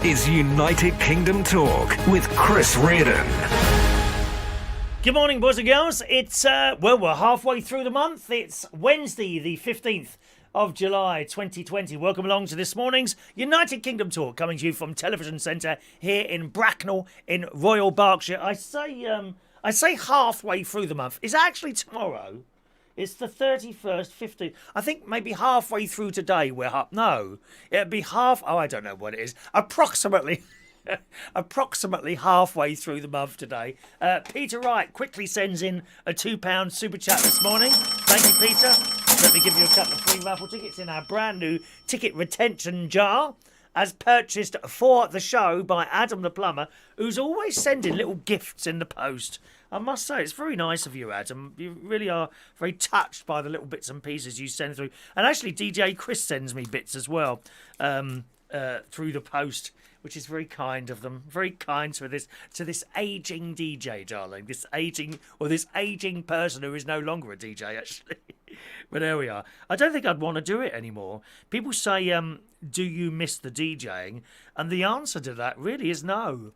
This is United Kingdom Talk with Chris Reardon. Good morning, boys and girls. It's, we're halfway through the month. It's Wednesday, the 15th of July, 2020. Welcome along to this morning's United Kingdom Talk, coming to you from Television Centre here in Bracknell in Royal Berkshire. I say halfway through the month. It's actually tomorrow. It's the 31st, 15th. I think maybe halfway through today we're up. No, it'd be half. Oh, I don't know what it is. Approximately halfway through the month today. Peter Wright quickly sends in a £2 super chat this morning. Thank you, Peter. Let me give you a couple of free raffle tickets in our brand new ticket retention jar, as purchased for the show by Adam the Plumber, who's always sending little gifts in the post. I must say, it's very nice of you, Adam. You really are very touched by the little bits and pieces you send through. And actually, DJ Chris sends me bits as well through the post, which is very kind of them. Very kind to this ageing DJ, darling. This ageing person who is no longer a DJ, actually. But there we are. I don't think I'd want to do it anymore. People say, do you miss the DJing? And the answer to that really is no.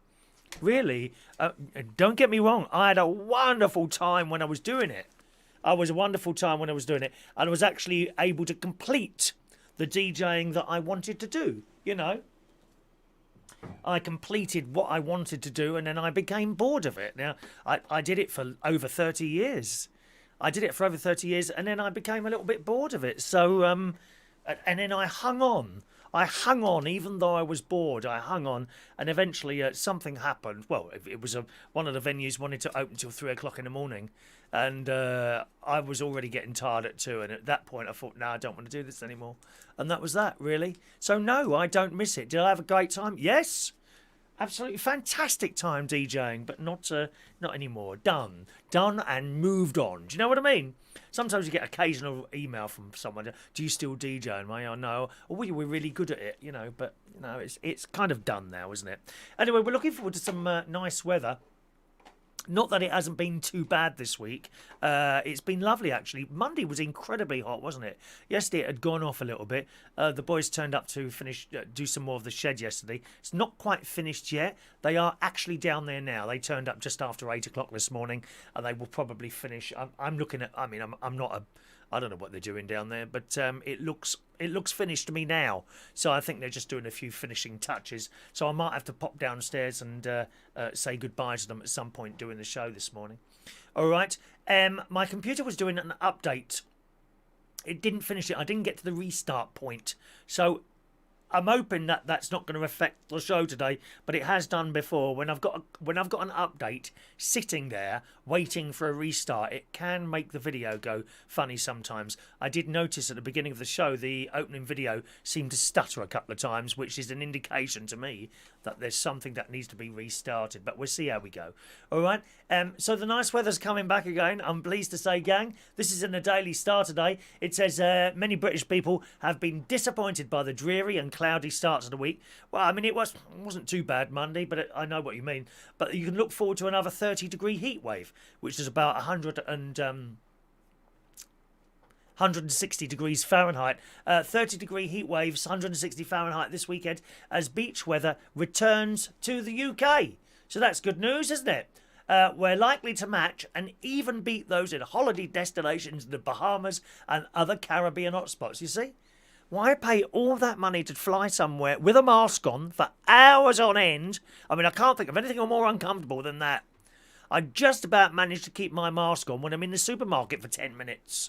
Really, don't get me wrong. I had a wonderful time when I was doing it. And I was actually able to complete the DJing that I wanted to do, you know. I completed what I wanted to do, and then I became bored of it. Now, I did it for over 30 years. And then I became a little bit bored of it. So, and then I hung on. Even though I was bored. I hung on, and eventually something happened. Well, it was one of the venues wanted to open till 3 o'clock in the morning, and I was already getting tired at 2. And at that point, I thought, no, I don't want to do this anymore. And that was that, really. So no, I don't miss it. Did I have a great time? Yes, absolutely fantastic time DJing, but not anymore. Done, and moved on. Do you know what I mean? Sometimes you get occasional email from someone. Do you still DJ? And I know, oh, we were really good at it, you know. But you know, it's kind of done now, isn't it? Anyway, we're looking forward to some nice weather. Not that it hasn't been too bad this week. It's been lovely, actually. Monday was incredibly hot, wasn't it? Yesterday it had gone off a little bit. The boys turned up to do some more of the shed yesterday. It's not quite finished yet. They are actually down there now. They turned up just after 8 o'clock this morning, and they will probably finish. I'm looking at. I mean, I'm not a. I don't know what they're doing down there, but it looks finished to me now. So I think they're just doing a few finishing touches. So I might have to pop downstairs and say goodbye to them at some point during the show this morning. All right. My computer was doing an update. It didn't finish it. I didn't get to the restart point. So I'm hoping that that's not going to affect the show today, but it has done before. When I've got an update sitting there waiting for a restart, it can make the video go funny sometimes. I did notice at the beginning of the show the opening video seemed to stutter a couple of times, which is an indication to me that there's something that needs to be restarted, but we'll see how we go. All right. So the nice weather's coming back again. I'm pleased to say, gang, this is in the Daily Star today. It says many British people have been disappointed by the dreary and cloudy starts of the week. Well, I mean, it wasn't too bad Monday, but I know what you mean. But you can look forward to another 30-degree heat wave, which is about 160 degrees Fahrenheit. 30-degree heat waves, 160 Fahrenheit this weekend as beach weather returns to the UK. So that's good news, isn't it? We're likely to match and even beat those in holiday destinations in the Bahamas and other Caribbean hotspots. You see? Why pay all that money to fly somewhere with a mask on for hours on end? I mean, I can't think of anything more uncomfortable than that. I just about managed to keep my mask on when I'm in the supermarket for 10 minutes.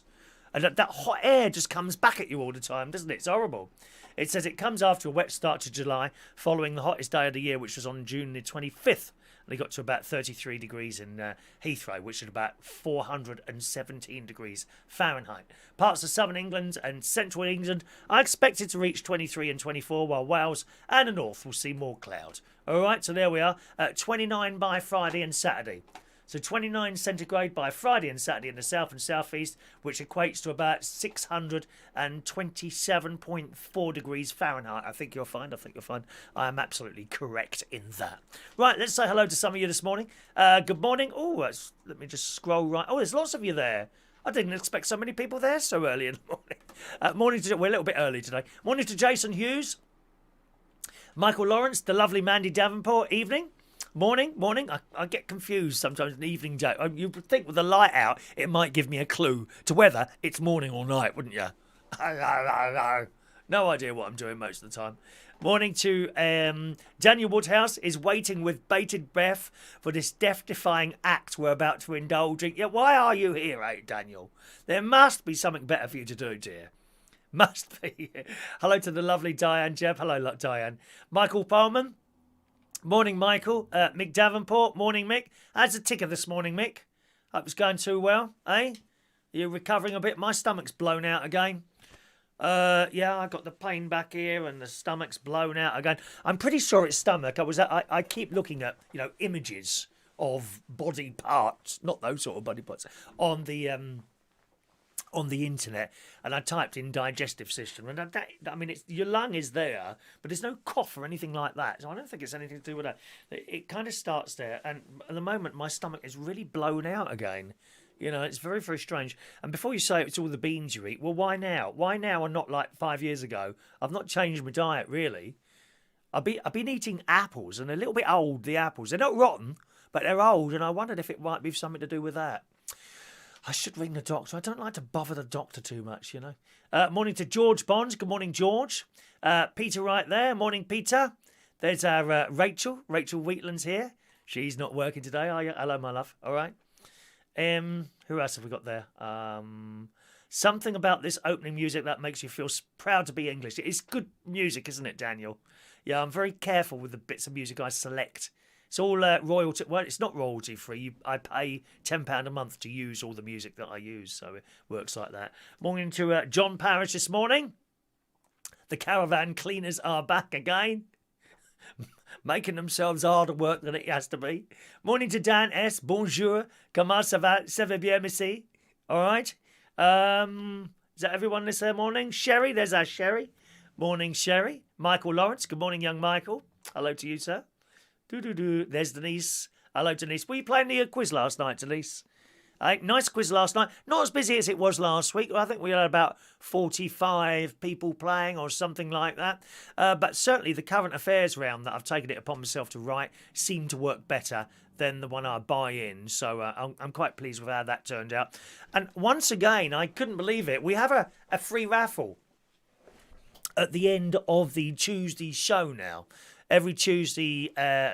And that hot air just comes back at you all the time, doesn't it? It's horrible. It says it comes after a wet start to July, following the hottest day of the year, which was on June the 25th. And it got to about 33 degrees in Heathrow, which is about 417 degrees Fahrenheit. Parts of southern England and central England are expected to reach 23 and 24, while Wales and the north will see more cloud. All right, so there we are. 29 by Friday and Saturday. So 29 centigrade by Friday and Saturday in the south and southeast, which equates to about 627.4 degrees Fahrenheit. I think you'll find. I am absolutely correct in that. Right, let's say hello to some of you this morning. Good morning. Oh, let me just scroll right. Oh, there's lots of you there. I didn't expect so many people there so early in the morning. We're a little bit early today. Morning to Jason Hughes. Michael Lawrence, the lovely Mandy Davenport, evening. Morning. I get confused sometimes in evening joke. You would think with the light out, it might give me a clue to whether it's morning or night, wouldn't you? No idea what I'm doing most of the time. Morning to Daniel Woodhouse is waiting with bated breath for this death-defying act we're about to indulge in. Yeah, why are you here, Daniel? There must be something better for you to do, dear. Must be. Hello to the lovely Diane Jeb. Hello, Diane. Michael Pullman. Morning, Michael. Mick Davenport. Morning, Mick. How's the ticker this morning, Mick? Hope it's going too well, eh? Are you recovering a bit? My stomach's blown out again. Yeah, I got the pain back here and the stomach's blown out again. I'm pretty sure it's stomach. I keep looking at, images of body parts, not those sort of body parts, on the internet, and I typed in digestive system, and your lung is there, but there's no cough or anything like that, so I don't think it's anything to do with that. It kind of starts there, and at the moment my stomach is really blown out again. It's very, very strange. And before you say it's all the beans you eat, well, why now? Why now and not like 5 years ago? I've not changed my diet really. I've been eating apples, and they're a little bit old, the apples. They're not rotten, but they're old, and I wondered if it might be something to do with that. I should ring the doctor. I don't like to bother the doctor too much, Morning to George Bonds. Good morning, George. Peter right there. Morning, Peter. There's our Rachel. Rachel Wheatland's here. She's not working today, are you? Hello, my love. All right. Who else have we got there? Something about this opening music that makes you feel proud to be English. It's good music, isn't it, Daniel? Yeah, I'm very careful with the bits of music I select. It's all royalty. Well, it's not royalty free. I pay £10 a month to use all the music that I use, so it works like that. Morning to John Parrish this morning. The caravan cleaners are back again, making themselves harder work than it has to be. Morning to Dan S. Bonjour. Comment ça va? Ça va bien, merci. All right. Is that everyone this morning? Sherry, there's our Sherry. Morning, Sherry. Michael Lawrence. Good morning, young Michael. Hello to you, sir. There's Denise. Hello, Denise. Were you playing the quiz last night, Denise? Nice quiz last night. Not as busy as it was last week. I think we had about 45 people playing or something like that. But certainly the current affairs round that I've taken it upon myself to write seemed to work better than the one I buy in. So I'm quite pleased with how that turned out. And once again, I couldn't believe it. We have a free raffle at the end of the Tuesday show now. Every Tuesday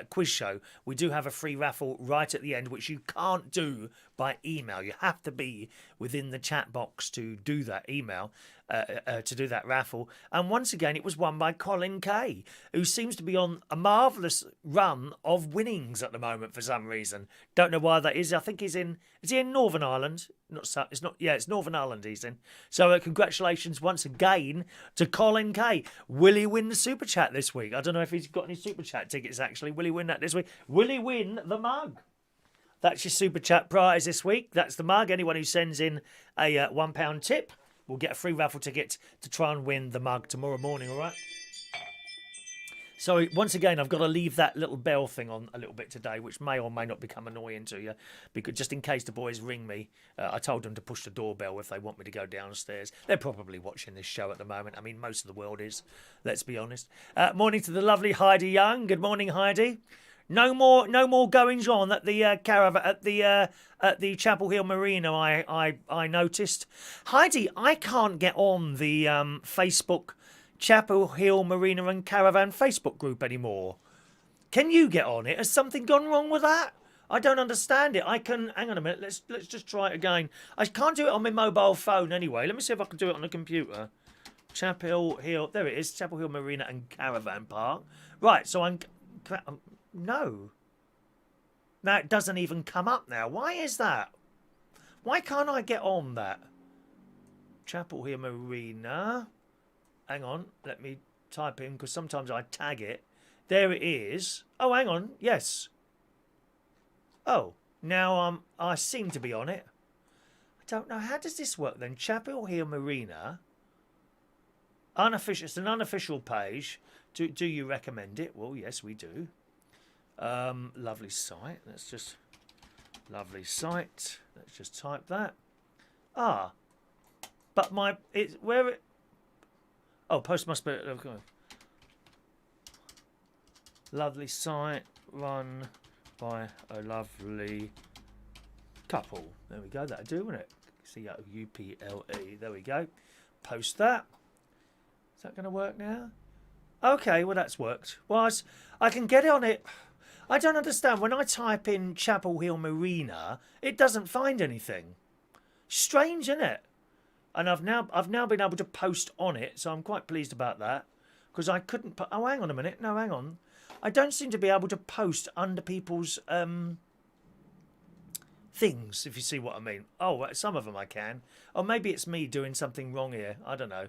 quiz show, we do have a free raffle right at the end, which you can't do by email. You have to be within the chat box to do that email, to do that raffle. And once again, it was won by Colin Kay, who seems to be on a marvellous run of winnings at the moment for some reason. Don't know why that is. I think is he in Northern Ireland? It's Northern Ireland he's in. So congratulations once again to Colin Kay. Will he win the Super Chat this week? I don't know if he's got any Super Chat tickets actually. Will he win that this week? Will he win the mug? That's your Super Chat prize this week. That's the mug. Anyone who sends in a £1 tip will get a free raffle ticket to try and win the mug tomorrow morning, all right? So once again, I've got to leave that little bell thing on a little bit today, which may or may not become annoying to you, because just in case the boys ring me, I told them to push the doorbell if they want me to go downstairs. They're probably watching this show at the moment. I mean, most of the world is, let's be honest. Morning to the lovely Heidi Young. Good morning, Heidi. No more goings on at the caravan at the Chapel Hill Marina. I noticed, Heidi. I can't get on the Facebook Chapel Hill Marina and Caravan Facebook group anymore. Can you get on it? Has something gone wrong with that? I don't understand it. I can. Hang on a minute. Let's just try it again. I can't do it on my mobile phone anyway. Let me see if I can do it on the computer. Chapel Hill. There it is. Chapel Hill Marina and Caravan Park. Right. So no. Now it doesn't even come up now. Why is that? Why can't I get on that? Chapel Hill Marina. Hang on. Let me type in, because sometimes I tag it. There it is. Oh, hang on. Yes. Oh, now I seem to be on it. I don't know. How does this work then? Chapel Hill Marina. Unofficial. It's an unofficial page. Do you recommend it? Well, yes, we do. Lovely site. Lovely site. Let's just type that. But where it. Oh, post must be. Lovely site run by a lovely couple. There we go. That'll do, won't it? COUPLE. There we go. Post that. Is that going to work now? Okay, well, that's worked. Well, I can get on it. I don't understand. When I type in Chapel Hill Marina, it doesn't find anything. Strange, isn't it? And I've now been able to post on it, so I'm quite pleased about that. Because I couldn't... Oh, hang on a minute. No, hang on. I don't seem to be able to post under people's things, if you see what I mean. Oh, some of them I can. Or maybe it's me doing something wrong here. I don't know.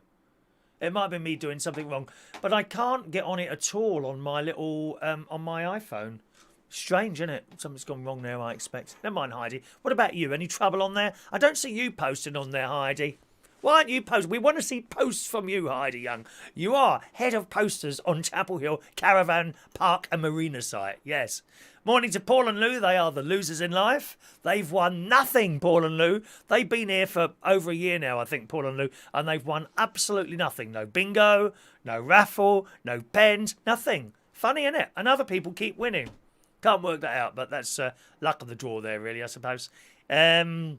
It might be me doing something wrong. But I can't get on it at all on my little... on my iPhone. Strange, isn't it? Something's gone wrong there, I expect. Never mind, Heidi. What about you? Any trouble on there? I don't see you posting on there, Heidi. Why aren't you posting? We want to see posts from you, Heidi Young. You are head of posters on Chapel Hill Caravan Park and Marina site. Yes. Morning to Paul and Lou. They are the losers in life. They've won nothing, Paul and Lou. They've been here for over a year now, I think, Paul and Lou, and they've won absolutely nothing. No bingo, no raffle, no pens, nothing. Funny, isn't it? And other people keep winning. Can't work that out, but that's luck of the draw there, really, I suppose. There's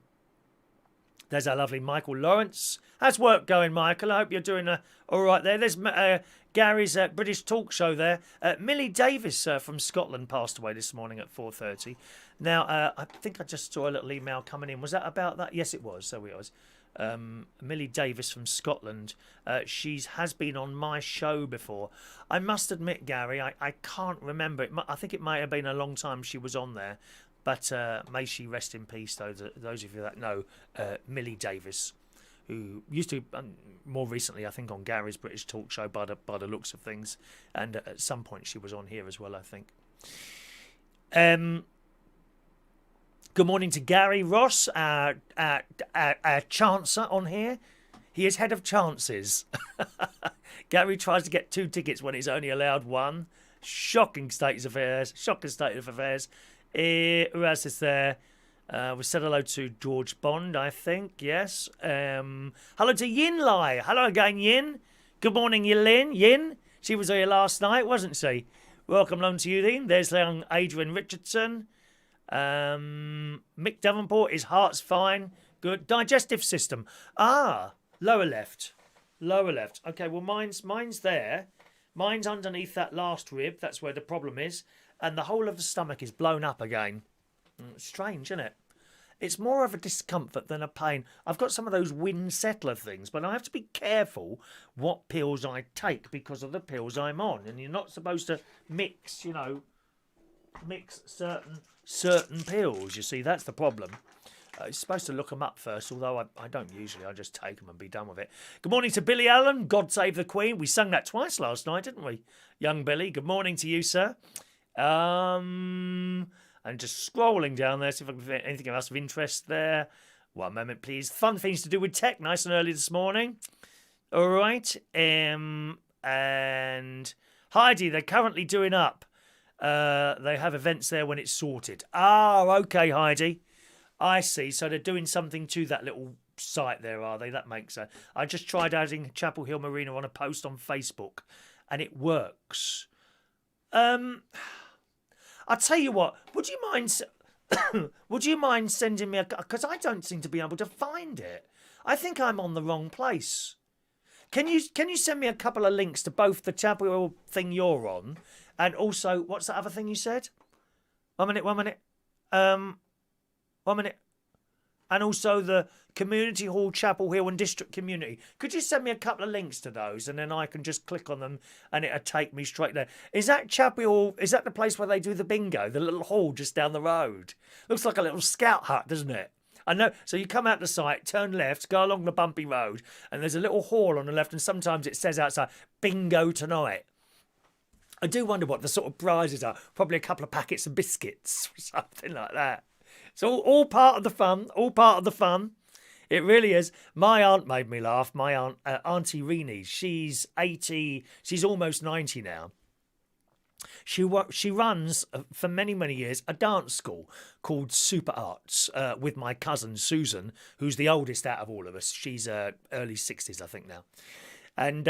our lovely Michael Lawrence. How's work going, Michael? I hope you're doing all right there. There's Gary's British talk show there. Millie Davis from Scotland passed away this morning at 4:30. Now, I think I just saw a little email coming in. Was that about that? Yes, it was. So it was. Millie Davis from Scotland. She has been on my show before. I must admit, Gary, I can't remember. I think it might have been a long time she was on there. But may she rest in peace, those of you that know Millie Davis, who used to, more recently, I think, on Gary's British talk show by the looks of things. And at some point she was on here as well, I think. Good morning to Gary Ross, our chancer on here. He is head of chances. Gary tries to get 2 tickets when he's only allowed 1. Shocking state of affairs. Shocking state of affairs. Who else is there? We said hello to George Bond, I think. Yes. Hello to Yin Lai. Hello again, Yin. Good morning, Yin. She was here last night, wasn't she? Welcome along to you, then. There's young Adrian Richardson. Mick Davenport, his heart's fine. Good. Digestive system. Ah, lower left. Okay, well, mine's there. Mine's underneath that last rib. That's where the problem is. And the whole of the stomach is blown up again. Strange, isn't it? It's more of a discomfort than a pain. I've got some of those wind settler things, but I have to be careful what pills I take because of the pills I'm on. And you're not supposed to mix, mix certain pills. You see, that's the problem. You're supposed to look them up first, although I don't usually. I just take them and be done with it. Good morning to Billy Allen. God save the Queen. We sung that twice last night, didn't we? Young Billy. Good morning to you, sir. And just scrolling down there, see if I can find anything else of interest there. 1 moment, please. Fun things to do with tech, nice and early this morning. All right. And Heidi, they're currently doing up. They have events there when it's sorted. Ah, okay, Heidi. I see. So they're doing something to that little site there, are they? That makes sense. I just tried adding Chapel Hill Marina on a post on Facebook, and it works. I'll tell you what. Would you mind? Would you mind sending me a? Because I don't seem to be able to find it. I think I'm on the wrong place. Can you send me a couple of links to both the Chapel Hill thing you're on, and also what's that other thing you said? 1 minute. 1 minute. 1 minute. And also the Community Hall, Chapel Hill and District Community. Could you send me a couple of links to those and then I can just click on them and it'll take me straight there. Is that Chapel Hill, is that the place where they do the bingo? The little hall just down the road? Looks like a little scout hut, doesn't it? I know. So you come out the site, turn left, go along the bumpy road, and there's a little hall on the left, and sometimes it says outside, bingo tonight. I do wonder what the sort of prizes are. Probably a couple of packets of biscuits or something like that. It's all part of the fun. All part of the fun. It really is. My aunt made me laugh. My aunt, Auntie Rini, she's 80. She's almost 90 now. She runs for many, many years a dance school called Super Arts with my cousin Susan, who's the oldest out of all of us. She's early 60s, I think, now. And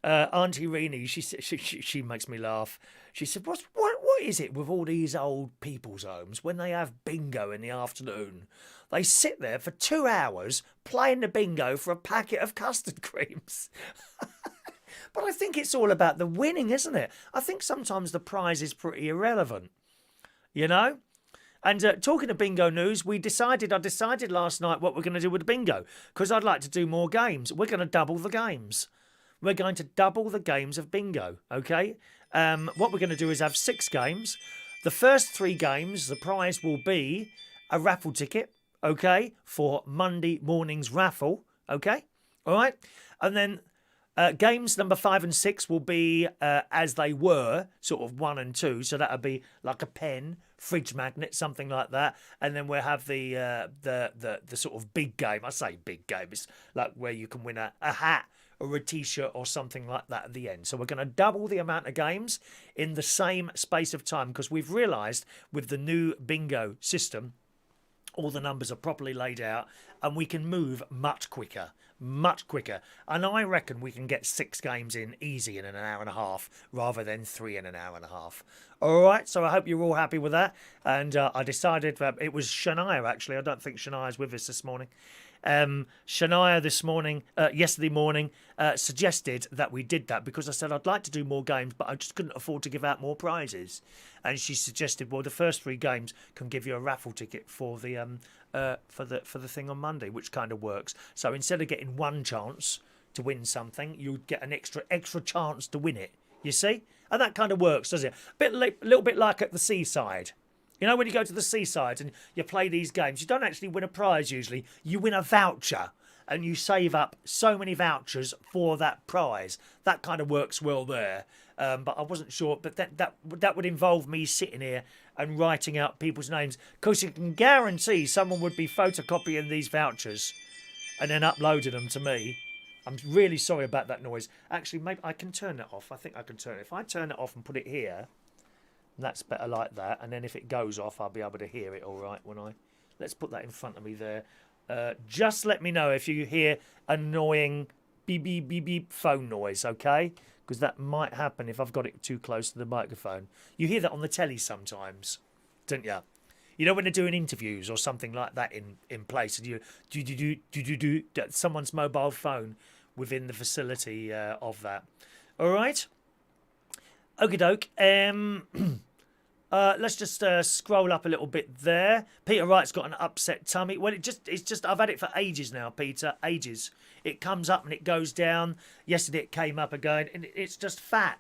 Auntie Rini, she makes me laugh. She said, what is it with all these old people's homes when they have bingo in the afternoon? They sit there for 2 hours playing the bingo for a packet of custard creams. But I think it's all about the winning, isn't it? I think sometimes the prize is pretty irrelevant, you know? And talking of bingo news, I decided last night what we're going to do with the bingo, because I'd like to do more games. We're going to double the games. We're going to double the games of bingo, okay? What we're going to do is have 6 games. The first 3 games, the prize will be a raffle ticket, okay, for Monday morning's raffle, okay? All right? And then games number 5 and 6 will be as they were, sort of 1 and 2. So that would be like a pen, fridge magnet, something like that. And then we'll have the sort of big game. I say big game. It's like where you can win a hat or a T-shirt or something like that at the end. So we're going to double the amount of games in the same space of time, because we've realised with the new bingo system, all the numbers are properly laid out and we can move much quicker. And I reckon we can get 6 games in easy in an hour and a half rather than 3 in an hour and a half. All right, so I hope you're all happy with that. And I decided that it was Shania, actually. I don't think Shania's with us this morning. Shania yesterday morning, suggested that we did that because I said I'd like to do more games, but I just couldn't afford to give out more prizes. And she suggested, well, the first 3 games can give you a raffle ticket for the thing on Monday, which kind of works. So instead of getting 1 chance to win something, you'd get an extra chance to win it. You see, and that kind of works, does it? A little bit like at the seaside. You know, when you go to the seaside and you play these games, you don't actually win a prize usually. You win a voucher and you save up so many vouchers for that prize. That kind of works well there. But I wasn't sure. But that would involve me sitting here and writing out people's names, because you can guarantee someone would be photocopying these vouchers and then uploading them to me. I'm really sorry about that noise. Actually, maybe I can turn it off. I think I can turn it. If I turn it off and put it here, that's better like that. And then if it goes off, I'll be able to hear it all right when I... Let's put that in front of me there. Just let me know if you hear annoying beep, beep, beep, beep phone noise, okay? Because that might happen if I've got it too close to the microphone. You hear that on the telly sometimes, don't you? You know, when they're doing interviews or something like that in place, and you do someone's mobile phone within the facility of that. All right? Okie doke. Let's just scroll up a little bit there. Peter Wright's got an upset tummy. Well, it's just I've had it for ages now, Peter. Ages. It comes up and it goes down. Yesterday it came up again, and it's just fat.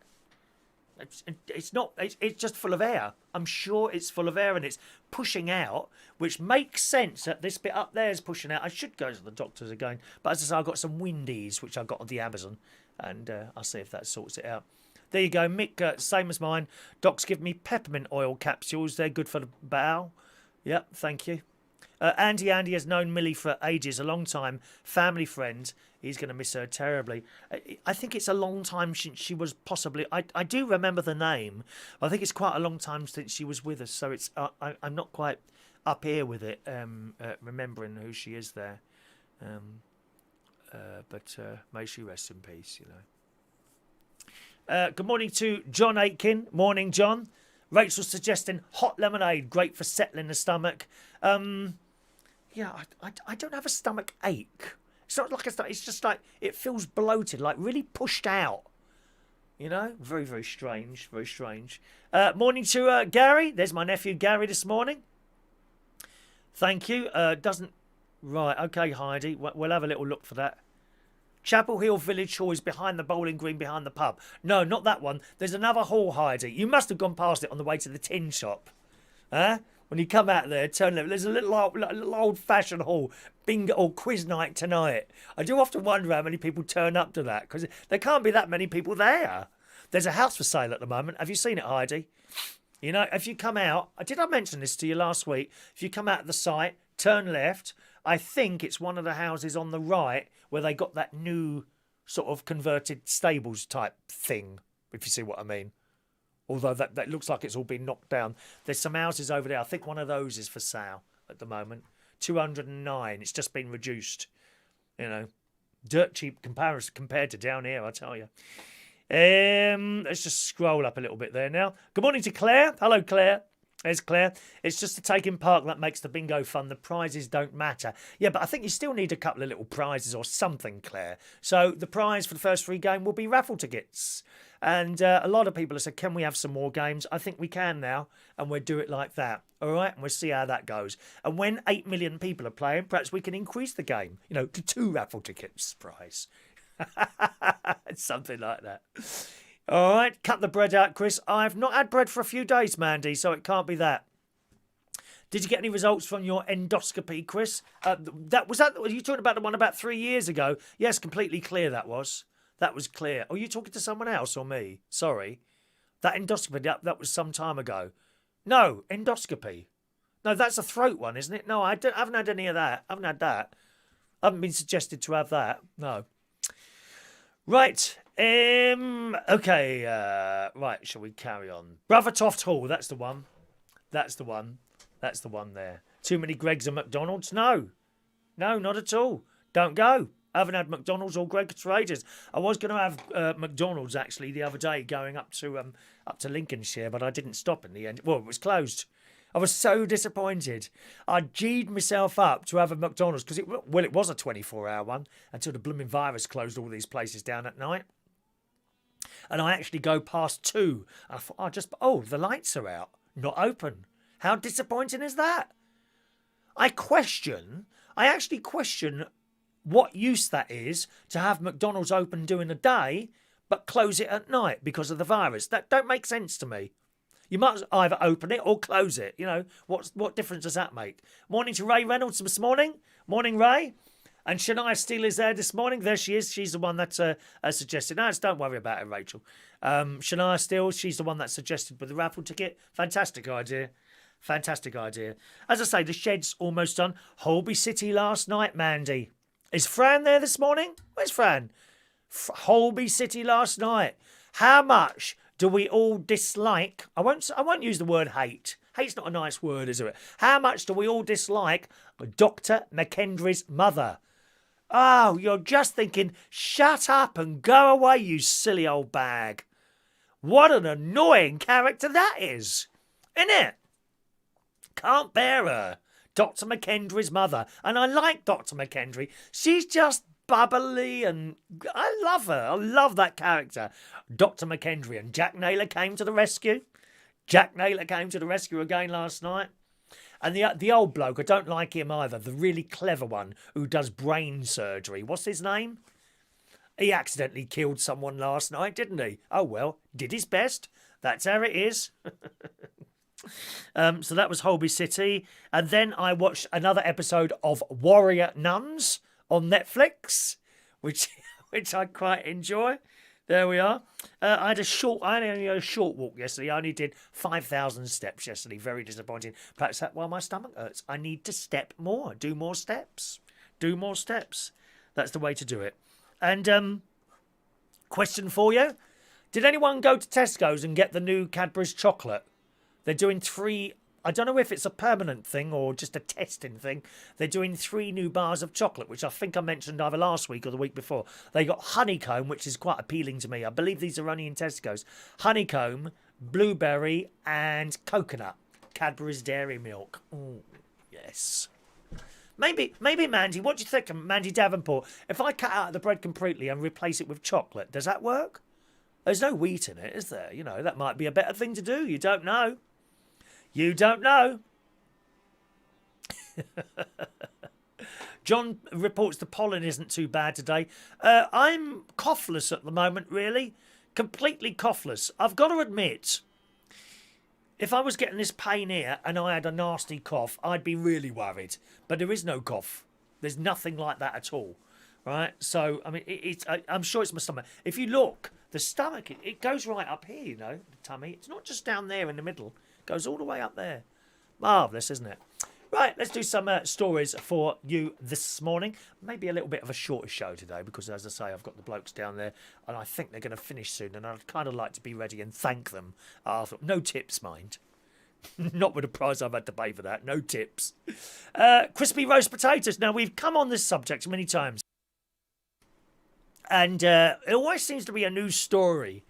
It's not. It's just full of air. I'm sure it's full of air and it's pushing out, which makes sense that this bit up there is pushing out. I should go to the doctors again, but as I say, I've got some Windies which I got on the Amazon, and I'll see if that sorts it out. There you go, Mick. Same as mine. Doc's give me peppermint oil capsules. They're good for the bowel. Yep, thank you. Andy has known Millie for ages, a long time, family friend. He's going to miss her terribly. I think it's a long time since she was possibly... I do remember the name. I think it's quite a long time since she was with us, so it's I'm not quite up here with it, remembering who she is there. But may she rest in peace, you know. Good morning to John Aitken. Morning, John. Rachel's suggesting hot lemonade, great for settling the stomach. Yeah, I don't have a stomach ache. It's not like it's just like it feels bloated, like really pushed out. You know, very, very strange, very strange. Morning to Gary. There's my nephew Gary this morning. Thank you. Right, okay, Heidi. We'll have a little look for that. Chapel Hill Village Hall is behind the bowling green, behind the pub. No, not that one. There's another hall, Heidi. You must have gone past it on the way to the tin shop. Huh? When you come out there, turn left. There's a little old-fashioned hall. Bingo or quiz night tonight. I do often wonder how many people turn up to that, because there can't be that many people there. There's a house for sale at the moment. Have you seen it, Heidi? You know, if you come out... Did I mention this to you last week? If you come out of the site, turn left... I think it's one of the houses on the right where they got that new sort of converted stables type thing, if you see what I mean. Although that looks like it's all been knocked down. There's some houses over there. I think one of those is for sale at the moment. 209. It's just been reduced. You know, dirt cheap compared to down here, I tell you. Let's just scroll up a little bit there now. Good morning to Claire. Hello, Claire. There's Claire. It's just the taking part that makes the bingo fun. The prizes don't matter. Yeah, but I think you still need a couple of little prizes or something, Claire. So the prize for the first free game will be raffle tickets. And a lot of people have said, can we have some more games? I think we can now, and we'll do it like that. All right, and we'll see how that goes. And when 8 million people are playing, perhaps we can increase the game, to 2 raffle tickets prize. Something like that. All right, cut the bread out, Chris. I've not had bread for a few days, Mandy, so it can't be that. Did you get any results from your endoscopy, Chris? Were you talking about the one about 3 years ago? Yes, completely clear that was. That was clear. Are you talking to someone else or me? Sorry. That endoscopy, that was some time ago. No, endoscopy. No, that's a throat one, isn't it? No, I haven't had any of that. I haven't had that. I haven't been suggested to have that. No. Right. Okay. Right, shall we carry on? Brothertoft Hall, that's the one. That's the one. That's the one there. Too many Greggs and McDonald's? No. No, not at all. Don't go. I haven't had McDonald's or Greggs for ages. I was going to have McDonald's actually the other day going up to Lincolnshire, but I didn't stop in the end. Well, it was closed. I was so disappointed. I G'd myself up to have a McDonald's because it was a 24-hour one until the blooming virus closed all these places down at night. And I actually go past 2. And I thought, the lights are out, not open. How disappointing is that? I actually question what use that is to have McDonald's open during the day but close it at night because of the virus. That don't make sense to me. You might either open it or close it. What difference does that make? Morning to Ray Reynolds this morning. Morning, Ray. And Shania Steele is there this morning. There she is. She's the one that suggested. No, don't worry about it, Rachel. Shania Steele, she's the one that suggested with the raffle ticket. Fantastic idea. Fantastic idea. As I say, the shed's almost done. Holby City last night, Mandy. Is Fran there this morning? Where's Fran? Holby City last night. How much do we all dislike? I won't use the word hate. Hate's not a nice word, is it? How much do we all dislike Dr. McKendry's mother? Oh, you're just thinking, shut up and go away, you silly old bag. What an annoying character that is, isn't it? Can't bear her. Dr. McKendry's mother. And I like Dr. McKendry. She's just bubbly and I love her. I love that character. Dr. McKendry. And Jack Naylor came to the rescue. Jack Naylor came to the rescue again last night. And the old bloke, I don't like him either. The really clever one who does brain surgery. What's his name? He accidentally killed someone last night, didn't he? Oh, well, did his best. That's how it is. So that was Holby City. And then I watched another episode of Warrior Nuns on Netflix, which I quite enjoy. There we are. I only had a short walk yesterday. I only did 5,000 steps yesterday. Very disappointing. Perhaps that's why my stomach hurts. I need to step more. Do more steps. Do more steps. That's the way to do it. And question for you. Did anyone go to Tesco's and get the new Cadbury's chocolate? They're doing 3... I don't know if it's a permanent thing or just a testing thing. They're doing 3 new bars of chocolate, which I think I mentioned either last week or the week before. They got honeycomb, which is quite appealing to me. I believe these are only in Tesco's. Honeycomb, blueberry and coconut. Cadbury's Dairy Milk. Oh, yes. Maybe, Mandy, what do you think, Mandy Davenport? If I cut out the bread completely and replace it with chocolate, does that work? There's no wheat in it, is there? That might be a better thing to do. You don't know. You don't know. John reports the pollen isn't too bad today. I'm coughless at the moment, really. Completely coughless. I've got to admit, if I was getting this pain here and I had a nasty cough, I'd be really worried. But there is no cough. There's nothing like that at all. Right? So, I mean, I'm sure it's my stomach. If you look, the stomach, it goes right up here, the tummy. It's not just down there in the middle. Goes all the way up there. Marvellous, isn't it? Right, let's do some stories for you this morning. Maybe a little bit of a shorter show today because, as I say, I've got the blokes down there and I think they're going to finish soon and I'd kind of like to be ready and thank them after. No tips, mind. Not with the price I've had to pay for that. No tips. Crispy roast potatoes. Now, we've come on this subject many times. And it always seems to be a new story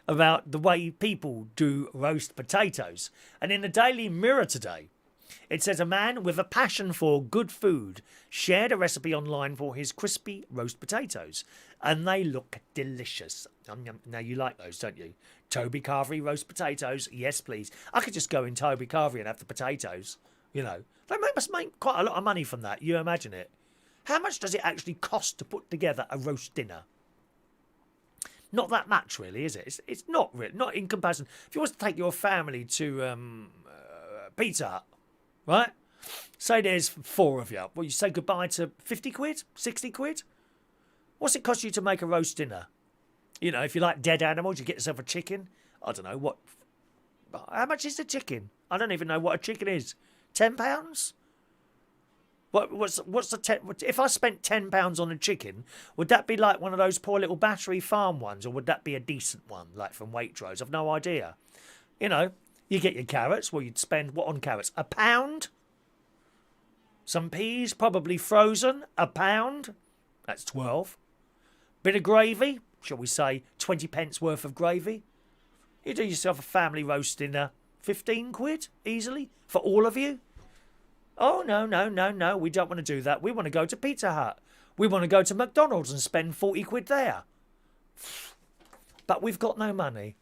about the way people do roast potatoes. And in the Daily Mirror today, it says a man with a passion for good food shared a recipe online for his crispy roast potatoes. And they look delicious. Now, you like those, don't you? Toby Carvery roast potatoes. Yes, please. I could just go in Toby Carvery and have the potatoes. You know, they must make quite a lot of money from that. You imagine it. How much does it actually cost to put together a roast dinner? Not that much, really, is it? It's not really, not in comparison. If you was to take your family to Pizza Hut, right? Say there's 4 of you. Well, you say goodbye to 50 quid, 60 quid. What's it cost you to make a roast dinner? You know, if you like dead animals, you get yourself a chicken. I don't know what. How much is a chicken? I don't even know what a chicken is. £10? What's the if I spent £10 on a chicken, would that be like one of those poor little battery farm ones, or would that be a decent one, like from Waitrose? I've no idea. You know, you get your carrots. Well, you'd spend what on carrots? £1? Some peas, probably frozen. £1. That's 12. Bit of gravy. Shall we say 20 pence worth of gravy? You do yourself a family roast dinner. 15 quid easily for all of you. Oh, no. We don't want to do that. We want to go to Pizza Hut. We want to go to McDonald's and spend 40 quid there. But we've got no money.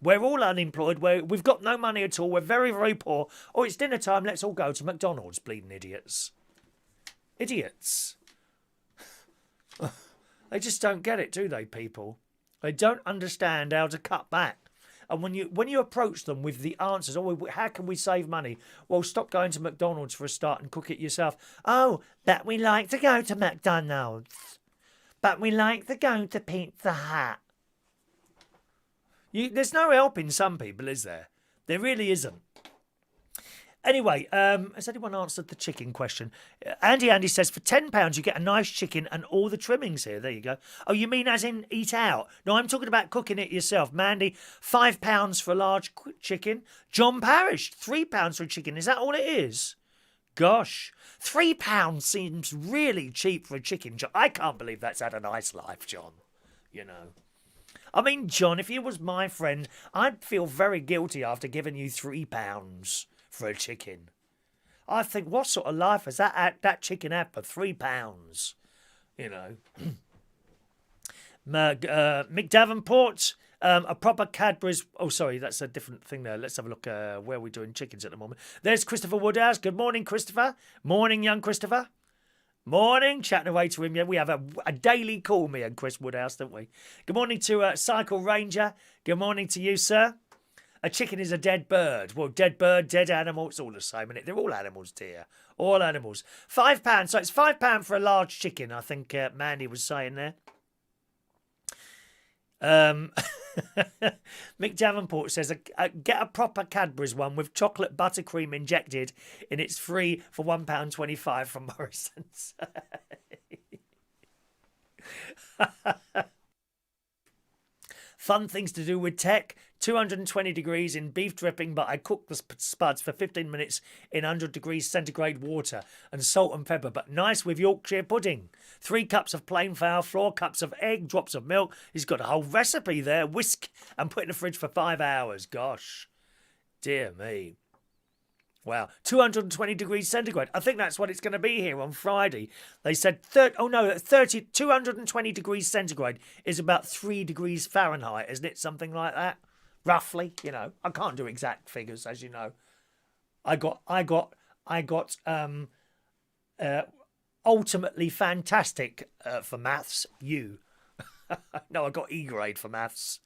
We're all unemployed. We've got no money at all. We're very, very poor. Oh, it's dinner time. Let's all go to McDonald's, bleeding idiots. Idiots. They just don't get it, do they, people? They don't understand how to cut back. And when you approach them with the answers, oh, how can we save money? Well, stop going to McDonald's for a start and cook it yourself. Oh, but we like to go to McDonald's. But we like to go to Pizza Hut. There's no helping some people, is there? There really isn't. Anyway, has anyone answered the chicken question? Andy says, for £10 you get a nice chicken and all the trimmings here. There you go. Oh, you mean as in eat out? No, I'm talking about cooking it yourself. Mandy, £5 for a large chicken. John Parrish, £3 for a chicken. Is that all it is? Gosh, £3 seems really cheap for a chicken. I can't believe that's had a nice life, John. You know. I mean, John, if you was my friend, I'd feel very guilty after giving you £3 for a chicken. I think, what sort of life has that chicken had for £3? You know. Mick Davenport, a proper Cadbury's. Oh, sorry, that's a different thing there. Let's have a look where we're doing chickens at the moment. There's Christopher Woodhouse. Good morning, Christopher. Morning, young Christopher. Morning, chatting away to him. Yeah, we have a daily call, me and Chris Woodhouse, don't we? Good morning to Cycle Ranger. Good morning to you, sir. A chicken is a dead bird. Well, dead bird, dead animal, it's all the same, isn't it? They're all animals, dear. All animals. £5. So it's £5 for a large chicken, I think Mandy was saying there. Mick Davenport says, get a proper Cadbury's one with chocolate buttercream injected in. It's free for £1.25 from Morrison's. Fun things to do with tech. 220 degrees in beef dripping, but I cooked the spuds for 15 minutes in 100 degrees centigrade water and salt and pepper, but nice with Yorkshire pudding. 3 cups of plain flour, 4 cups of egg, drops of milk. He's got a whole recipe there. Whisk and put in the fridge for 5 hours. Gosh, dear me. Wow, 220 degrees centigrade. I think that's what it's going to be here on Friday. They said 220 degrees centigrade is about 3 degrees Fahrenheit, isn't it? Something like that, roughly. You know, I can't do exact figures, as you know. I got ultimately fantastic for maths. No, I got E grade for maths.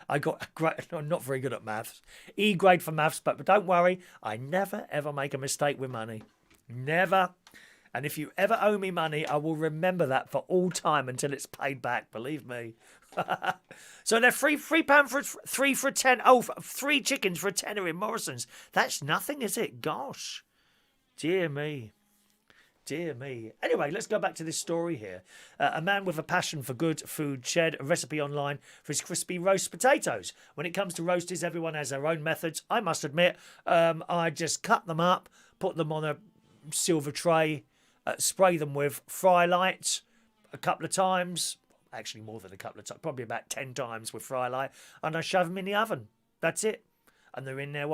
I got I'm not very good at maths. E grade for maths, but don't worry, I never ever make a mistake with money. Never. And if you ever owe me money, I will remember that for all time until it's paid back, believe me. So they're £3 for 3 for a 10. Oh, 3 chickens for a tenner in Morrison's. That's nothing, is it? Gosh. Dear me. Dear me. Anyway, let's go back to this story here. A man with a passion for good food shared a recipe online for his crispy roast potatoes. When it comes to roasties, everyone has their own methods. I must admit, I just cut them up, put them on a silver tray, spray them with fry light a couple of times, actually more than a couple of times, probably about 10 times with fry light, and I shove them in the oven. That's it. And they're in there,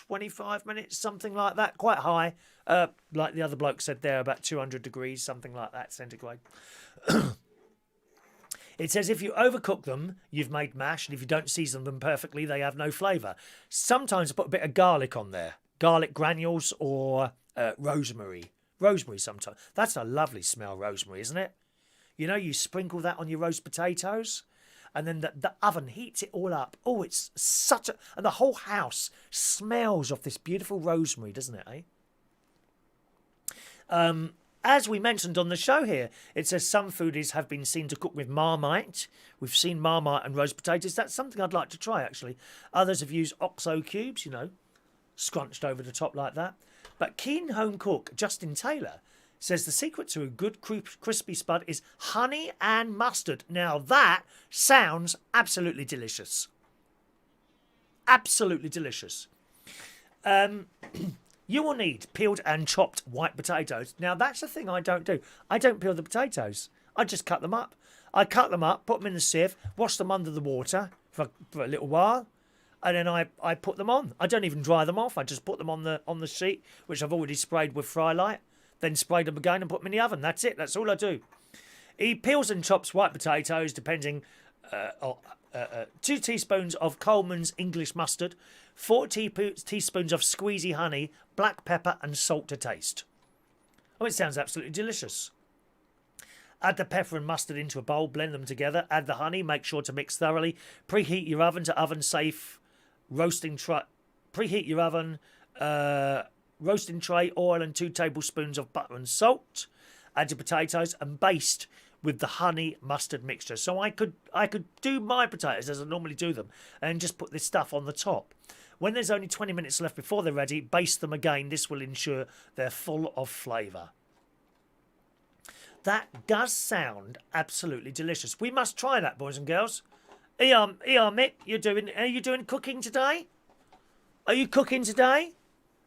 25 minutes, something like that, quite high. Like the other bloke said there, about 200 degrees, something like that, centigrade. It says if you overcook them, you've made mash, and if you don't season them perfectly, they have no flavour. Sometimes I put a bit of garlic on there, garlic granules or rosemary. Rosemary sometimes. That's a lovely smell, rosemary, isn't it? You know, you sprinkle that on your roast potatoes, and then the oven heats it all up. Oh, it's such a... And the whole house smells of this beautiful rosemary, doesn't it, eh? As we mentioned on the show here, it says some foodies have been seen to cook with Marmite. We've seen Marmite and roast potatoes. That's something I'd like to try, actually. Others have used OXO cubes, you know, scrunched over the top like that. But keen home cook Justin Taylor says the secret to a good crispy spud is honey and mustard. Now that sounds absolutely delicious. Absolutely delicious. You will need peeled and chopped white potatoes. Now, that's the thing I don't do. I don't peel the potatoes. I just cut them up. I cut them up, put them in the sieve, wash them under the water for a little while, and then I put them on. I don't even dry them off. I just put them on the sheet, which I've already sprayed with fry light, then sprayed them again and put them in the oven. That's it. That's all I do. He peels and chops white potatoes, depending... 2 teaspoons of Coleman's English mustard, 4 teaspoons of squeezy honey, black pepper and salt to taste. Oh, it sounds absolutely delicious. Add the pepper and mustard into a bowl, blend them together, add the honey, make sure to mix thoroughly. Preheat your oven to oven-safe roasting tray. Preheat your oven, roasting tray, oil and 2 tablespoons of butter and salt. Add your potatoes and baste with the honey mustard mixture. So I could do my potatoes as I normally do them and just put this stuff on the top. When there's only 20 minutes left before they're ready, baste them again. This will ensure they're full of flavour. That does sound absolutely delicious. We must try that, boys and girls. Mick, are you doing cooking today? Are you cooking today?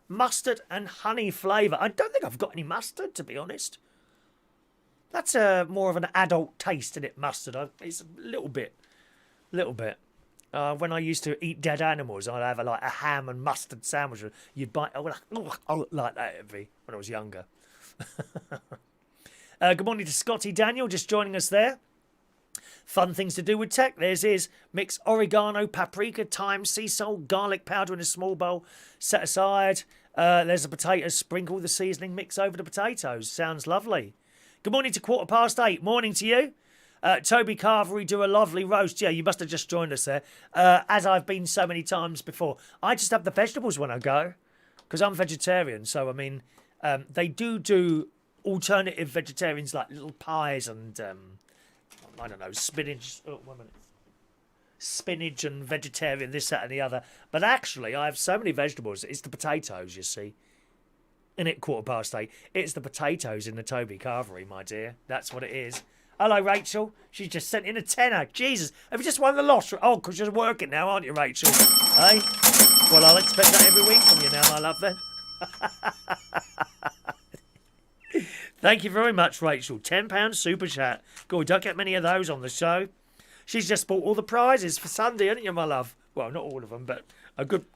Mustard and honey flavour. I don't think I've got any mustard, to be honest. That's more of an adult taste, isn't it, mustard? It's a little bit. When I used to eat dead animals, I'd have a ham and mustard sandwich. You'd bite, like that it'd be when I was younger. Good morning to Scotty Daniel, just joining us there. Fun things to do with tech. There's his mix oregano, paprika, thyme, sea salt, garlic powder in a small bowl. Set aside. There's the potatoes. Sprinkle the seasoning mix over the potatoes. Sounds lovely. Good morning to 8:15. Morning to you. Toby Carvery do a lovely roast. Yeah, you must have just joined us there. As I've been so many times before. I just have the vegetables when I go. Because I'm vegetarian. So, I mean, they do alternative vegetarians like little pies and, I don't know, spinach. Oh, 1 minute. Spinach and vegetarian, this, that and the other. But actually, I have so many vegetables. It's the potatoes, you see. In it 8:15. It's the potatoes in the Toby Carvery, my dear. That's what it is. Hello, Rachel. She's just sent in a tenner. Jesus, have you just won the lottery? Oh, because you're working now, aren't you, Rachel? Hey? Well, I'll expect that every week from you now, my love, then. Thank you very much, Rachel. £10 super chat. God, we don't get many of those on the show. She's just bought all the prizes for Sunday, haven't you, my love? Well, not all of them, but a good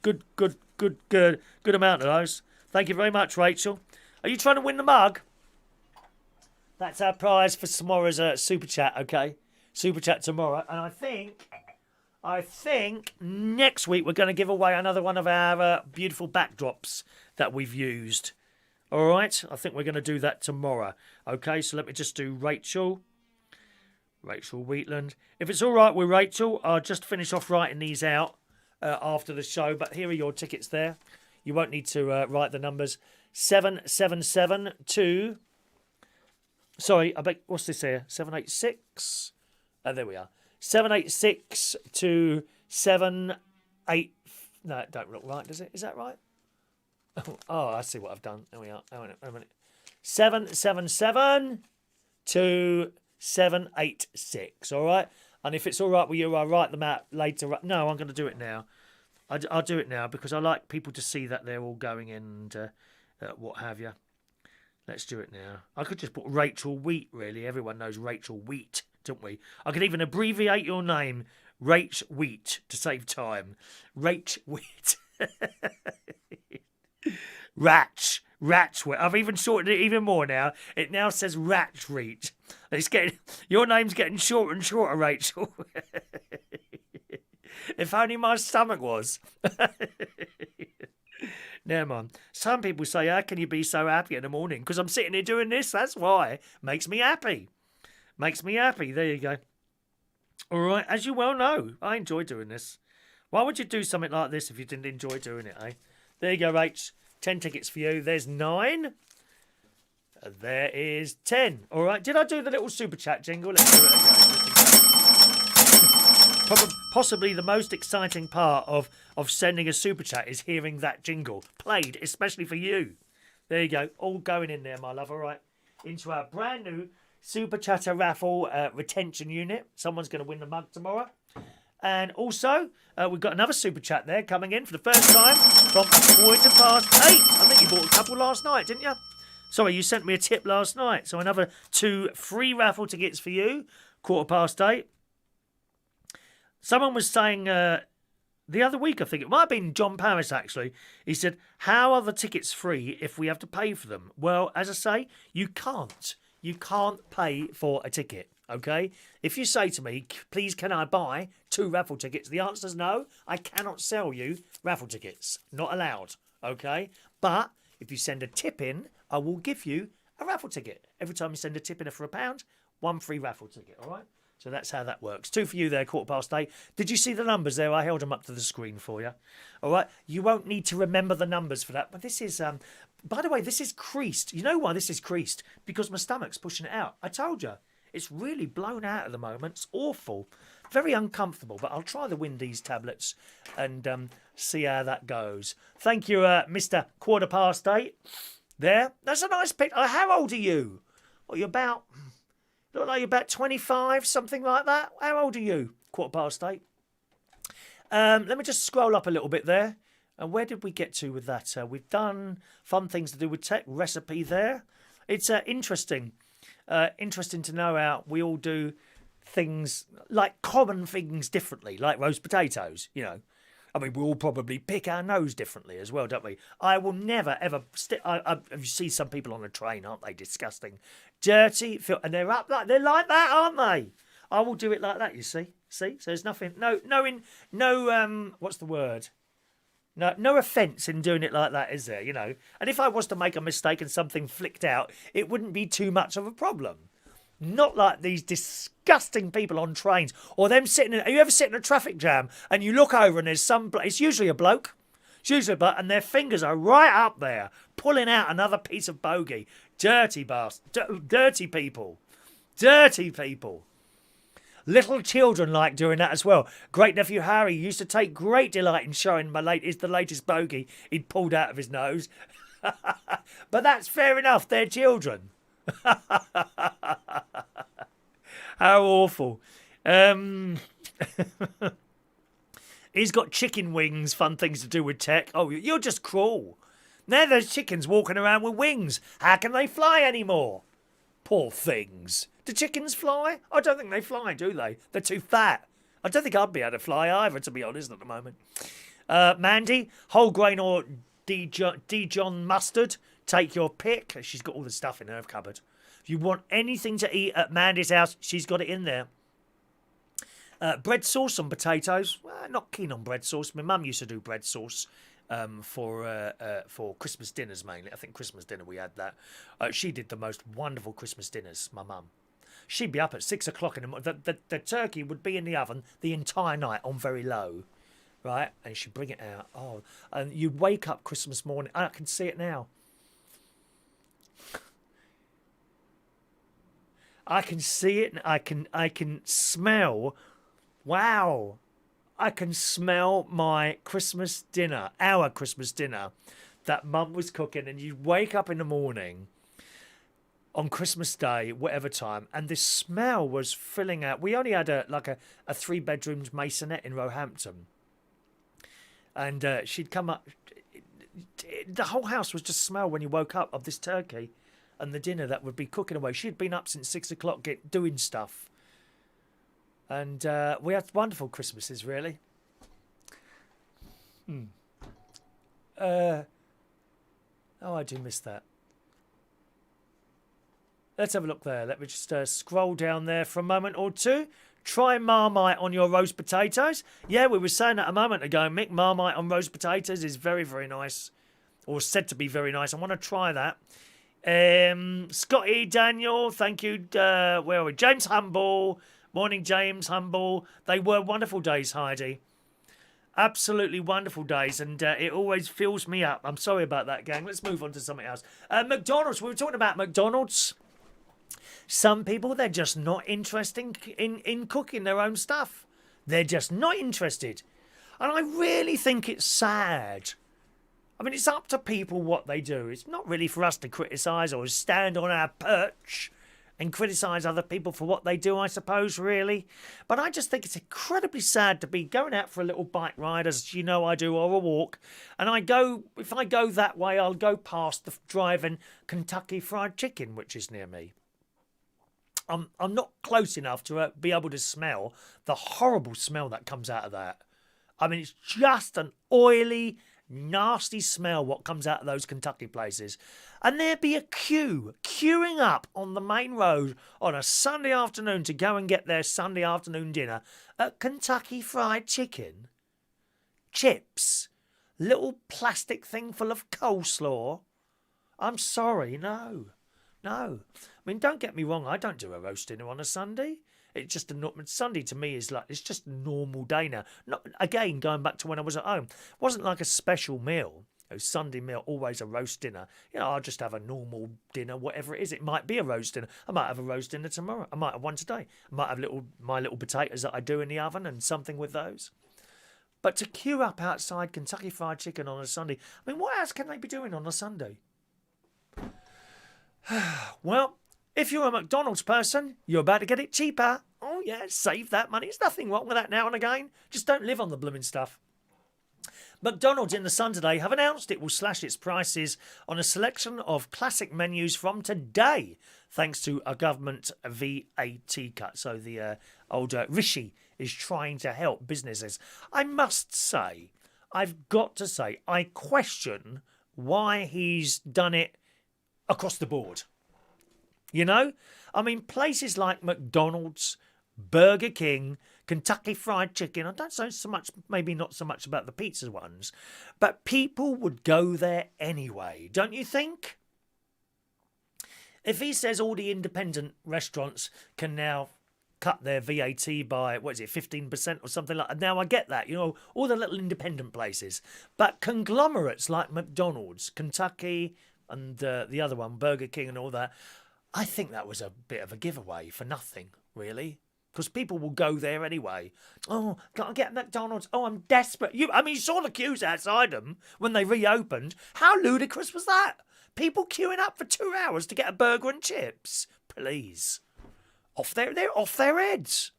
amount of those. Thank you very much, Rachel. Are you trying to win the mug? That's our prize for tomorrow's Super Chat, okay? Super Chat tomorrow. And I think next week we're going to give away another one of our beautiful backdrops that we've used. All right? I think we're going to do that tomorrow. Okay, so let me just do Rachel. Rachel Wheatland. If it's all right with Rachel, I'll just finish off writing these out after the show. But here are your tickets there. You won't need to write the numbers. 777-2... Sorry, what's this here? 786. There we are. 786 to 78. No, it don't look right, does it? Is that right? Oh, I see what I've done. There we are. Wait a minute. 777 to 786. All right. And if it's all right with you, I'll write them out later. No, I'm going to do it now. I'll do it now because I like people to see that they're all going in and what have you. Let's do it now. I could just put Rachel Wheat, really. Everyone knows Rachel Wheat, don't we? I could even abbreviate your name, Rach Wheat, to save time. Rach Wheat. Ratch. Ratch. I've even shortened it even more now. It now says Ratch Reach. Your name's getting shorter and shorter, Rachel. If only my stomach was. Never mind. Some people say, how can you be so happy in the morning? Because I'm sitting here doing this, that's why. Makes me happy. Makes me happy. There you go. All right, as you well know, I enjoy doing this. Why would you do something like this if you didn't enjoy doing it, eh? There you go, Rach. 10 tickets for you. There's 9. And there is 10. All right, did I do the little super chat jingle? Let's do it again. Possibly the most exciting part of sending a super chat is hearing that jingle played, especially for you. There you go. All going in there, my love. All right. Into our brand new super chatter raffle retention unit. Someone's going to win the mug tomorrow. And also, we've got another super chat there coming in for the first time from 8:15. I think you bought a couple last night, didn't you? Sorry, you sent me a tip last night. So another 2 free raffle tickets for you. 8:15. Someone was saying the other week, I think, it might have been John Paris actually, he said, how are the tickets free if we have to pay for them? Well, as I say, you can't. You can't pay for a ticket, okay? If you say to me, please can I buy 2 raffle tickets? The answer is no, I cannot sell you raffle tickets. Not allowed, okay? But if you send a tip in, I will give you a raffle ticket. Every time you send a tip in for £1, 1 free raffle ticket, all right? So that's how that works. 2 for you there, 8:15. Did you see the numbers there? I held them up to the screen for you. All right. You won't need to remember the numbers for that. But this is, by the way, this is creased. You know why this is creased? Because my stomach's pushing it out. I told you. It's really blown out at the moment. It's awful. Very uncomfortable. But I'll try the Windies tablets and see how that goes. Thank you, Mr. 8:15. There. That's a nice picture. How old are you? What, you're about... Look like you're about 25, something like that. How old are you? 8:15. Let me just scroll up a little bit there. And where did we get to with that? We've done fun things to do with tech, recipe there. It's interesting. Interesting to know how we all do things, like common things differently, like roast potatoes, you know. I mean, we all probably pick our nose differently as well, don't we? I will never, ever... you see some people on a train, aren't they? Disgusting. Dirty. And they're up like... They're like that, aren't they? I will do it like that, you see? See? So there's nothing... No, what's the word? No offence in doing it like that, is there? You know? And if I was to make a mistake and something flicked out, it wouldn't be too much of a problem. Not like these disgusting people on trains or them sitting in... Are you ever sitting in a traffic jam and you look over and there's some... It's usually a bloke. It's usually a bloke and their fingers are right up there pulling out another piece of bogey. Dirty bastard. Dirty people. Dirty people. Little children like doing that as well. Great nephew Harry used to take great delight in showing the latest bogey he'd pulled out of his nose. But that's fair enough. They're children. How awful. He's got chicken wings, fun things to do with tech. Oh, you're just cruel. Now there's chickens walking around with wings. How can they fly anymore? Poor things. Do chickens fly? I don't think they fly, do they? They're too fat. I don't think I'd be able to fly either, to be honest, at the moment. Mandy, whole grain or Dijon mustard. Take your pick. She's got all the stuff in her cupboard. If you want anything to eat at Mandy's house, she's got it in there. Bread sauce on potatoes. Well, not keen on bread sauce. My mum used to do bread sauce for Christmas dinners mainly. I think Christmas dinner we had that. She did the most wonderful Christmas dinners, my mum. She'd be up at 6 o'clock in the morning. The turkey would be in the oven the entire night on very low. Right? And she'd bring it out. Oh, and you'd wake up Christmas morning. I can see it now. I can see it. I can smell. Wow. I can smell my Christmas dinner, our Christmas dinner that Mum was cooking. And you'd wake up in the morning on Christmas Day, whatever time, and this smell was filling out. We only had a 3-bedroom masonette in Roehampton. And she'd come up. The whole house was just smell when you woke up of this turkey and the dinner that would be cooking away. She'd been up since 6 o'clock doing stuff. And we had wonderful Christmases, really. Oh, I do miss that. Let's have a look there. Let me just scroll down there for a moment or two. Try Marmite on your roast potatoes. Yeah, we were saying that a moment ago. Mick, Marmite on roast potatoes is very, very nice. Or said to be very nice. I want to try that. Scotty, Daniel, thank you. Where are we? James Humble. Morning, James Humble. They were wonderful days, Heidi. Absolutely wonderful days, and it always fills me up. I'm sorry about that, gang. Let's move on to something else. McDonald's. We were talking about McDonald's. Some people, they're just not interested in cooking their own stuff. They're just not interested. And I really think it's sad. I mean, it's up to people what they do. It's not really for us to criticise or stand on our perch and criticise other people for what they do, I suppose, really. But I just think it's incredibly sad to be going out for a little bike ride, as you know I do, or a walk. And if I go that way, I'll go past the driving Kentucky Fried Chicken, which is near me. I'm not close enough to be able to smell the horrible smell that comes out of that. I mean, it's just an oily, nasty smell what comes out of those Kentucky places. And there'd be a queuing up on the main road on a Sunday afternoon to go and get their Sunday afternoon dinner at Kentucky Fried Chicken. Chips. Little plastic thing full of coleslaw. I'm sorry, no. I mean, don't get me wrong, I don't do a roast dinner on a Sunday. It's just Sunday to me is like, it's just a normal day now. Not, again, going back to when I was at home, it wasn't like a special meal. A Sunday meal, always a roast dinner. You know, I'll just have a normal dinner, whatever it is. It might be a roast dinner. I might have a roast dinner tomorrow. I might have one today. I might have my little potatoes that I do in the oven and something with those. But to queue up outside Kentucky Fried Chicken on a Sunday, I mean, what else can they be doing on a Sunday? Well, if you're a McDonald's person, you're about to get it cheaper. Oh, yeah, save that money. There's nothing wrong with that now and again. Just don't live on the blooming stuff. McDonald's in the Sun today have announced it will slash its prices on a selection of classic menus from today, thanks to a government VAT cut. So the older Rishi is trying to help businesses. I must say, I've got to say, I question why he's done it across the board. You know? I mean, places like McDonald's, Burger King, Kentucky Fried Chicken, I don't say so much, maybe not so much about the pizza ones, but people would go there anyway, don't you think? If he says all the independent restaurants can now cut their VAT by, 15% or something like that. Now, I get that, you know, all the little independent places. But conglomerates like McDonald's, Kentucky, and the other one, Burger King and all that, I think that was a bit of a giveaway for nothing, really. Because people will go there anyway. Oh, gotta get McDonald's. Oh, I'm desperate. You saw the queues outside them when they reopened. How ludicrous was that? People queuing up for 2 hours to get a burger and chips. Please. They're off their heads.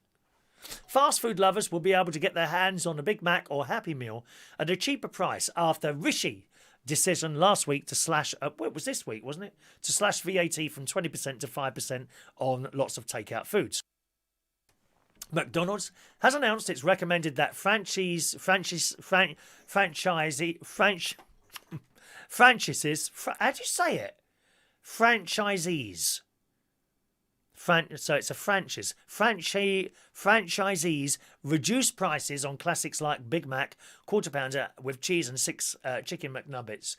Fast food lovers will be able to get their hands on a Big Mac or Happy Meal at a cheaper price after Rishi decision last week to slash, it was this week, wasn't it? To slash VAT from 20% to 5% on lots of takeout foods. McDonald's has announced it's recommended that franchises, how do you say it? Franchisees. So it's a franchise. Franchisees reduce prices on classics like Big Mac, Quarter Pounder with cheese and 6 chicken McNuggets.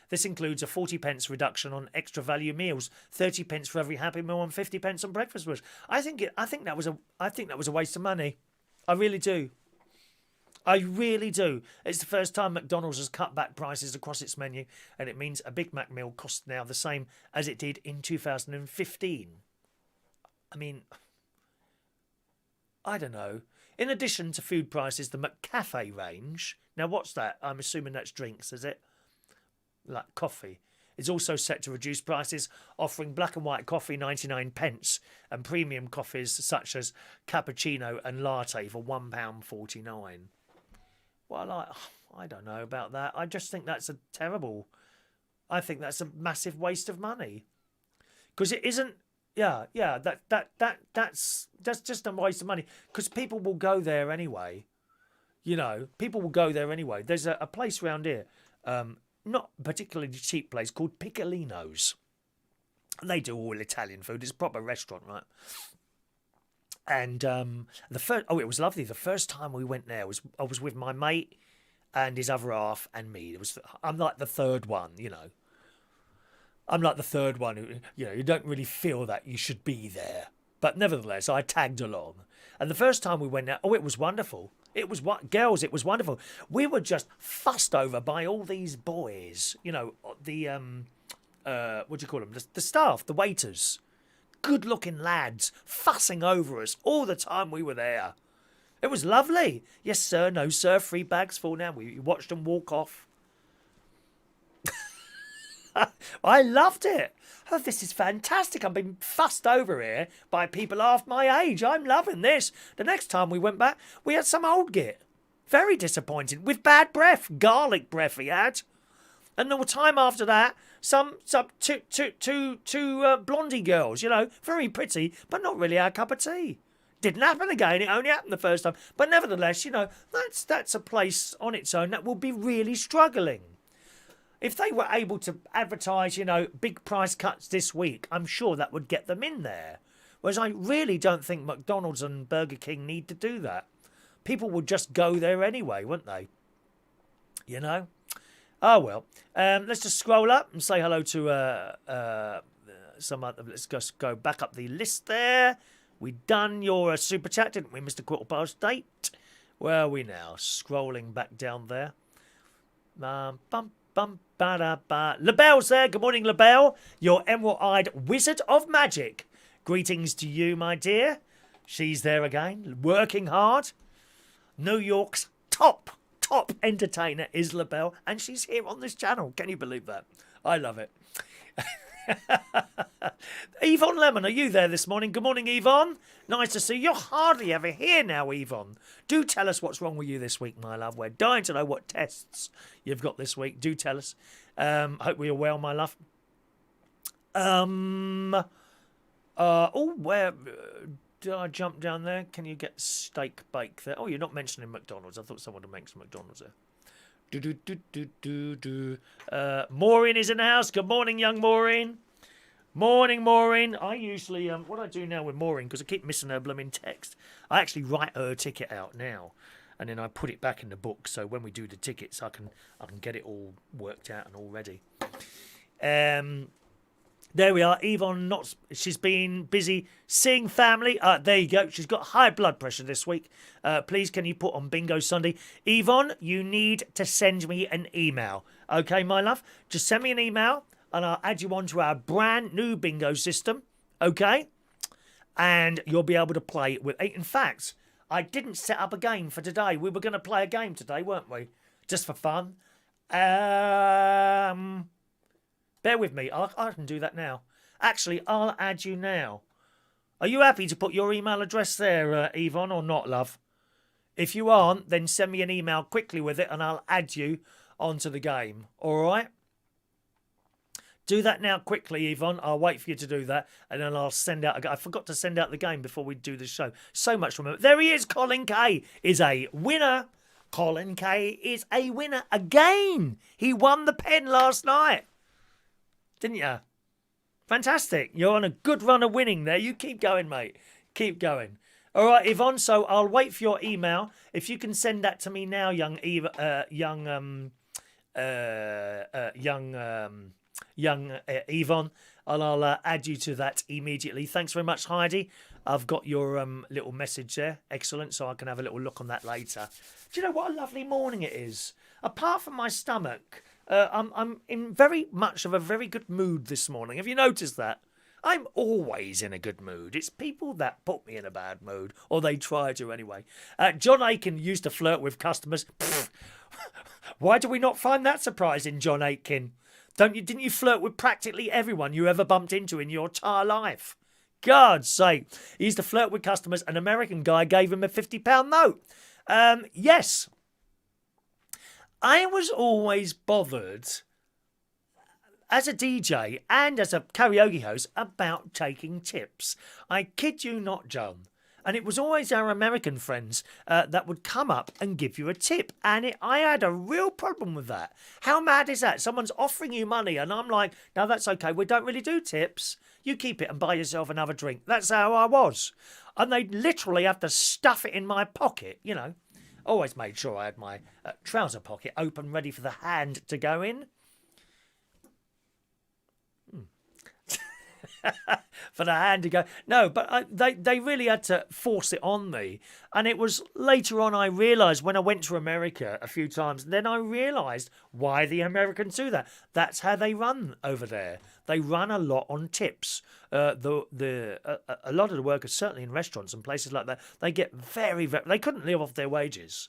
This includes a 40p reduction on extra value meals, 30p for every Happy Meal, and 50p on breakfast meals. I think that was a waste of money. I really do. I really do. It's the first time McDonald's has cut back prices across its menu, and it means a Big Mac meal costs now the same as it did in 2015. I mean, I don't know. In addition to food prices, the McCafe range, now what's that? I'm assuming that's drinks, is it? Like coffee. It's also set to reduce prices, offering black and white coffee 99p and premium coffees such as cappuccino and latte for £1.49. Well, I don't know about that. I just think that's I think that's a massive waste of money. Because it isn't yeah. That's just a waste of money because people will go there anyway. You know, people will go there anyway. There's a place around here, not particularly cheap place called Piccolino's. They do all Italian food. It's a proper restaurant, right? And it was lovely. The first time we went there I was with my mate and his other half and me. I'm like the third one, you know. I'm like the third one who, you know, you don't really feel that you should be there. But nevertheless, I tagged along. And the first time we went there, it was wonderful. It was wonderful. We were just fussed over by all these boys, you know, the, what do you call them? The staff, the waiters. Good-looking lads fussing over us all the time we were there. It was lovely. Yes, sir, no, sir, free bags full now. We watched them walk off. I loved it. Oh, this is fantastic. I'm being fussed over here by people half my age. I'm loving this. The next time we went back, we had some old git. Very disappointed. With bad breath. Garlic breath he had. And the time after that, two blondie girls, you know, very pretty, but not really our cup of tea. Didn't happen again. It only happened the first time. But nevertheless, you know, that's a place on its own that will be really struggling. If they were able to advertise, you know, big price cuts this week, I'm sure that would get them in there. Whereas I really don't think McDonald's and Burger King need to do that. People would just go there anyway, wouldn't they? You know? Oh, well. Let's just scroll up and say hello to some other... Let's just go back up the list there. We done your super chat, didn't we, Mr. Quarter Past 8? Where are we now? Scrolling back down there. LaBelle's there. Good morning, LaBelle. Your emerald-eyed wizard of magic. Greetings to you, my dear. She's there again, working hard. New York's top entertainer is LaBelle, and she's here on this channel. Can you believe that? I love it. Yvonne Lemon, are you there this morning? Good morning, Yvonne. Nice to see you. You're hardly ever here now, Yvonne. Do tell us what's wrong with you this week, my love. We're dying to know what tests you've got this week. Do tell us. Hope you're well, my love. Where did I jump down there? Can you get steak bake there? Oh, you're not mentioning McDonald's. I thought someone had mentioned McDonald's there. Maureen is in the house. Good morning, young Maureen. Morning, Maureen. I usually, what I do now with Maureen, because I keep missing her blooming text, I actually write her ticket out now, and then I put it back in the book, so when we do the tickets, I can get it all worked out and all ready. There we are. Yvonne, she's been busy seeing family. There you go. She's got high blood pressure this week. Please, can you put on Bingo Sunday? Yvonne, you need to send me an email. Okay, my love? Just send me an email, and I'll add you onto our brand new bingo system. Okay? And you'll be able to play with it. In fact, I didn't set up a game for today. We were going to play a game today, weren't we? Just for fun. Bear with me. I can do that now. Actually, I'll add you now. Are you happy to put your email address there, Yvonne, or not, love? If you aren't, then send me an email quickly with it and I'll add you onto the game. All right? Do that now quickly, Yvonne. I'll wait for you to do that and then I'll send out... I forgot to send out the game before we do the show. So much to remember. There he is. Colin K is a winner. Colin K is a winner again. He won the pen last night. Didn't you? Fantastic. You're on a good run of winning there. You keep going, mate. Keep going. All right, Yvonne, so I'll wait for your email. If you can send that to me now, young Yvonne, and I'll add you to that immediately. Thanks very much, Heidi. I've got your little message there. Excellent, so I can have a little look on that later. Do you know what a lovely morning it is? Apart from my stomach... I'm in very much of a very good mood this morning. Have you noticed that? I'm always in a good mood. It's people that put me in a bad mood, or they try to anyway. John Aiken used to flirt with customers. Why do we not find that surprising, John Aiken? Didn't you flirt with practically everyone you ever bumped into in your entire life? God's sake. He used to flirt with customers. An American guy gave him a £50 note. Yes. I was always bothered as a DJ and as a karaoke host about taking tips. I kid you not, John. And it was always our American friends that would come up and give you a tip. And I had a real problem with that. How mad is that? Someone's offering you money and I'm like, no, that's okay. We don't really do tips. You keep it and buy yourself another drink. That's how I was. And they literally have to stuff it in my pocket, you know. Always made sure I had my trouser pocket open, ready for the hand to go in. For the hand to go. No, but they really had to force it on me. And it was later on I realised when I went to America a few times, then I realised why the Americans do that. That's how they run over there. They run a lot on tips. A lot of the workers, certainly in restaurants and places like that, they get very, they couldn't live off their wages.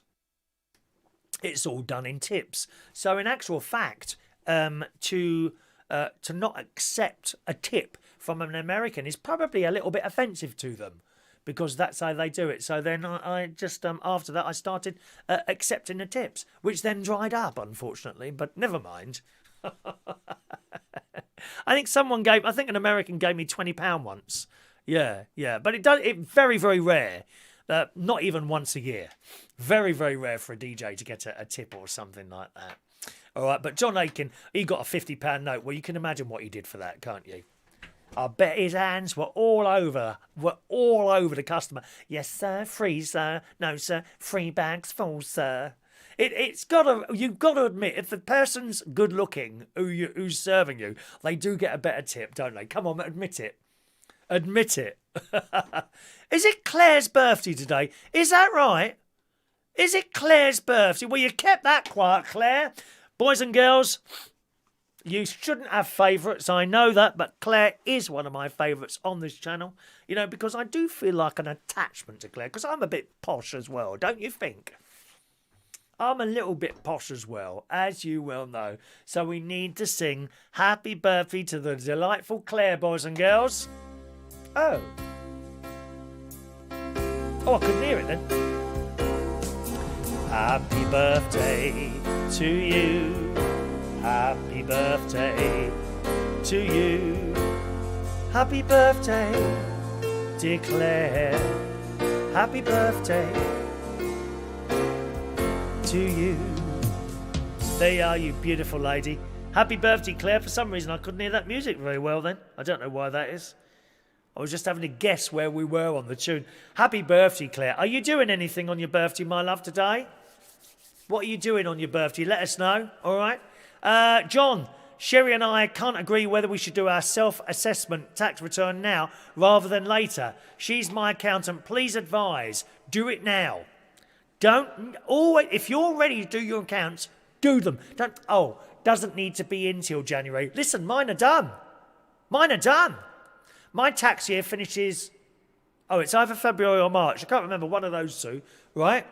It's all done in tips. So in actual fact, to not accept a tip from an American is probably a little bit offensive to them because that's how they do it. So then I just, after that, I started accepting the tips, which then dried up, unfortunately, but never mind. I think an American gave me £20 once. Yeah. But it's very, very rare. Not even once a year. Very, very rare for a DJ to get a tip or something like that. All right, but John Aiken, he got a £50 note. Well, you can imagine what he did for that, can't you? I bet his hands were all over the customer. Yes, sir, free, sir. No, sir, free bags full, sir. You've got to admit, if the person's good looking who's serving you, they do get a better tip, don't they? Come on, admit it. Admit it. Is it Claire's birthday today? Is that right? Is it Claire's birthday? Well, you kept that quiet, Claire. Boys and girls, you shouldn't have favourites, I know that, but Claire is one of my favourites on this channel, you know, because I do feel like an attachment to Claire, because I'm a bit posh as well, don't you think? I'm a little bit posh as well, as you well know. So we need to sing happy birthday to the delightful Claire, boys and girls. Oh, I couldn't hear it then. Happy birthday to you. Happy birthday to you. Happy birthday, dear Claire. Happy birthday to you. There you are, you beautiful lady. Happy birthday, Claire. For some reason, I couldn't hear that music very well then. I don't know why that is. I was just having to guess where we were on the tune. Happy birthday, Claire. Are you doing anything on your birthday, my love, today? What are you doing on your birthday? Let us know, all right? John, Sherry and I can't agree whether we should do our self-assessment tax return now rather than later. She's my accountant. Please advise. Do it now. Don't always, if you're ready to do your accounts, do them. Doesn't need to be until January. Listen, mine are done. My tax year finishes, it's either February or March. I can't remember, one of those two, right?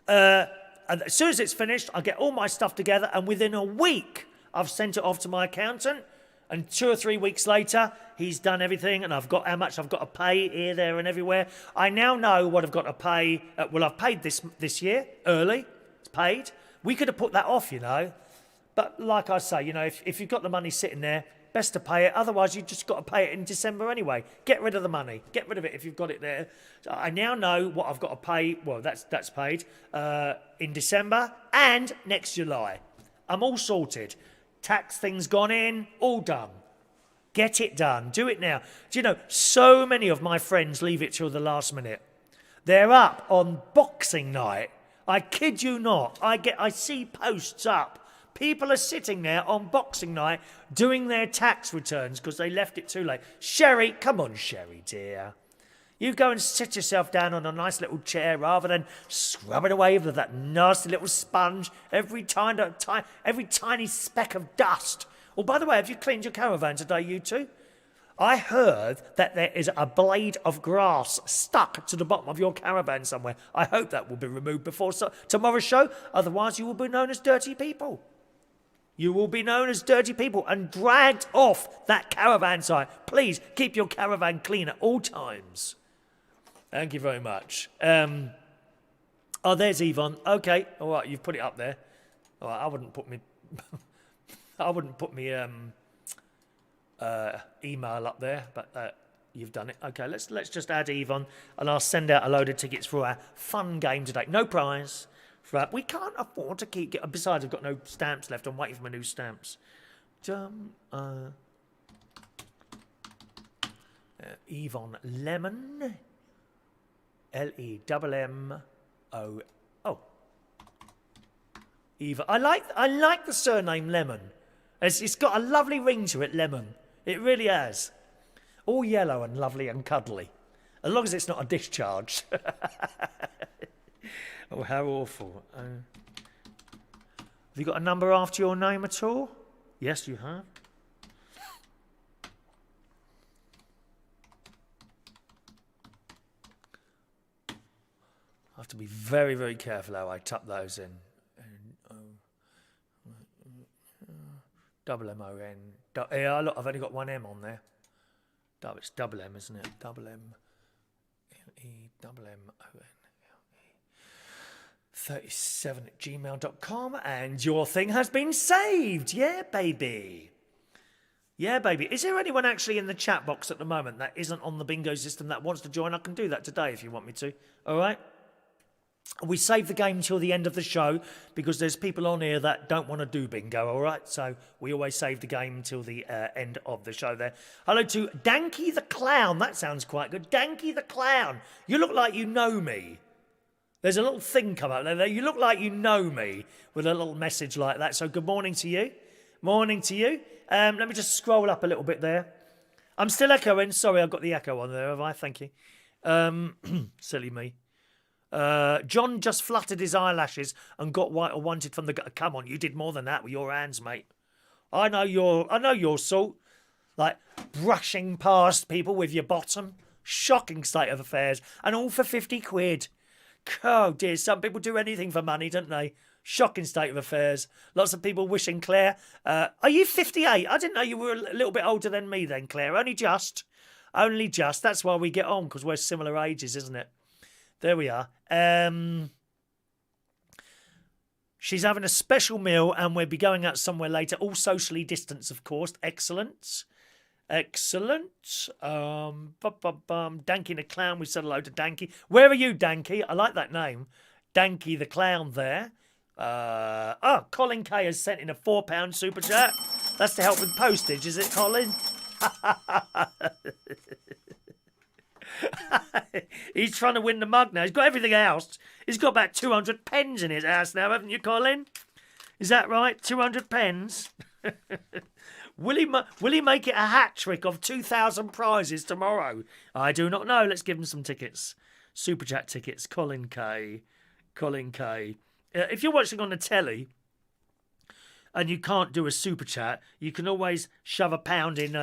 And as soon as it's finished, I get all my stuff together, and within a week, I've sent it off to my accountant, and 2 or 3 weeks later, he's done everything, and I've got how much I've got to pay here, there, and everywhere. I now know what I've got to pay. I've paid this year, early. It's paid. We could have put that off, you know. But like I say, you know, if you've got the money sitting there, best to pay it. Otherwise, you've just got to pay it in December anyway. Get rid of the money. Get rid of it if you've got it there. So I now know what I've got to pay. Well, that's paid in December and next July. I'm all sorted. Tax things gone in, all done. Get it done. Do it now. Do you know, so many of my friends leave it till the last minute. They're up on Boxing Night. I kid you not. I see posts up. People are sitting there on Boxing Night doing their tax returns because they left it too late. Sherry, come on, Sherry, dear. You go and sit yourself down on a nice little chair rather than scrubbing away with that nasty little sponge every tiny speck of dust. Oh, by the way, have you cleaned your caravan today, you two? I heard that there is a blade of grass stuck to the bottom of your caravan somewhere. I hope that will be removed before tomorrow's show. Otherwise, you will be known as dirty people. You will be known as dirty people and dragged off that caravan site. Please keep your caravan clean at all times. Thank you very much. There's Yvonne. Okay, all right, you've put it up there. All right, I wouldn't put me... I wouldn't put me email up there, but you've done it. Okay, let's just add Eve on, and I'll send out a load of tickets for our fun game today. No prize. We can't afford to keep... Besides, I've got no stamps left. I'm waiting for my new stamps. Yvonne Lemon. Lemmo. Oh. Eva. I like the surname Lemon. It's got a lovely ring to it, Lemon. It really has. All yellow and lovely and cuddly. As long as it's not a discharge. Oh, how awful. Have you got a number after your name at all? Yes, you have. I have to be very, very careful how I tuck those in. Double M-O-N. Yeah, look, I've only got one M on there. It's double M, isn't it? Double M. E-double-M-O-N. 37@gmail.com, and your thing has been saved. Yeah, baby. Yeah, baby. Is there anyone actually in the chat box at the moment that isn't on the bingo system that wants to join? I can do that today if you want me to. All right? We save the game till the end of the show because there's people on here that don't want to do bingo, all right? So we always save the game till the end of the show there. Hello to Danky the Clown. That sounds quite good. Danky the Clown. You look like you know me. There's a little thing come up there. You look like you know me with a little message like that. So good morning to you. Morning to you. Let me just scroll up a little bit there. I'm still echoing. Sorry, I've got the echo on there, have I? Thank you. Silly me. John just fluttered his eyelashes and got what I wanted from the... Come on, you did more than that with your hands, mate. I know your sort. Like, brushing past people with your bottom. Shocking state of affairs. And all for 50 quid. Oh, dear, some people do anything for money, don't they? Shocking state of affairs. Lots of people wishing Claire... are you 58? I didn't know you were a little bit older than me then, Claire. Only just. Only just. That's why we get on, because we're similar ages, isn't it? There we are. She's having a special meal and we'll be going out somewhere later. All socially distanced, of course. Excellent. Excellent. Danky the Clown. We said hello to Danky. Where are you, Danky? I like that name. Danky the Clown there. Colin K has sent in a £4 super chat. That's to help with postage, is it, Colin? He's trying to win the mug now. He's got everything else. He's got about 200 pens in his house now, haven't you, Colin? Is that right? 200 pens? Will he make it a hat trick of 2,000 prizes tomorrow? I do not know. Let's give him some tickets. Super chat tickets. Colin K. Colin K. If you're watching on the telly and you can't do a super chat, you can always shove £1 in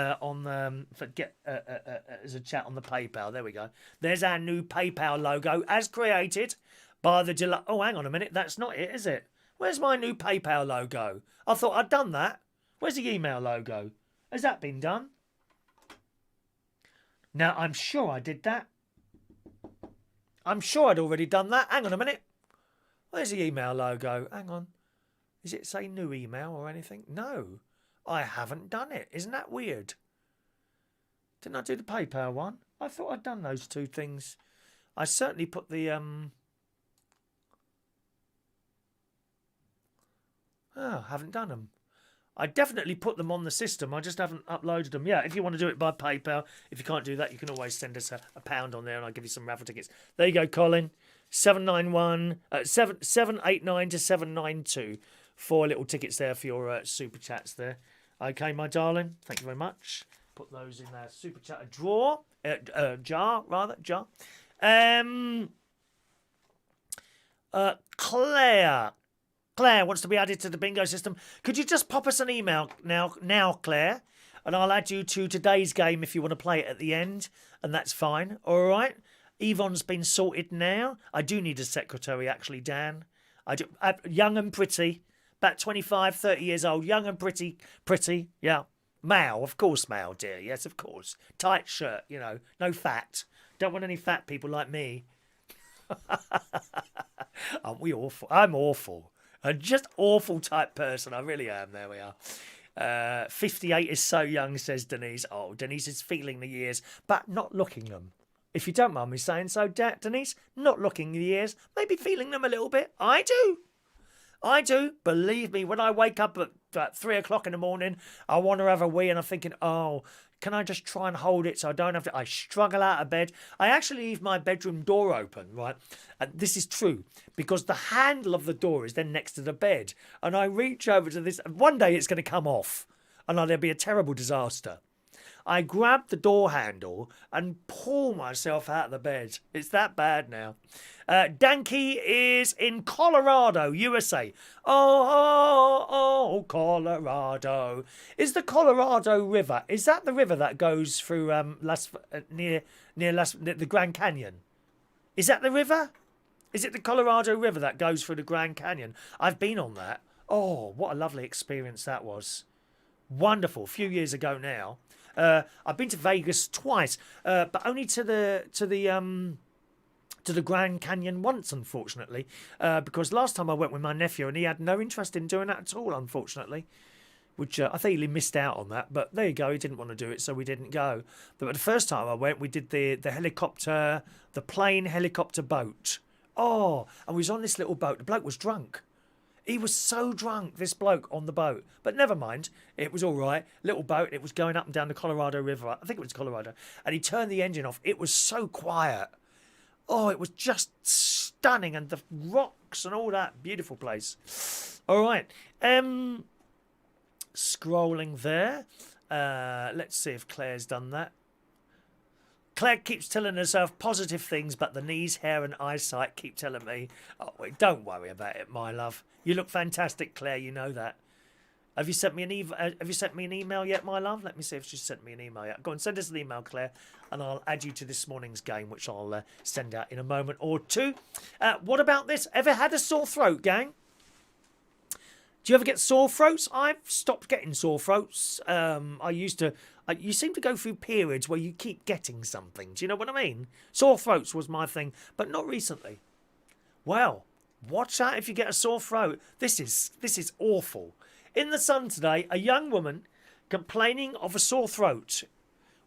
as a chat on the PayPal. There we go. There's our new PayPal logo as created by the... Oh, hang on a minute. That's not it, is it? Where's my new PayPal logo? I thought I'd done that. Where's the email logo? Has that been done? Now, I'm sure I did that. I'm sure I'd already done that. Hang on a minute. Where's the email logo? Hang on. Does it say new email or anything? No, I haven't done it. Isn't that weird? Didn't I do the PayPal one? I thought I'd done those two things. I certainly put the... Oh, haven't done them. I definitely put them on the system. I just haven't uploaded them. Yeah, if you want to do it by PayPal, if you can't do that, you can always send us a £1 on there and I'll give you some raffle tickets. There you go, Colin. 789 to 792. 4 little tickets there for your super chats there. Okay, my darling. Thank you very much. Put those in our super chat jar. Claire wants to be added to the bingo system. Could you just pop us an email now, Claire? And I'll add you to today's game if you want to play it at the end. And that's fine. All right. Yvonne's been sorted now. I do need a secretary, actually, Dan. I do. Young and pretty. About 25, 30 years old. Young and pretty. Yeah. Male, of course, male, dear. Yes, of course. Tight shirt, you know. No fat. Don't want any fat people like me. Aren't we awful? I'm awful. I'm just awful type person. I really am. There we are. 58 is so young, says Denise. Oh, Denise is feeling the years, but not looking them. If you don't mind me saying so, Denise, not looking the years, maybe feeling them a little bit. I do. I do. Believe me, when I wake up at 3 o'clock in the morning, I want to have a wee and I'm thinking, oh, can I just try and hold it so I don't have to... I struggle out of bed. I actually leave my bedroom door open, right? And this is true because the handle of the door is then next to the bed. And I reach over to this... And one day it's going to come off and there'll be a terrible disaster. I grab the door handle and pull myself out of the bed. It's that bad now. Danke is in Colorado, USA. Oh, Colorado. Is the Colorado River, is that the river that goes through near the Grand Canyon? Is that the river? Is it the Colorado River that goes through the Grand Canyon? I've been on that. Oh, what a lovely experience that was. Wonderful. A few years ago now. I've been to Vegas twice, but only to the Grand Canyon once, unfortunately, because last time I went with my nephew and he had no interest in doing that at all, unfortunately, which I think he missed out on that. But there you go, he didn't want to do it, so we didn't go. But the first time I went, we did the helicopter, the plane helicopter boat. Oh, and we was on this little boat. The bloke was drunk. He was so drunk, this bloke on the boat. But never mind, it was all right. Little boat, it was going up and down the Colorado River. I think it was Colorado. And he turned the engine off. It was so quiet. Oh, it was just stunning. And the rocks and all that. Beautiful place. All right. Scrolling there. Let's see if Claire's done that. Claire keeps telling herself positive things, but the knees, hair and eyesight keep telling me, oh, don't worry about it, my love. You look fantastic, Claire, you know that. Have you sent me an email yet, my love? Let me see if she's sent me an email yet. Go and send us an email, Claire, and I'll add you to this morning's game, which I'll send out in a moment or two. What about this? Ever had a sore throat, gang? Do you ever get sore throats? I've stopped getting sore throats. You seem to go through periods where you keep getting something. Do you know what I mean? Sore throats was my thing, but not recently. Well, watch out if you get a sore throat. This is awful. In the Sun today, a young woman complaining of a sore throat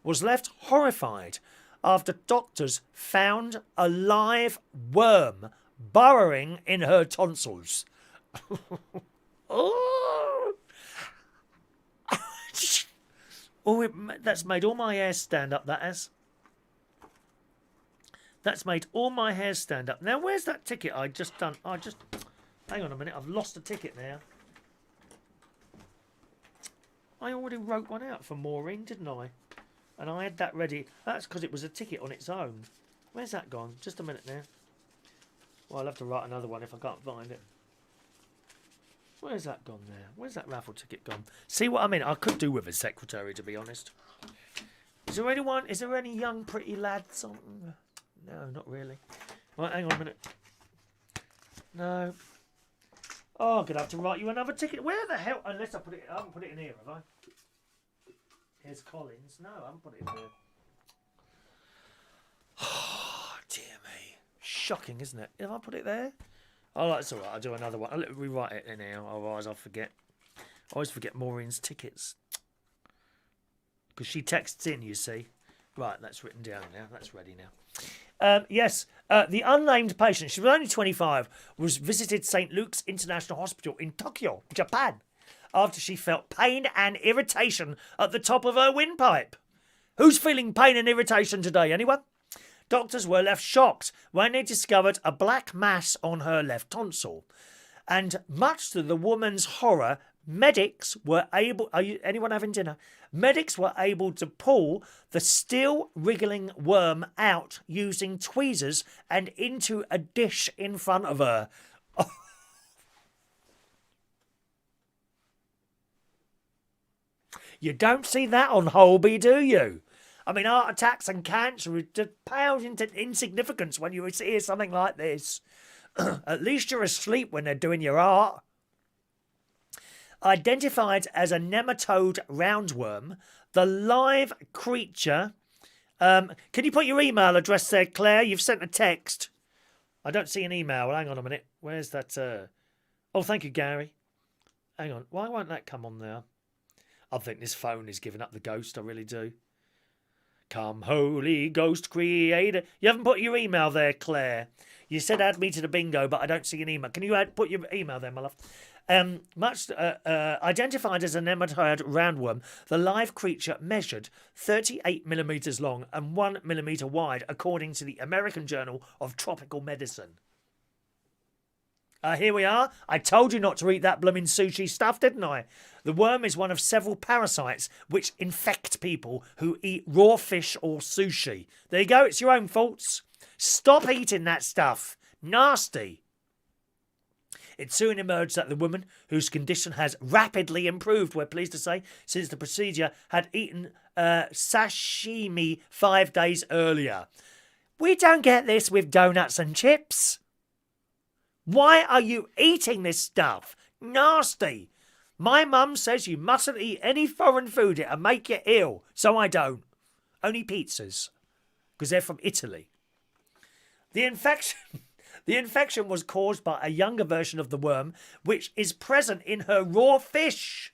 was left horrified after doctors found a live worm burrowing in her tonsils. Oh, that's made all my hair stand up, that has. That's made all my hair stand up. Now, where's that ticket I just done? Hang on a minute, I've lost a ticket now. I already wrote one out for Maureen, didn't I? And I had that ready. That's because it was a ticket on its own. Where's that gone? Just a minute now. Well, I'll have to write another one if I can't find it. Where's that gone there? Where's that raffle ticket gone? See what I mean? I could do with a secretary, to be honest. Is there anyone? Is there any young pretty lads on? No, not really. Right, hang on a minute. No. Oh, I'm gonna have to write you another ticket. Where the hell? Unless I haven't put it in here, have I? Here's Collins. No, I haven't put it in here. Oh, dear me. Shocking, isn't it? Have I put it there? Oh, that's all right. I'll do another one. I'll rewrite it in here, otherwise I'll forget. I always forget Maureen's tickets. Because she texts in, you see. Right, that's written down now. That's ready now. Yes, the unnamed patient, she was only 25, was visited St. Luke's International Hospital in Tokyo, Japan, after she felt pain and irritation at the top of her windpipe. Who's feeling pain and irritation today, anyone? Doctors were left shocked when they discovered a black mass on her left tonsil. And much to the woman's horror, medics were able... anyone having dinner? Medics were able to pull the still wriggling worm out using tweezers and into a dish in front of her. You don't see that on Holby, do you? I mean, heart attacks and cancer just pale into insignificance when you hear something like this. At least you're asleep when they're doing your heart. Identified as a nematode roundworm, the live creature... can you put your email address there, Claire? You've sent a text. I don't see an email. Hang on a minute. Where's that? Oh, thank you, Gary. Hang on. Why won't that come on there? I think this phone is giving up the ghost. I really do. Come, Holy Ghost Creator. You haven't put your email there, Claire. You said add me to the bingo, but I don't see an email. Can you put your email there, my love? Identified as a nematode roundworm, the live creature measured 38 millimetres long and 1 millimetre wide, according to the American Journal of Tropical Medicine. Here we are. I told you not to eat that blooming sushi stuff, didn't I? The worm is one of several parasites which infect people who eat raw fish or sushi. There you go. It's your own faults. Stop eating that stuff. Nasty. It soon emerged that the woman, whose condition has rapidly improved, we're pleased to say, since the procedure, had eaten sashimi 5 days earlier. We don't get this with donuts and chips. Why are you eating this stuff? Nasty. My mum says you mustn't eat any foreign food, it'll make you ill. So I don't. Only pizzas. Because they're from Italy. The infection was caused by a younger version of the worm, which is present in her raw fish.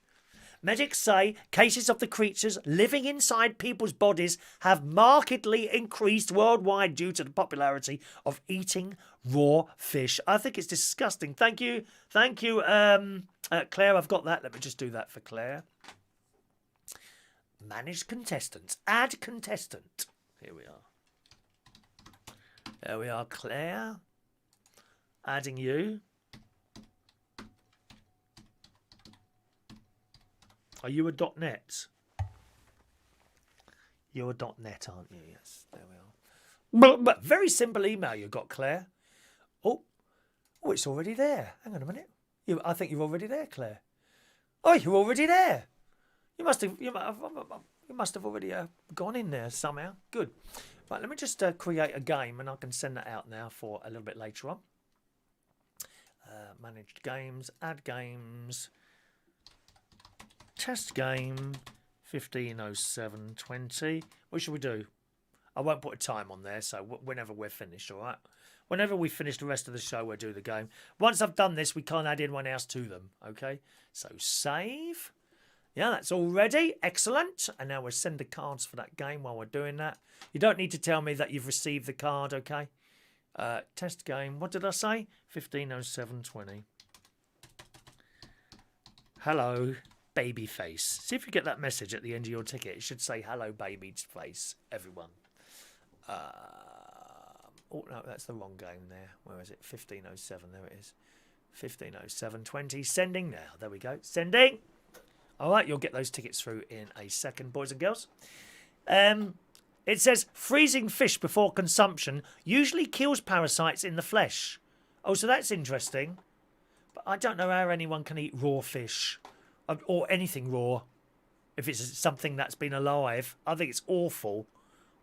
Medics say cases of the creatures living inside people's bodies have markedly increased worldwide due to the popularity of eating raw fish. I think it's disgusting. Thank you, Claire. I've got that. Let me just do that for Claire. Manage contestants. Add contestant. Here we are. There we are, Claire. Adding you. Are you a .net? You're a .net, aren't you? Yes, there we are. But very simple email you got, Claire. Oh, it's already there. Hang on a minute. I think you're already there, Claire. Oh, you're already there. You must have already gone in there somehow. Good. Right, let me just create a game, and I can send that out now for a little bit later on. Managed games, add games. Test game 15:07:20. What should we do? I won't put a time on there, so whenever we're finished, all right? Whenever we finish the rest of the show, we'll do the game. Once I've done this, we can't add anyone else to them, okay? So save. Yeah, that's all ready. Excellent. And now we'll send the cards for that game while we're doing that. You don't need to tell me that you've received the card, okay? Test game. What did I say? 15:07:20. Hello. Baby face. See if you get that message at the end of your ticket. It should say hello baby face, everyone. Oh no, that's the wrong game there. Where is it? 15:07. There it is. 15:07:20. Sending now. There we go. Sending. All right, you'll get those tickets through in a second, boys and girls. It says freezing fish before consumption usually kills parasites in the flesh. Oh, so that's interesting. But I don't know how anyone can eat raw fish. Or anything raw, if it's something that's been alive. I think it's awful.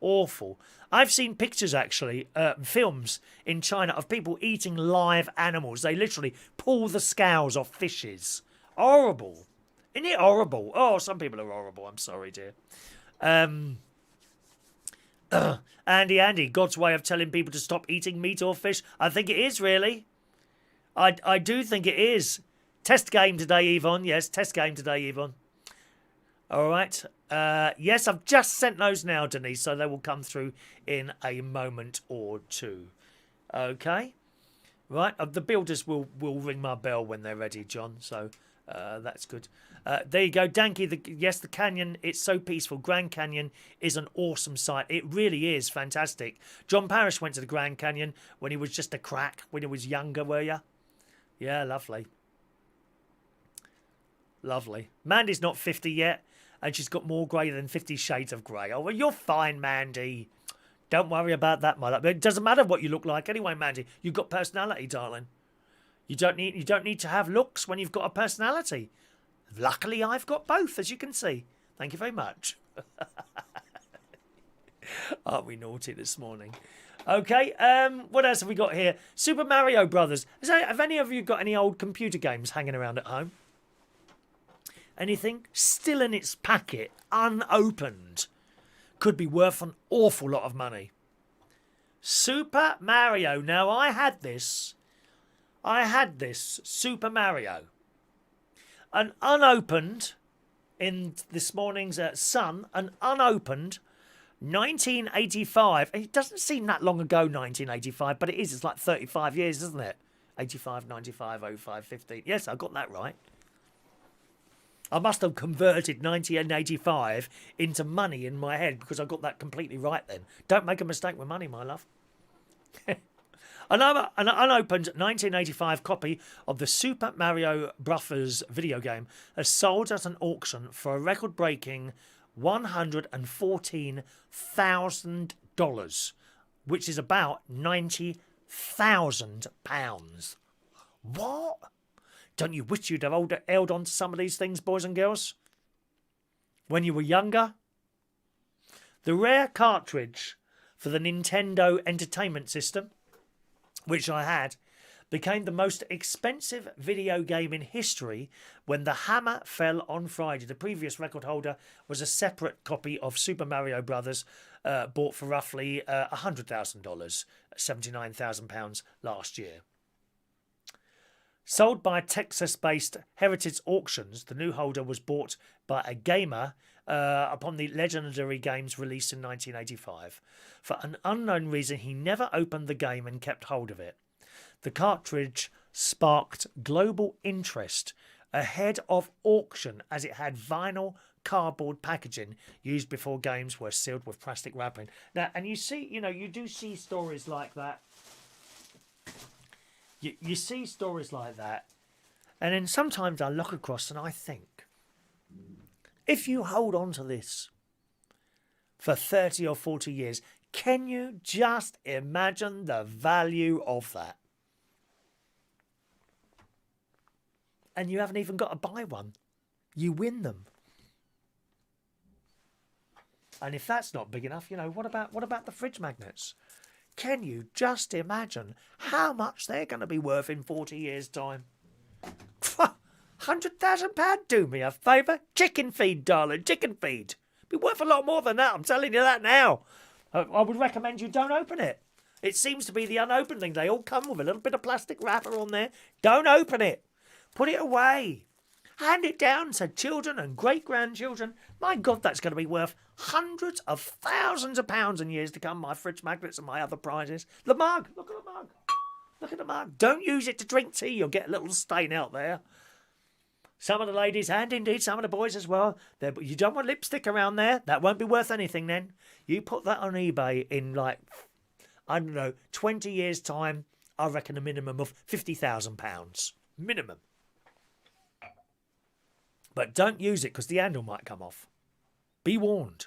Awful. I've seen pictures, actually, films in China of people eating live animals. They literally pull the scales off fishes. Horrible. Isn't it horrible? Oh, some people are horrible. I'm sorry, dear. Andy, God's way of telling people to stop eating meat or fish. I think it is, really. I do think it is. Test game today, Yvonne. Yes, test game today, Yvonne. All right. Yes, I've just sent those now, Denise, so they will come through in a moment or two. Okay. Right. The builders will ring my bell when they're ready, John. So that's good. There you go. Danky, the canyon, it's so peaceful. Grand Canyon is an awesome site. It really is fantastic. John Parrish went to the Grand Canyon when he was just a crack, when he was younger, were you? Yeah, lovely. Lovely. Mandy's not 50 yet, and she's got more grey than 50 Shades of Grey. Oh, well, you're fine, Mandy. Don't worry about that, my love. It doesn't matter what you look like anyway, Mandy. You've got personality, darling. You don't need to have looks when you've got a personality. Luckily, I've got both, as you can see. Thank you very much. Aren't we naughty this morning? Okay, what else have we got here? Super Mario Brothers. Have any of you got any old computer games hanging around at home? Anything still in its packet, unopened, could be worth an awful lot of money. Super Mario. Now, I had this Super Mario. An unopened in this morning's Sun, an unopened 1985. It doesn't seem that long ago, 1985, but it is. It's like 35 years, isn't it? 85, 95, 05, 15. Yes, I got that right. I must have converted 1985 into money in my head because I got that completely right then. Don't make a mistake with money, my love. An unopened 1985 copy of the Super Mario Bros. Video game has sold at an auction for a record-breaking $114,000, which is about £90,000. What? Don't you wish you'd have held on to some of these things, boys and girls? When you were younger? The rare cartridge for the Nintendo Entertainment System, which I had, became the most expensive video game in history when the hammer fell on Friday. The previous record holder was a separate copy of Super Mario Bros. Bought for roughly $100,000, £79,000 last year. Sold by Texas-based Heritage Auctions, the new holder was bought by a gamer upon the legendary game's release in 1985. For an unknown reason, he never opened the game and kept hold of it. The cartridge sparked global interest ahead of auction as it had vinyl cardboard packaging used before games were sealed with plastic wrapping. Now, and you see, you do see stories like that. You see stories like that, and then sometimes I look across and I think, if you hold on to this for 30 or 40 years, can you just imagine the value of that? And you haven't even got to buy one. You win them. And if that's not big enough, what about the fridge magnets? Can you just imagine how much they're going to be worth in 40 years' time? £100,000, do me a favour. Chicken feed, darling, chicken feed. Be worth a lot more than that, I'm telling you that now. I would recommend you don't open it. It seems to be the unopened thing. They all come with a little bit of plastic wrapper on there. Don't open it. Put it away. Hand it down to children and great-grandchildren. My God, that's going to be worth hundreds of thousands of pounds in years to come, my fridge magnets and my other prizes. The mug. Look at the mug. Look at the mug. Don't use it to drink tea. You'll get a little stain out there. Some of the ladies, and indeed some of the boys as well, you don't want lipstick around there. That won't be worth anything then. You put that on eBay in, 20 years' time, I reckon a minimum of £50,000. Minimum. But don't use it because the handle might come off. Be warned.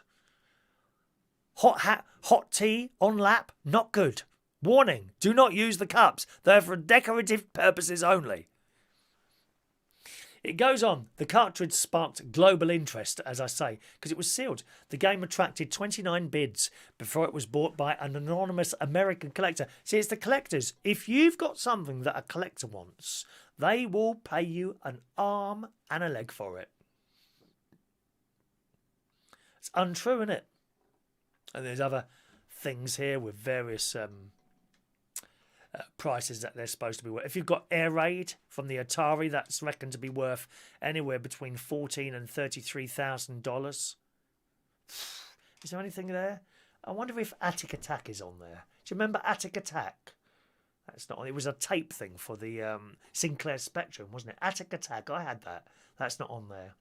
Hot tea on lap, not good. Warning, do not use the cups. They're for decorative purposes only. It goes on. The cartridge sparked global interest, as I say, because it was sealed. The game attracted 29 bids before it was bought by an anonymous American collector. See, it's the collectors. If you've got something that a collector wants, they will pay you an arm and a leg for it. It's untrue, isn't it? And there's other things here with various prices that they're supposed to be worth. If you've got Air Raid from the Atari, that's reckoned to be worth anywhere between $14,000 and $33,000. Is there anything there? I wonder if Attic Attack is on there. Do you remember Attic Attack? That's not on. It was a tape thing for the Sinclair Spectrum, wasn't it? Attic Attack. I had that. That's not on there.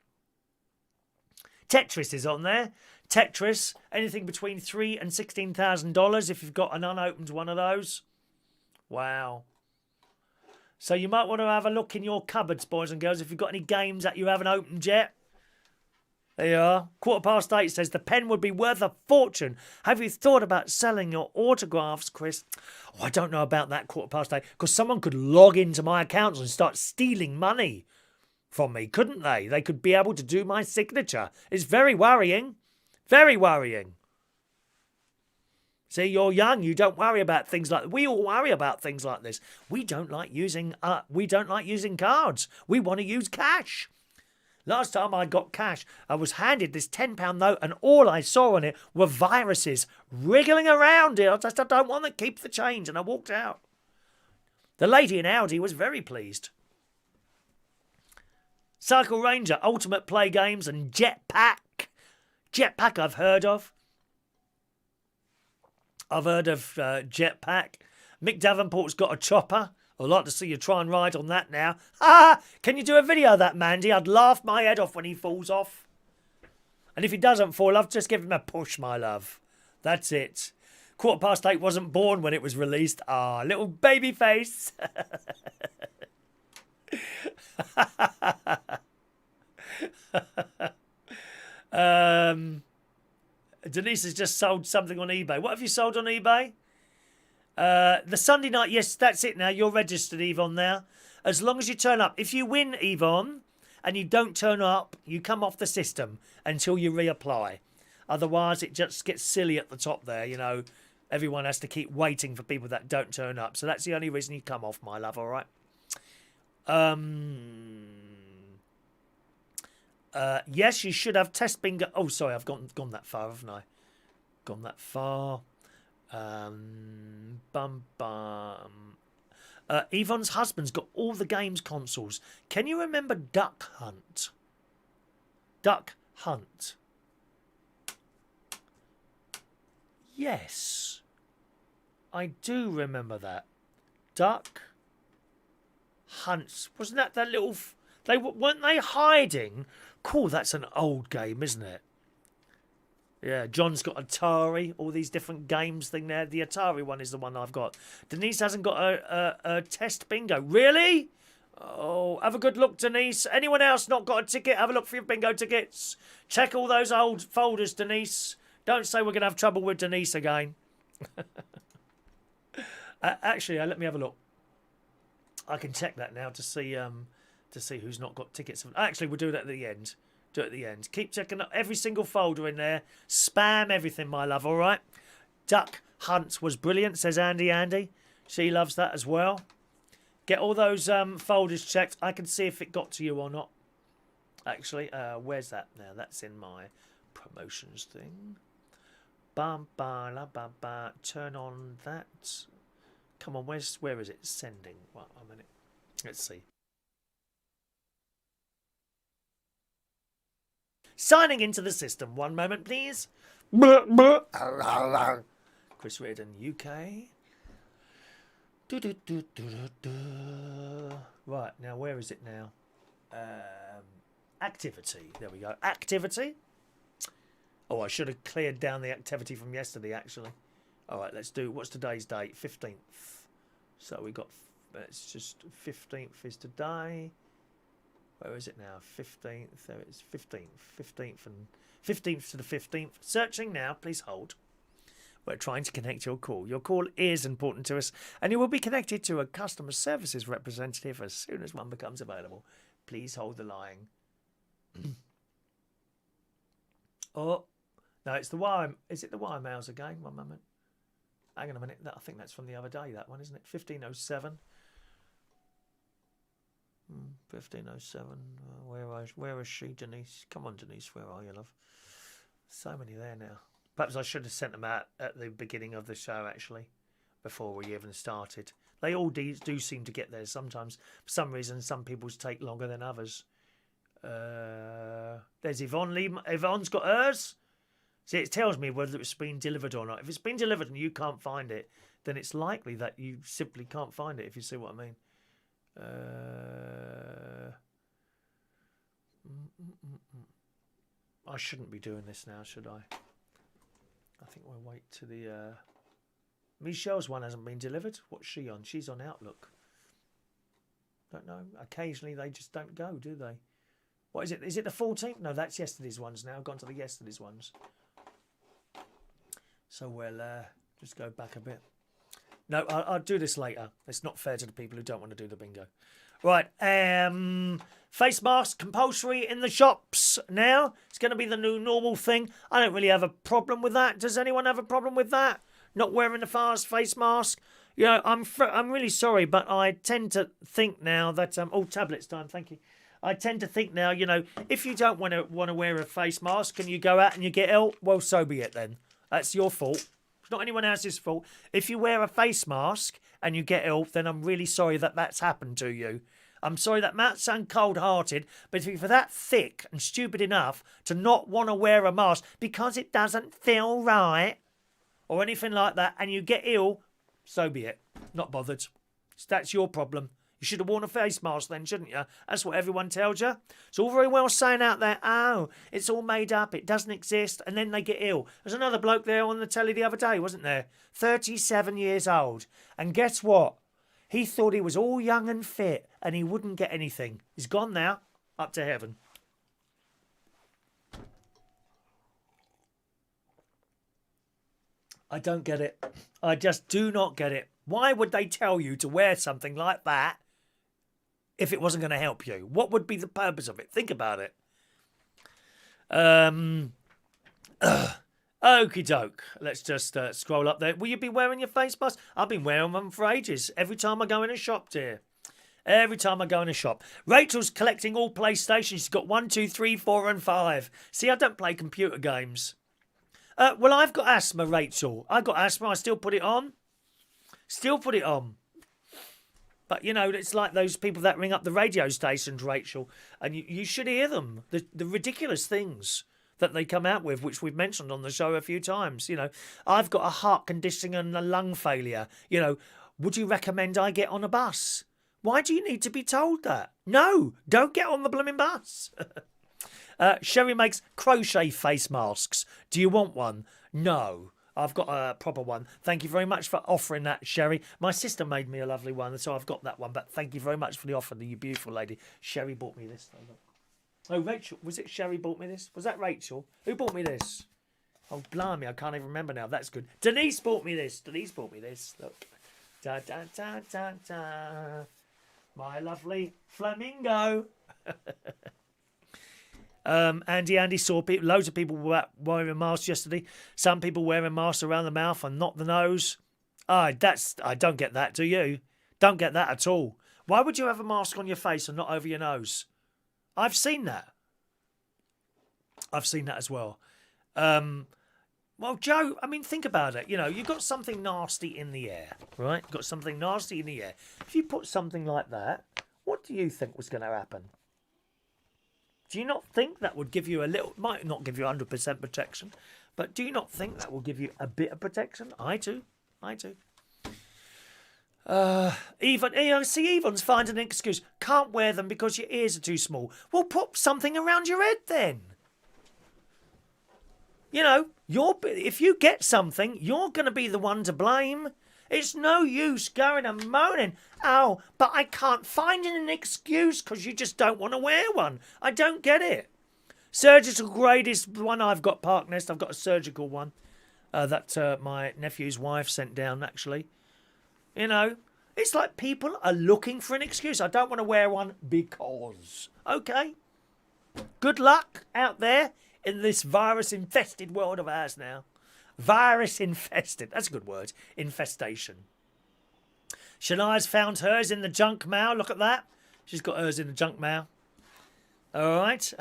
Tetris is on there. Tetris, anything between $3,000 and $16,000 if you've got an unopened one of those. Wow. So you might want to have a look in your cupboards, boys and girls, if you've got any games that you haven't opened yet. There you are. 8:15 says the pen would be worth a fortune. Have you thought about selling your autographs, Chris? Oh, I don't know about that 8:15 because someone could log into my accounts and start stealing money from me, couldn't they? They could be able to do my signature. It's very worrying. Very worrying. See, you're young. You don't worry about things like we all worry about things like this. We don't like using cards. We want to use cash. Last time I got cash, I was handed this £10 note and all I saw on it were viruses wriggling around it. I don't want to keep the change, and I walked out. The lady in Audi was very pleased. Cycle Ranger, Ultimate Play Games, and Jetpack. Jetpack I've heard of. Jetpack. Mick Davenport's got a chopper. I'd like to see you try and ride on that now. Ah! Can you do a video of that, Mandy? I'd laugh my head off when he falls off. And if he doesn't fall off, just give him a push, my love. That's it. 8:15 wasn't born when it was released. Ah, little baby face. Denise has just sold something on eBay. What have you sold on eBay? The Sunday night, yes, that's it now. You're registered, Yvonne, now. As long as you turn up. If you win, Yvonne, and you don't turn up, you come off the system until you reapply. Otherwise, it just gets silly at the top there, you know. Everyone has to keep waiting for people that don't turn up. So that's the only reason you come off, my love, all right? Yes, you should have test bingo. Oh, sorry, I've gone that far, haven't I? Gone that far. Yvonne's husband's got all the games consoles. Can you remember Duck Hunt? Duck Hunt. Yes. I do remember that. Duck Hunt. Wasn't that little... Weren't they hiding? Cool, that's an old game, isn't it? Yeah, John's got Atari, all these different games thing there. The Atari one is the one I've got. Denise hasn't got a test bingo. Really? Oh, have a good look, Denise. Anyone else not got a ticket? Have a look for your bingo tickets. Check all those old folders, Denise. Don't say we're going to have trouble with Denise again. Actually, let me have a look. I can check that now to see who's not got tickets. Actually, we'll do that at the end. Do it at the end. Keep checking every single folder in there. Spam everything, my love, all right? Duck Hunt was brilliant, says Andy. She loves that as well. Get all those folders checked. I can see if it got to you or not. Actually, where's that now? That's in my promotions thing. Bum, ba, la, ba, ba. Turn on that. Come on, where is it? Sending. Well, a minute. Let's see. Signing into the system. One moment, please. Chris Reardon, UK. Right, now where is it now? Activity. There we go. Activity. Oh, I should have cleared down the activity from yesterday, actually. All right, let's do... What's today's date? 15th. So we got... It's just... 15th is today. Where is it now? 15th. There it is. 15th. 15th and... 15th to the 15th. Searching now. Please hold. We're trying to connect your call. Your call is important to us, and you will be connected to a customer services representative as soon as one becomes available. Please hold the line. Oh, no, it's the wire. Is it the wire mails again? One moment. Hang on a minute. I think that's from the other day, that one, isn't it? 1507. 1507. Where is she, Denise? Come on, Denise. Where are you, love? So many there now. Perhaps I should have sent them out at the beginning of the show, actually, before we even started. They all do seem to get there sometimes. For some reason, some people's take longer than others. There's Yvonne. Yvonne's got hers. See, it tells me whether it's been delivered or not. If it's been delivered and you can't find it, then it's likely that you simply can't find it, if you see what I mean. I shouldn't be doing this now, should I? I think we'll wait to the... Michelle's one hasn't been delivered. What's she on? She's on Outlook. Don't know. Occasionally they just don't go, do they? What is it? Is it the 14th? No, that's yesterday's ones now. I've gone to the yesterday's ones. So we'll just go back a bit. No, I'll do this later. It's not fair to the people who don't want to do the bingo. Right, face mask compulsory in the shops now. It's going to be the new normal thing. I don't really have a problem with that. Does anyone have a problem with that? Not wearing the face mask? You know, I'm really sorry, but I tend to think now that... oh, tablets time, thank you. I tend to think now, you know, if you don't want to wear a face mask and you go out and you get ill, well, so be it then. That's your fault. It's not anyone else's fault. If you wear a face mask and you get ill, then I'm really sorry that that's happened to you. I'm sorry, that might sound cold-hearted, but if you're that thick and stupid enough to not want to wear a mask because it doesn't feel right or anything like that, and you get ill, so be it. Not bothered. That's your problem. You should have worn a face mask then, shouldn't you? That's what everyone tells you. It's all very well saying out there, oh, it's all made up, it doesn't exist, and then they get ill. There's another bloke there on the telly the other day, wasn't there? 37 years old. And guess what? He thought he was all young and fit, and he wouldn't get anything. He's gone now, up to heaven. I don't get it. I just do not get it. Why would they tell you to wear something like that if it wasn't going to help you? What would be the purpose of it? Think about it. Okie doke. Let's just scroll up there. Will you be wearing your face mask? I've been wearing them for ages. Every time I go in a shop, dear. Every time I go in a shop. Rachel's collecting all PlayStations. She's got 1, 2, 3, 4 and 5. See, I don't play computer games. Well, I've got asthma, Rachel. I've got asthma. I still put it on. Still put it on. But, you know, it's like those people that ring up the radio stations, Rachel, and you should hear them. The ridiculous things that they come out with, which we've mentioned on the show a few times. You know, I've got a heart condition and a lung failure. You know, would you recommend I get on a bus? Why do you need to be told that? No, don't get on the blooming bus. Sherry makes crochet face masks. Do you want one? No. I've got a proper one. Thank you very much for offering that, Sherry. My sister made me a lovely one, so I've got that one. But thank you very much for the offer, you beautiful lady. Sherry bought me this. Oh, Rachel. Was it Sherry bought me this? Was that Rachel? Who bought me this? Oh, blimey, I can't even remember now. That's good. Denise bought me this. Denise bought me this. Look. Da, da, da, da, da. My lovely flamingo. Andy saw loads of people wearing masks yesterday. Some people wearing masks around the mouth and not the nose. I don't get that, do you? Don't get that at all. Why would you have a mask on your face and not over your nose? I've seen that. I've seen that as well. Well, Joe, I mean, think about it. You know, you've got something nasty in the air, right? You've got something nasty in the air. If you put something like that, what do you think was going to happen? Do you not think that would give you a little, might not give you 100% protection, but do you not think that will give you a bit of protection? I do. Yvonne's finding an excuse. Can't wear them because your ears are too small. Well, put something around your head then. You know, if you get something, you're going to be the one to blame. It's no use going and moaning, oh, but I can't find an excuse because you just don't want to wear one. I don't get it. Surgical grade is the one I've got, Park Nest. I've got a surgical one that my nephew's wife sent down, actually. You know, it's like people are looking for an excuse. I don't want to wear one because. Okay. Good luck out there in this virus-infested world of ours now. Virus-infested. That's a good word. Infestation. Shania's found hers in the junk mail. Look at that. She's got hers in the junk mail. All right.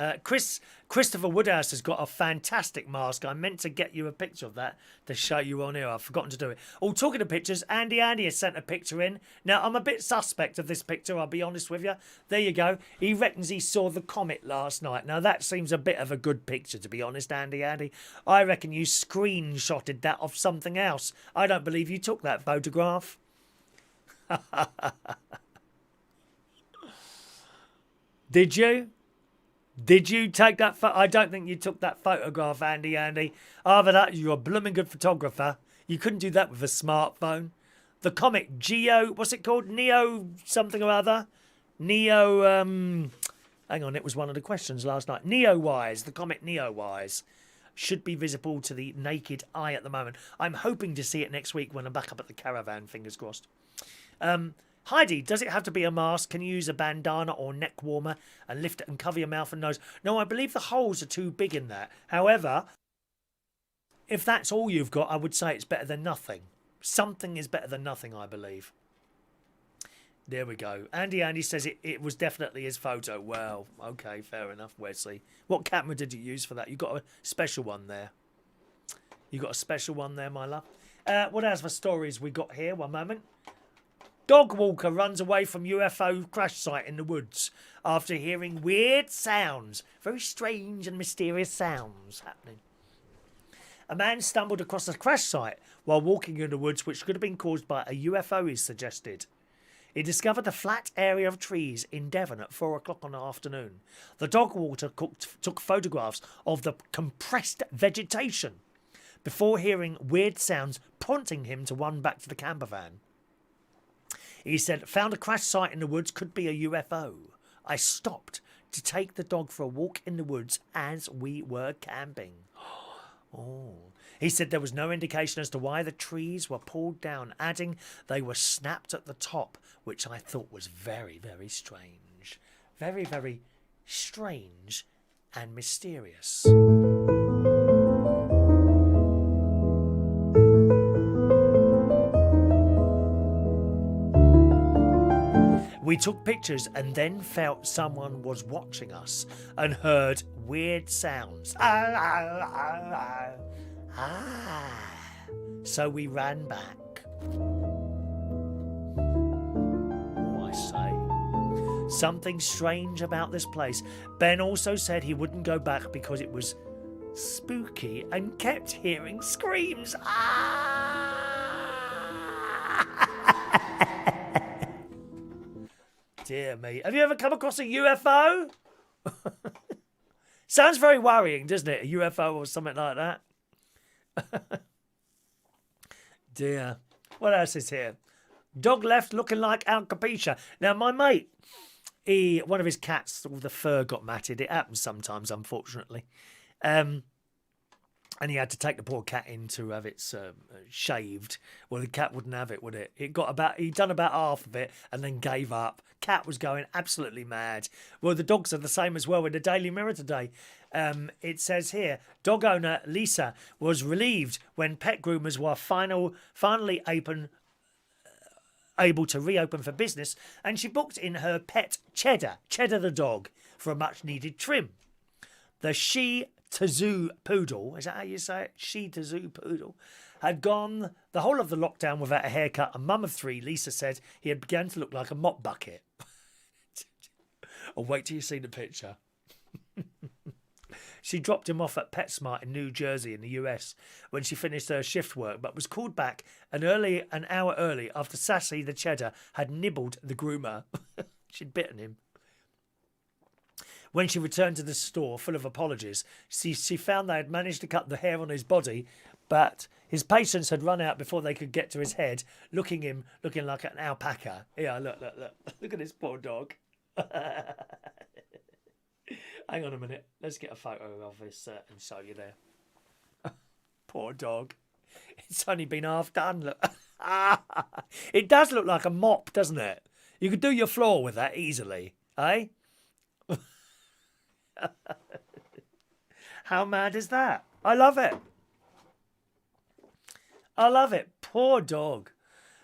Christopher Woodhouse has got a fantastic mask. I meant to get you a picture of that to show you on here. I've forgotten to do it. Oh, talking of pictures, Andy has sent a picture in. Now, I'm a bit suspect of this picture, I'll be honest with you. There you go. He reckons he saw the comet last night. Now, that seems a bit of a good picture, to be honest, Andy. I reckon you screenshotted that off something else. I don't believe you took that photograph. Did you? Did you take that photo? I don't think you took that photograph, Andy. After that, you're a blooming good photographer. You couldn't do that with a smartphone. The comic what's it called? Neo something or other? Neo, hang on, it was one of the questions last night. Neowise, the comic Neowise, should be visible to the naked eye at the moment. I'm hoping to see it next week when I'm back up at the caravan, fingers crossed. Heidi, does it have to be a mask? Can you use a bandana or neck warmer and lift it and cover your mouth and nose? No, I believe the holes are too big in that. However, if that's all you've got, I would say it's better than nothing. Something is better than nothing, I believe. There we go. Andy says it was definitely his photo. Well, okay, fair enough, Wesley. What camera did you use for that? You got a special one there. You got a special one there, my love. What else for stories we got here? One moment. Dog walker runs away from UFO crash site in the woods after hearing weird sounds. Very strange and mysterious sounds happening. A man stumbled across a crash site while walking in the woods, which could have been caused by a UFO, is suggested. He discovered a flat area of trees in Devon at 4 o'clock in the afternoon. The dog walker took photographs of the compressed vegetation before hearing weird sounds prompting him to run back to the camper van. He said, found a crash site in the woods, could be a UFO. I stopped to take the dog for a walk in the woods as we were camping. Oh. He said there was no indication as to why the trees were pulled down, adding they were snapped at the top, which I thought was very, very strange. Very, very strange and mysterious. We took pictures and then felt someone was watching us and heard weird sounds. So we ran back. Oh, I say. Something strange about this place. Ben also said he wouldn't go back because it was spooky and kept hearing screams. Dear me. Have you ever come across a UFO? Sounds very worrying, doesn't it? A UFO or something like that. Dear. What else is here? Dog left looking like Al Capicia. Now, my mate, one of his cats, all the fur got matted. It happens sometimes, unfortunately. And he had to take the poor cat in to have it shaved. Well, the cat wouldn't have it, would it? He'd done about half of it and then gave up. Cat was going absolutely mad. Well, the dogs are the same as well in the Daily Mirror today. It says here, dog owner Lisa was relieved when pet groomers were finally able to reopen for business, and she booked in her pet Cheddar the dog, for a much-needed trim. The Shih Tzu poodle, is that how you say it? Shih Tzu poodle, had gone the whole of the lockdown without a haircut, and mum of three, Lisa, said he had begun to look like a mop bucket. Or wait till you see the picture. She dropped him off at PetSmart in New Jersey in the US when she finished her shift work, but was called back an hour early after Sassy the Cheddar had nibbled the groomer. She'd bitten him. When she returned to the store full of apologies, she found they had managed to cut the hair on his body, but his patience had run out before they could get to his head, looking like an alpaca. Yeah, look. Look at this poor dog. Hang on a minute. Let's get a photo of this and show you there. Poor dog. It's only been half done. Look. It does look like a mop, doesn't it? You could do your floor with that easily, eh? How mad is that? I love it. I love it. Poor dog.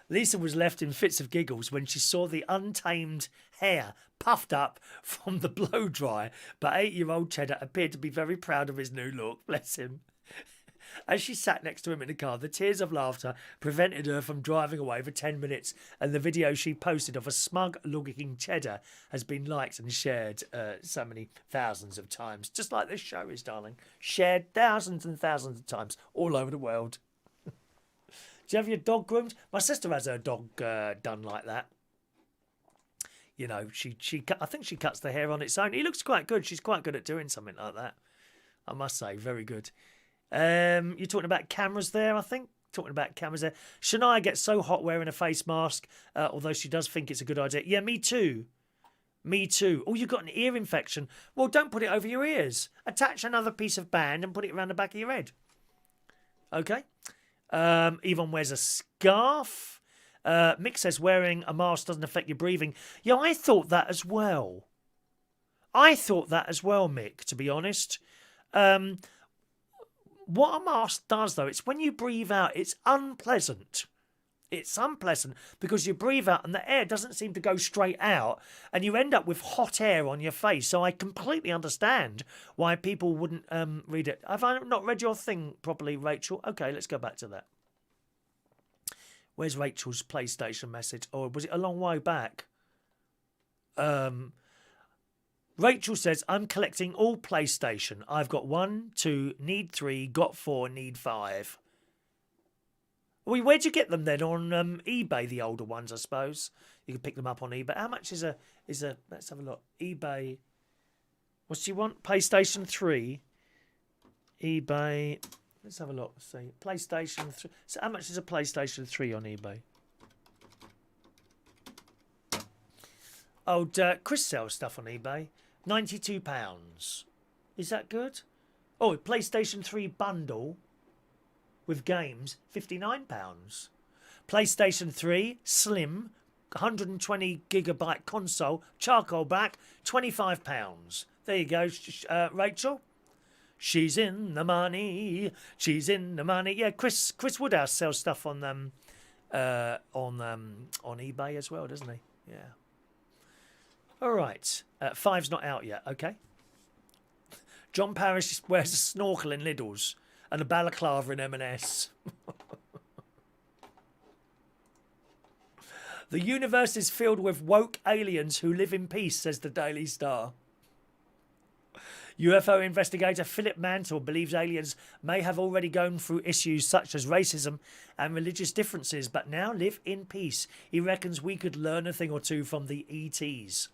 Lisa was left in fits of giggles when she saw the untamed hair puffed up from the blow dry, but 8-year-old Cheddar appeared to be very proud of his new look. Bless him. As she sat next to him in the car, the tears of laughter prevented her from driving away for 10 minutes, and the video she posted of a smug-looking Cheddar has been liked and shared so many thousands of times. Just like this show is, darling. Shared thousands and thousands of times all over the world. Do you have your dog groomed? My sister has her dog done like that. You know, I think she cuts the hair on its own. He looks quite good. She's quite good at doing something like that. I must say, very good. You're talking about cameras there, I think. Talking about cameras there. Shania gets so hot wearing a face mask, although she does think it's a good idea. Yeah, me too. Me too. Oh, you've got an ear infection. Well, don't put it over your ears. Attach another piece of band and put it around the back of your head. Okay. Yvonne wears a scarf. Mick says wearing a mask doesn't affect your breathing. Yeah, I thought that as well. Mick, to be honest. What a mask does, though, it's when you breathe out, it's unpleasant. It's unpleasant because you breathe out and the air doesn't seem to go straight out and you end up with hot air on your face. So I completely understand why people wouldn't read it. Have I not read your thing properly, Rachel? Okay, let's go back to that. Where's Rachel's PlayStation message? Or was it a long way back? Rachel says, I'm collecting all PlayStation. I've got 1, 2, need 3, got 4, need 5. Well, where'd you get them then? On eBay, the older ones, I suppose. You can pick them up on eBay. How much is a let's have a look. eBay. What do you want? PlayStation 3. eBay. Let's have a look. Let's see. PlayStation 3. So how much is a PlayStation 3 on eBay? Oh, Chris sells stuff on eBay. £92. Is that good? Oh, PlayStation 3 bundle with games, £59. PlayStation 3 Slim, 120 gigabyte console, charcoal black, £25. There you go, Rachel. She's in the money. She's in the money. Yeah, Chris Woodhouse sells stuff on eBay as well, doesn't he? Yeah. All right. 5's not out yet. Okay. John Parrish wears a snorkel in Lidl's and a balaclava in M&S. The universe is filled with woke aliens who live in peace, says the Daily Star. UFO investigator Philip Mantle believes aliens may have already gone through issues such as racism and religious differences, but now live in peace. He reckons we could learn a thing or two from the ETs.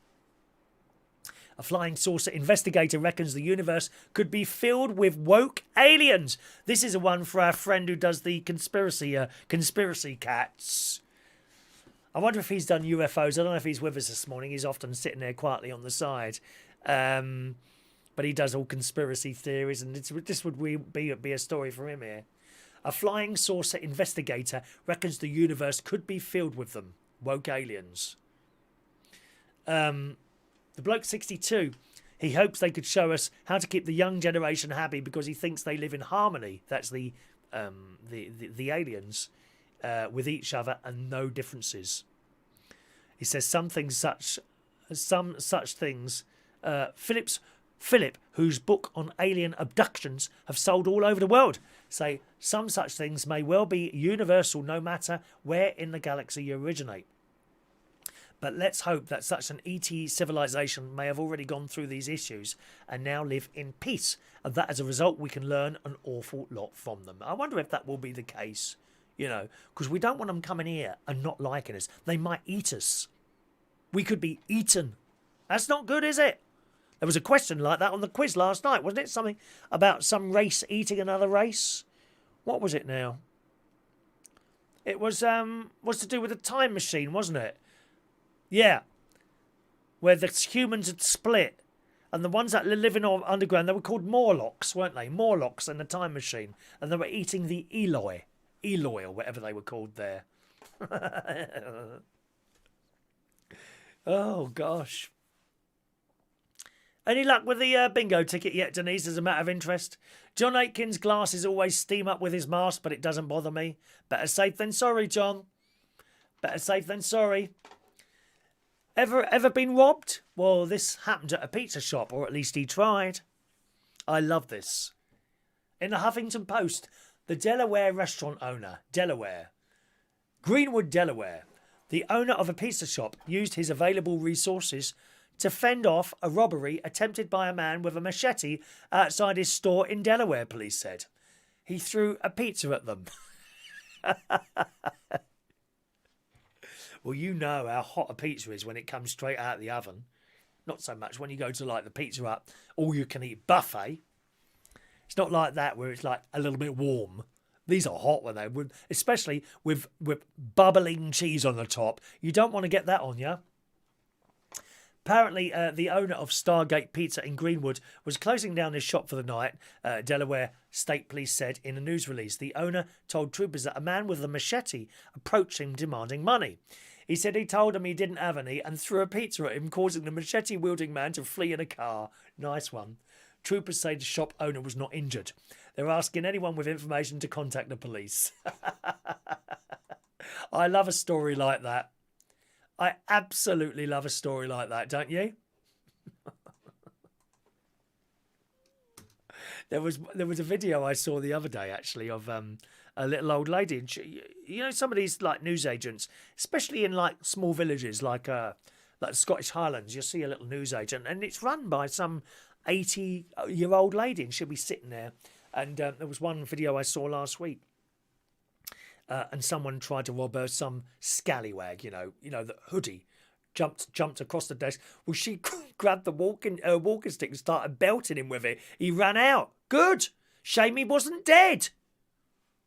A flying saucer investigator reckons the universe could be filled with woke aliens. This is a one for our friend who does the conspiracy cats. I wonder if he's done UFOs. I don't know if he's with us this morning. He's often sitting there quietly on the side. But he does all conspiracy theories, and this would be a story for him here. A flying saucer investigator reckons the universe could be filled with them, woke aliens. The bloke 62, he hopes they could show us how to keep the young generation happy because he thinks they live in harmony. That's the aliens with each other and no differences. He says some such things. Philip, whose book on alien abductions have sold all over the world, say some such things may well be universal no matter where in the galaxy you originate. But let's hope that such an ET civilization may have already gone through these issues and now live in peace, and that as a result we can learn an awful lot from them. I wonder if that will be the case, because we don't want them coming here and not liking us. They might eat us. We could be eaten. That's not good, is it? There was a question like that on the quiz last night, wasn't it? Something about some race eating another race. What was it now? It was to do with a time machine, wasn't it? Yeah. Where the humans had split. And the ones that live in underground, they were called Morlocks, weren't they? Morlocks and the time machine. And they were eating the Eloi or whatever they were called there. Oh, gosh. Any luck with the bingo ticket yet, Denise, as a matter of interest? John Aitken's glasses always steam up with his mask, but it doesn't bother me. Better safe than sorry, John. Better safe than sorry. Ever been robbed? Well, this happened at a pizza shop, or at least he tried. I love this. In the Huffington Post, the Delaware restaurant owner, Greenwood, Delaware, the owner of a pizza shop used his available resources to fend off a robbery attempted by a man with a machete outside his store in Delaware, police said. He threw a pizza at them. Well, you know how hot a pizza is when it comes straight out of the oven. Not so much when you go to like the Pizza Hut all-you-can-eat buffet. It's not like that where it's like a little bit warm. These are hot when they would, especially with bubbling cheese on the top. You don't want to get that on you. Apparently, the owner of Stargate Pizza in Greenwood was closing down his shop for the night, Delaware State Police said in a news release. The owner told troopers that a man with a machete approached him demanding money. He said he told him he didn't have any and threw a pizza at him, causing the machete-wielding man to flee in a car. Nice one. Troopers say the shop owner was not injured. They're asking anyone with information to contact the police. I love a story like that. I absolutely love a story like that, don't you? There was a video I saw the other day, actually, of a little old lady. And you know, some of these like newsagents, especially in like small villages like the Scottish Highlands, you'll see a little newsagent, and it's run by some 80-year-old lady, and she'll be sitting there. And there was one video I saw last week. And someone tried to rob her, some scallywag, you know, the hoodie, jumped across the desk. Well, she grabbed the walking stick and started belting him with it. He ran out. Good. Shame he wasn't dead.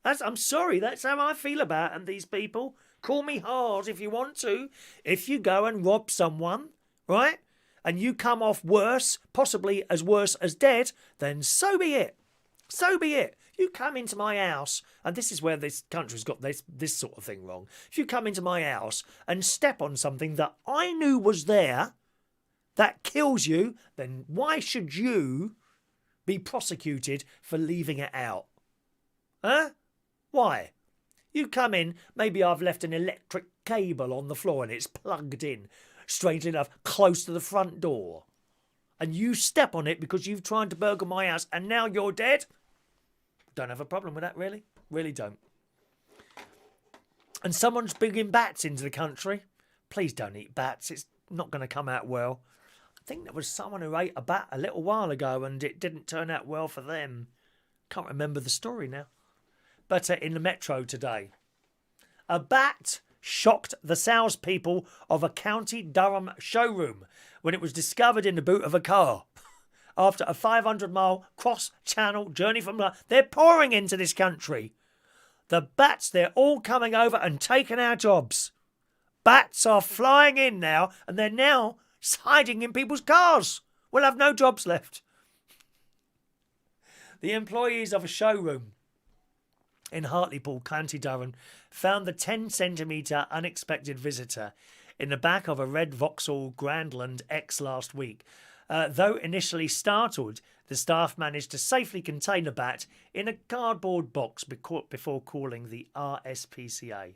I'm sorry, that's how I feel about these people. Call me hard if you want to. If you go and rob someone, right, and you come off worse, possibly as worse as dead, then so be it. So be it. You come into my house, and this is where this country's got this sort of thing wrong. If you come into my house and step on something that I knew was there, that kills you, then why should you be prosecuted for leaving it out? Huh? Why? You come in, maybe I've left an electric cable on the floor and it's plugged in, strangely enough, close to the front door. And you step on it because you've tried to burgle my house and now you're dead? Don't have a problem with that, really. Really don't. And someone's bringing bats into the country. Please don't eat bats. It's not going to come out well. I think there was someone who ate a bat a little while ago and it didn't turn out well for them. Can't remember the story now. But in the Metro today, a bat shocked the salespeople of a County Durham showroom when it was discovered in the boot of a car. After a 500-mile cross-channel journey from London, they're pouring into this country. The bats, they're all coming over and taking our jobs. Bats are flying in now, and they're now hiding in people's cars. We'll have no jobs left. The employees of a showroom in Hartlepool, County Durham, found the 10-centimetre unexpected visitor in the back of a red Vauxhall Grandland X last week. Though initially startled, the staff managed to safely contain the bat in a cardboard box before calling the RSPCA.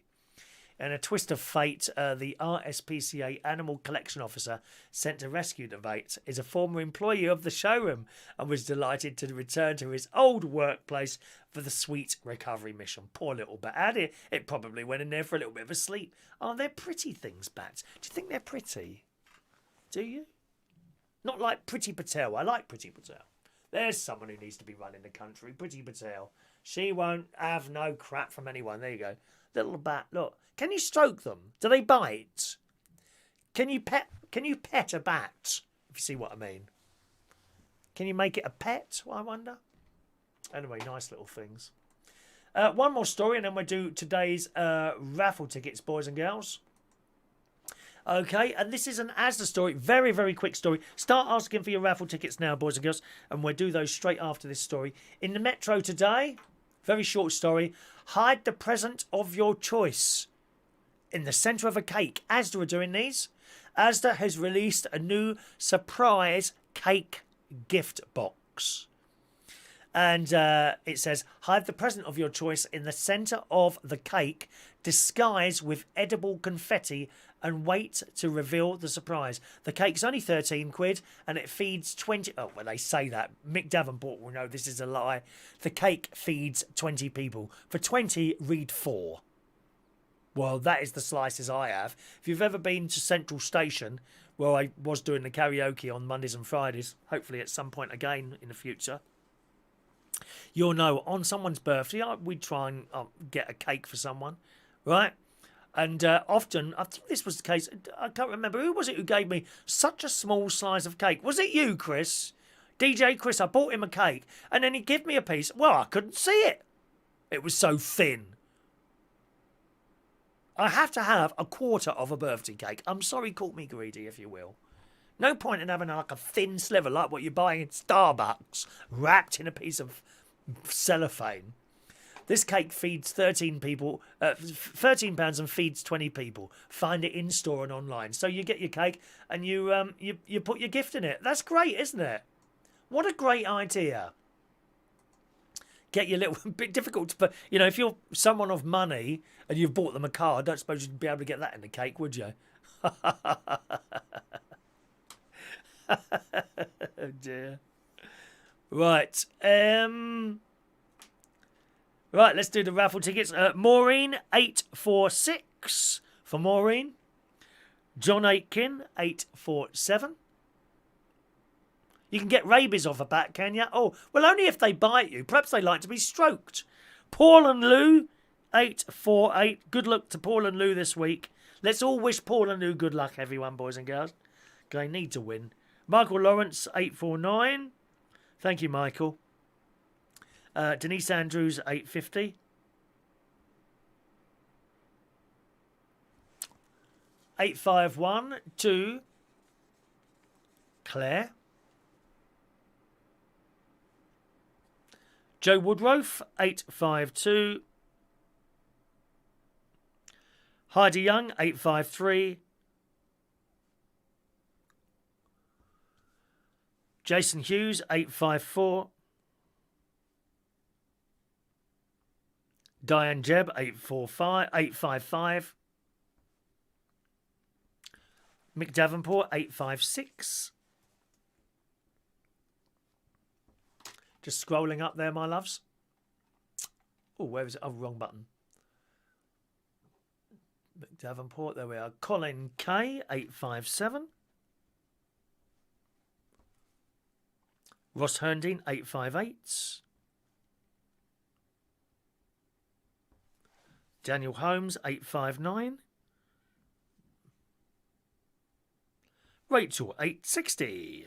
In a twist of fate, the RSPCA animal collection officer sent to rescue the bat is a former employee of the showroom and was delighted to return to his old workplace for the sweet recovery mission. Poor little bat. It probably went in there for a little bit of a sleep. Oh, they're pretty things, bats. Do you think they're pretty? Do you? Not like Priti Patel. I like Priti Patel. There's someone who needs to be running the country. Priti Patel. She won't have no crap from anyone. There you go. Little bat. Look. Can you stroke them? Do they bite? Can you pet a bat? If you see what I mean. Can you make it a pet? I wonder. Anyway, nice little things. One more story and then we'll do today's raffle tickets, boys and girls. Okay, and this is an Asda story. Very, very quick story. Start asking for your raffle tickets now, boys and girls, and we'll do those straight after this story. In the Metro today, very short story. Hide the present of your choice in the centre of a cake. Asda are doing these. Asda has released a new surprise cake gift box. And it says, hide the present of your choice in the centre of the cake, disguised with edible confetti, and wait to reveal the surprise. The cake's only 13 quid, and it feeds 20... Oh, well, they say that. Mick Davenport will know this is a lie. The cake feeds 20 people. For 20, read 4. Well, that is the slices I have. If you've ever been to Central Station, where I was doing the karaoke on Mondays and Fridays, hopefully at some point again in the future, you'll know on someone's birthday, we'd try and get a cake for someone, right? And often, I think this was the case, I can't remember, who was it who gave me such a small slice of cake? Was it you, Chris? DJ Chris, I bought him a cake, and then he'd give me a piece. Well, I couldn't see it. It was so thin. I have to have a quarter of a birthday cake. I'm sorry, call me greedy, if you will. No point in having like a thin sliver like what you're buying in Starbucks, wrapped in a piece of cellophane. This cake feeds 13 people, £13 and feeds 20 people. Find it in store and online. So you get your cake and you put your gift in it. That's great, isn't it? What a great idea. Get your little bit difficult to put. You know, if you're someone of money and you've bought them a car, I don't suppose you'd be able to get that in the cake, would you? Oh dear. Right. Right, let's do the raffle tickets. Maureen, 846 for Maureen. John Aitken, 847. You can get rabies off a bat, can you? Oh, well, only if they bite you. Perhaps they like to be stroked. Paul and Lou, 848. Good luck to Paul and Lou this week. Let's all wish Paul and Lou good luck, everyone, boys and girls. They need to win. Michael Lawrence, 849. Thank you, Michael. Denise Andrews, 850. 851 to Claire. Joe Woodrow, 852. Heidi Young, 853. Jason Hughes, 854. Diane Jebb, 855. Mick Davenport, 856. Just scrolling up there, my loves. Oh, where was it? Oh, wrong button. Mick Davenport, there we are. Colin K, 857. Ross Herndine, 858. Daniel Holmes, 859. Rachel, 860.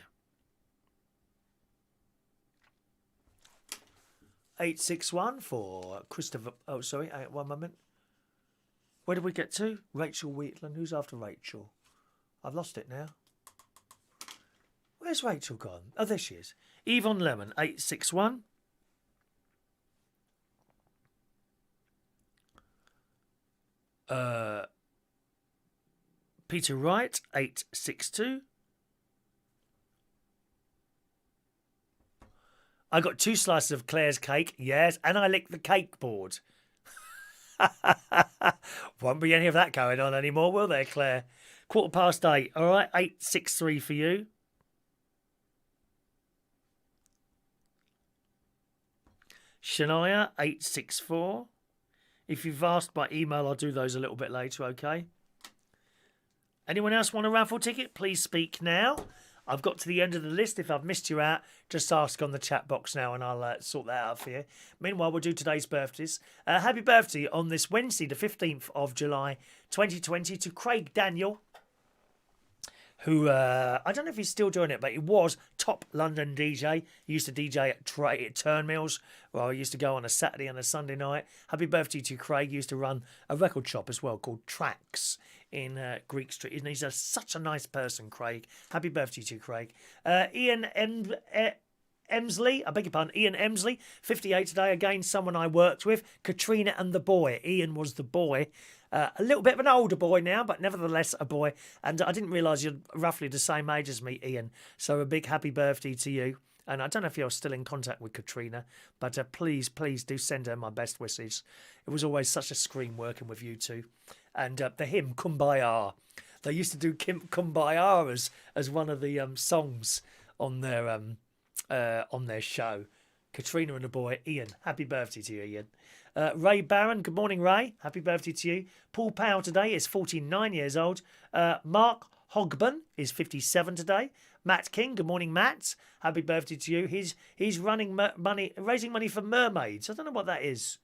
861 for Christopher. Oh, sorry, 1 moment. Where did we get to? Rachel Wheatland. Who's after Rachel? I've lost it now. Where's Rachel gone? Oh, there she is. Yvonne Lemon, 861. Peter Wright, 862. I got 2 slices of Claire's cake, yes, and I licked the cake board. Won't be any of that going on anymore, will there, Claire? 8:15. All right, 863 for you. Shania, 864. If you've asked by email, I'll do those a little bit later, okay? Anyone else want a raffle ticket? Please speak now. I've got to the end of the list. If I've missed you out, just ask on the chat box now and I'll sort that out for you. Meanwhile, we'll do today's birthdays. Happy birthday on this Wednesday, the 15th of July, 2020, to Craig Daniel, who, I don't know if he's still doing it, but he was top London DJ. He used to DJ at Turnmills, where I used to go on a Saturday and a Sunday night. Happy birthday to Craig. He used to run a record shop as well called Tracks in Greek Street. And he's such a nice person, Craig. Happy birthday to Craig. Ian Emsley, I beg your pardon, Ian Emsley, 58 today. Again, someone I worked with. Katrina and the boy. Ian was the boy. A little bit of an older boy now, but nevertheless a boy. And I didn't realise you're roughly the same age as me, Ian. So a big happy birthday to you. And I don't know if you're still in contact with Katrina, but please do send her my best wishes. It was always such a scream working with you two. And the hymn, Kumbaya. They used to do Kumbaya as one of the songs on their show. Katrina and the boy, Ian. Happy birthday to you, Ian. Ray Barron, good morning, Ray. Happy birthday to you. Paul Powell today is 49 years old. Mark Hogban is 57 today. Matt King, good morning, Matt. Happy birthday to you. He's raising money for mermaids. I don't know what that is.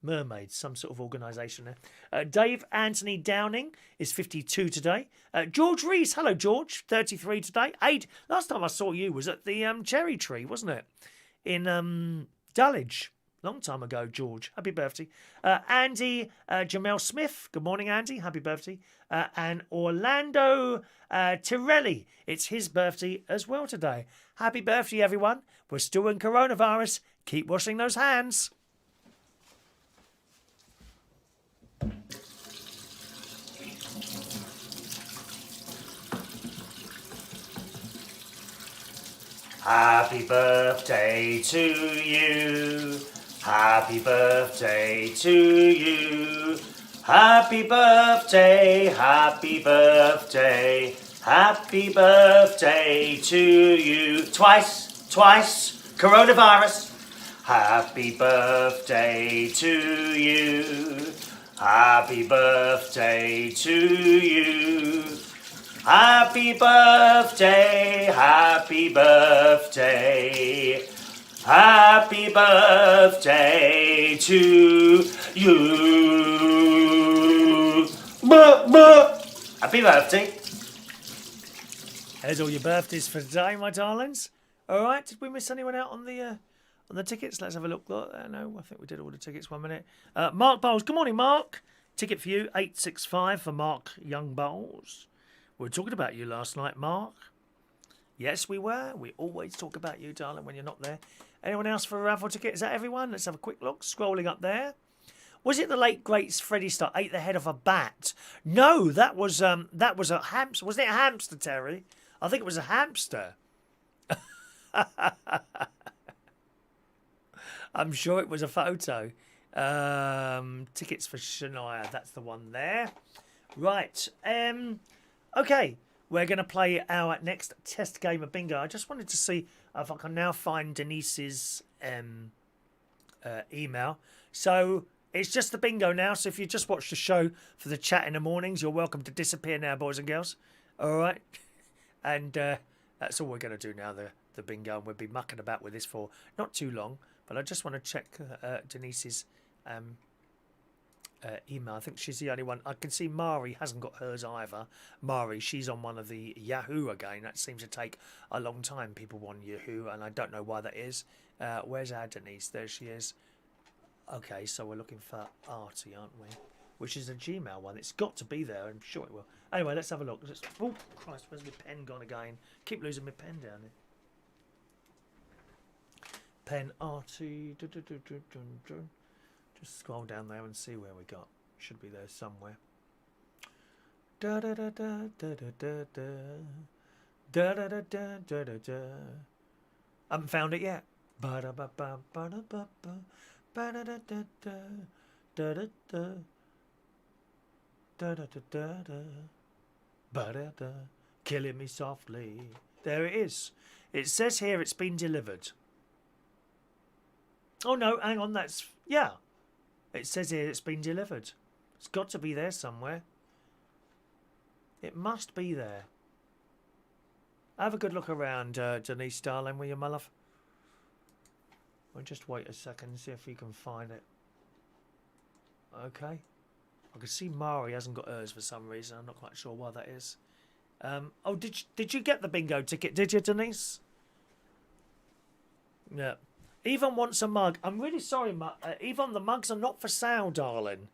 Mermaids, some sort of organisation there. Dave Anthony Downing is 52 today. George Rees, hello George, 33 today. Last time I saw you was at the Cherry Tree, wasn't it? In Dulwich. Long time ago, George. Happy birthday. Andy Jamel Smith. Good morning, Andy. Happy birthday. And Orlando Tirelli. It's his birthday as well today. Happy birthday, everyone. We're still in coronavirus. Keep washing those hands. Happy birthday to you. Happy birthday to you. Happy birthday, happy birthday, happy birthday to you. Twice, coronavirus. Happy birthday to you. Happy birthday to you. Happy birthday, happy birthday. Happy birthday to you. Happy birthday. There's all your birthdays for today, my darlings. All right, did we miss anyone out on the tickets? Let's have a look. No, I think we did all the tickets. 1 minute. Mark Bowles. Good morning, Mark. Ticket for you, 865 for Mark Young Bowles. We were talking about you last night, Mark. Yes, we were. We always talk about you, darling, when you're not there. Anyone else for a raffle ticket? Is that everyone? Let's have a quick look. Scrolling up there. Was it the late great Freddie Starr ate the head of a bat? No, that was a hamster. Wasn't it a hamster, Terry? I think it was a hamster. I'm sure it was a photo. Tickets for Shania. That's the one there. Right. Okay. We're going to play our next test game of bingo. I just wanted to see if I can now find Denise's email. So it's just the bingo now. So if you just watched the show for the chat in the mornings, you're welcome to disappear now, boys and girls. All right. And that's all we're going to do now, the bingo. And we'll be mucking about with this for not too long. But I just want to check Denise's email. I think she's the only one. I can see Mari hasn't got hers either. Mari, she's on one of the Yahoo again. That seems to take a long time. People want Yahoo, and I don't know why that is. Where's our Denise? There she is. Okay, so we're looking for Artie, aren't we? Which is a Gmail one. It's got to be there. I'm sure it will. Anyway, let's have a look. Oh, Christ, where's my pen gone again? Keep losing my pen down here. Pen Artie. Just scroll down there and see where we got. Should be there somewhere. Da da da da da da da da da da da da da da. Haven't found it yet. Ba da ba ba ba da ba ba ba da da da da da da da da da da da ba da da. Killing me softly. There it is. It says here it's been delivered. Oh no, hang on. That's yeah. It says here it's been delivered. It's got to be there somewhere. It must be there. Have a good look around, Denise, darling, will you, my love? We'll just wait a second and see if we can find it. Okay. I can see Mari hasn't got hers for some reason. I'm not quite sure why that is. Oh, did you get the bingo ticket, did you, Denise? Yeah. Yvonne wants a mug. I'm really sorry, Yvonne, the mugs are not for sale, darling.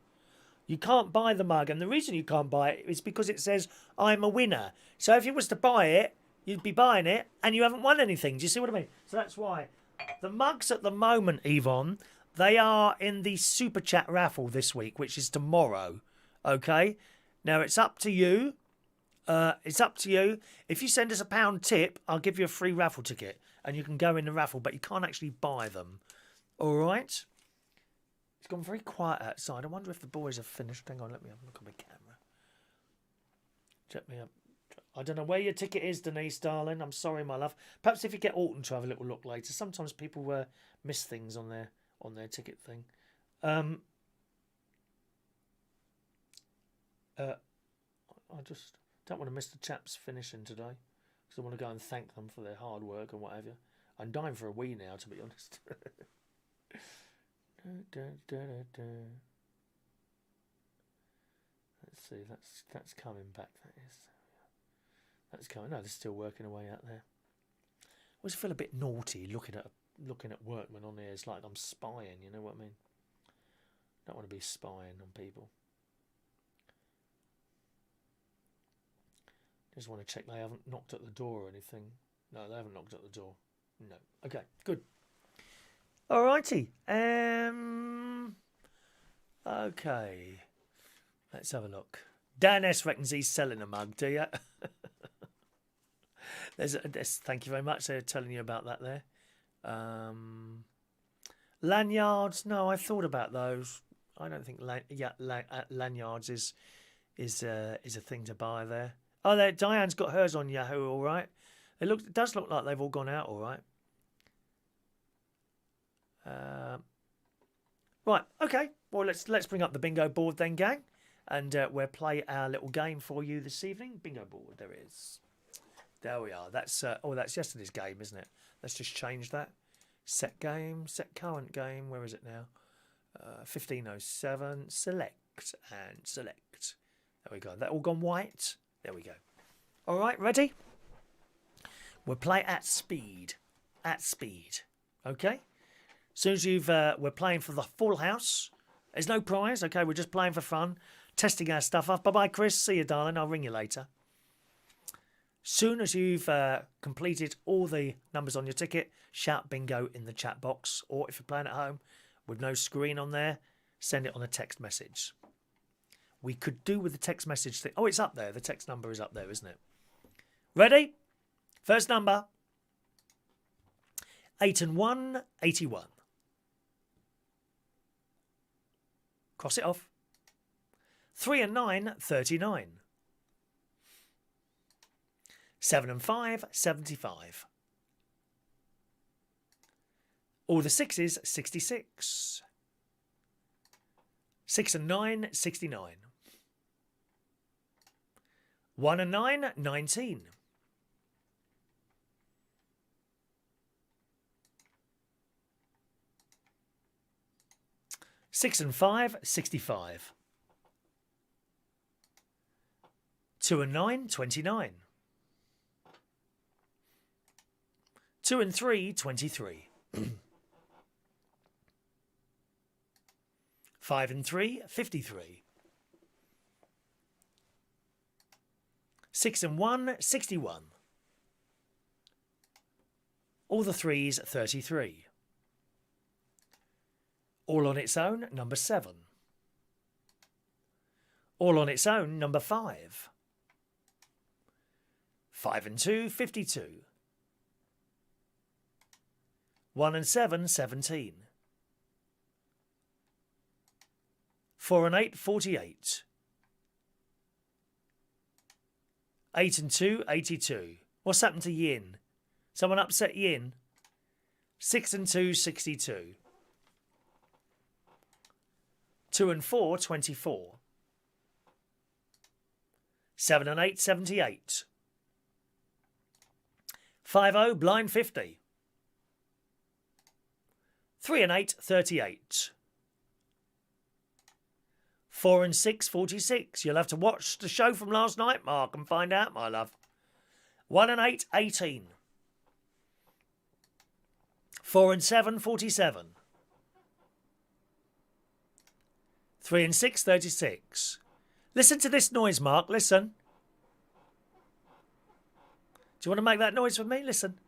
You can't buy the mug, and the reason you can't buy it is because it says, I'm a winner. So if you was to buy it, you'd be buying it, and you haven't won anything. Do you see what I mean? So that's why. The mugs at the moment, Yvonne, they are in the Super Chat raffle this week, which is tomorrow. Okay? Now, it's up to you. It's up to you. If you send us £1 tip, I'll give you a free raffle ticket. And you can go in the raffle, but you can't actually buy them. All right? It's gone very quiet outside. I wonder if the boys have finished. Hang on, let me have a look at my camera. Check me up. I don't know where your ticket is, Denise, darling. I'm sorry, my love. Perhaps if you get Alton to have a little look later. Sometimes people miss things on their ticket thing. I just don't want to miss the chaps finishing today. I want to go and thank them for their hard work and whatever. I'm dying for a wee now, to be honest. Let's see, that's coming back. That's coming. No, they're still working away out there. I always feel a bit naughty looking at workmen on here. It's like I'm spying. You know what I mean? Don't want to be spying on people. Just want to check they haven't knocked at the door or anything. No, they haven't knocked at the door. No. Okay, good. Alrighty. Okay. Let's have a look. Dan S reckons he's selling a mug, do you? Thank you very much. They're telling you about that there. Lanyards. No, I thought about those. I don't think lanyards is a thing to buy there. Oh, Diane's got hers on Yahoo, all right. It does look like they've all gone out, all right. Right, okay. Well, let's bring up the bingo board then, gang, and we'll play our little game for you this evening. Bingo board, there it is. There we are. That's that's yesterday's game, isn't it? Let's just change that. Set game, set current game. Where is it now? 1507. Select and select. There we go. That all gone white. There we go. All right, ready? We'll play at speed. At speed. Okay. As soon as we're playing for the full house. There's no prize. Okay, we're just playing for fun, testing our stuff off. Bye bye, Chris. See you, darling. I'll ring you later. Soon as you've completed all the numbers on your ticket, shout bingo in the chat box. Or if you're playing at home with no screen on there, send it on a text message. We could do with the text message thing. Oh, it's up there. The text number is up there, isn't it? Ready? First number. 8 and 1, 81. Cross it off. 3 and 9, 39. 7 and 5, 75. All the sixes, 66. 6 and 9, 69. 1 and 9, 19. 6 and 5, 65. 2 and 9, 29. 2 and 3, 23. 5 and 3, 53. 6 and 1, 61. All the threes, 33. All on its own, number 7. All on its own, number 5. 5 and 2, 52. 1 and 7, 17. 4 and 8, 48. 8 and 2, 82. What's happened to yin? Someone upset yin? 6 and 2, 62. 2 and 4, 24. 7 and 8, 78. 5-0, blind 50. 3 and 8, 38. 4 and 6, 46. You'll have to watch the show from last night, Mark, and find out, my love. 1 and 8, 18. 4 and 7, 47. 3 and 6, 36. Listen to this noise, Mark. Listen. Do you want to make that noise with me? Listen.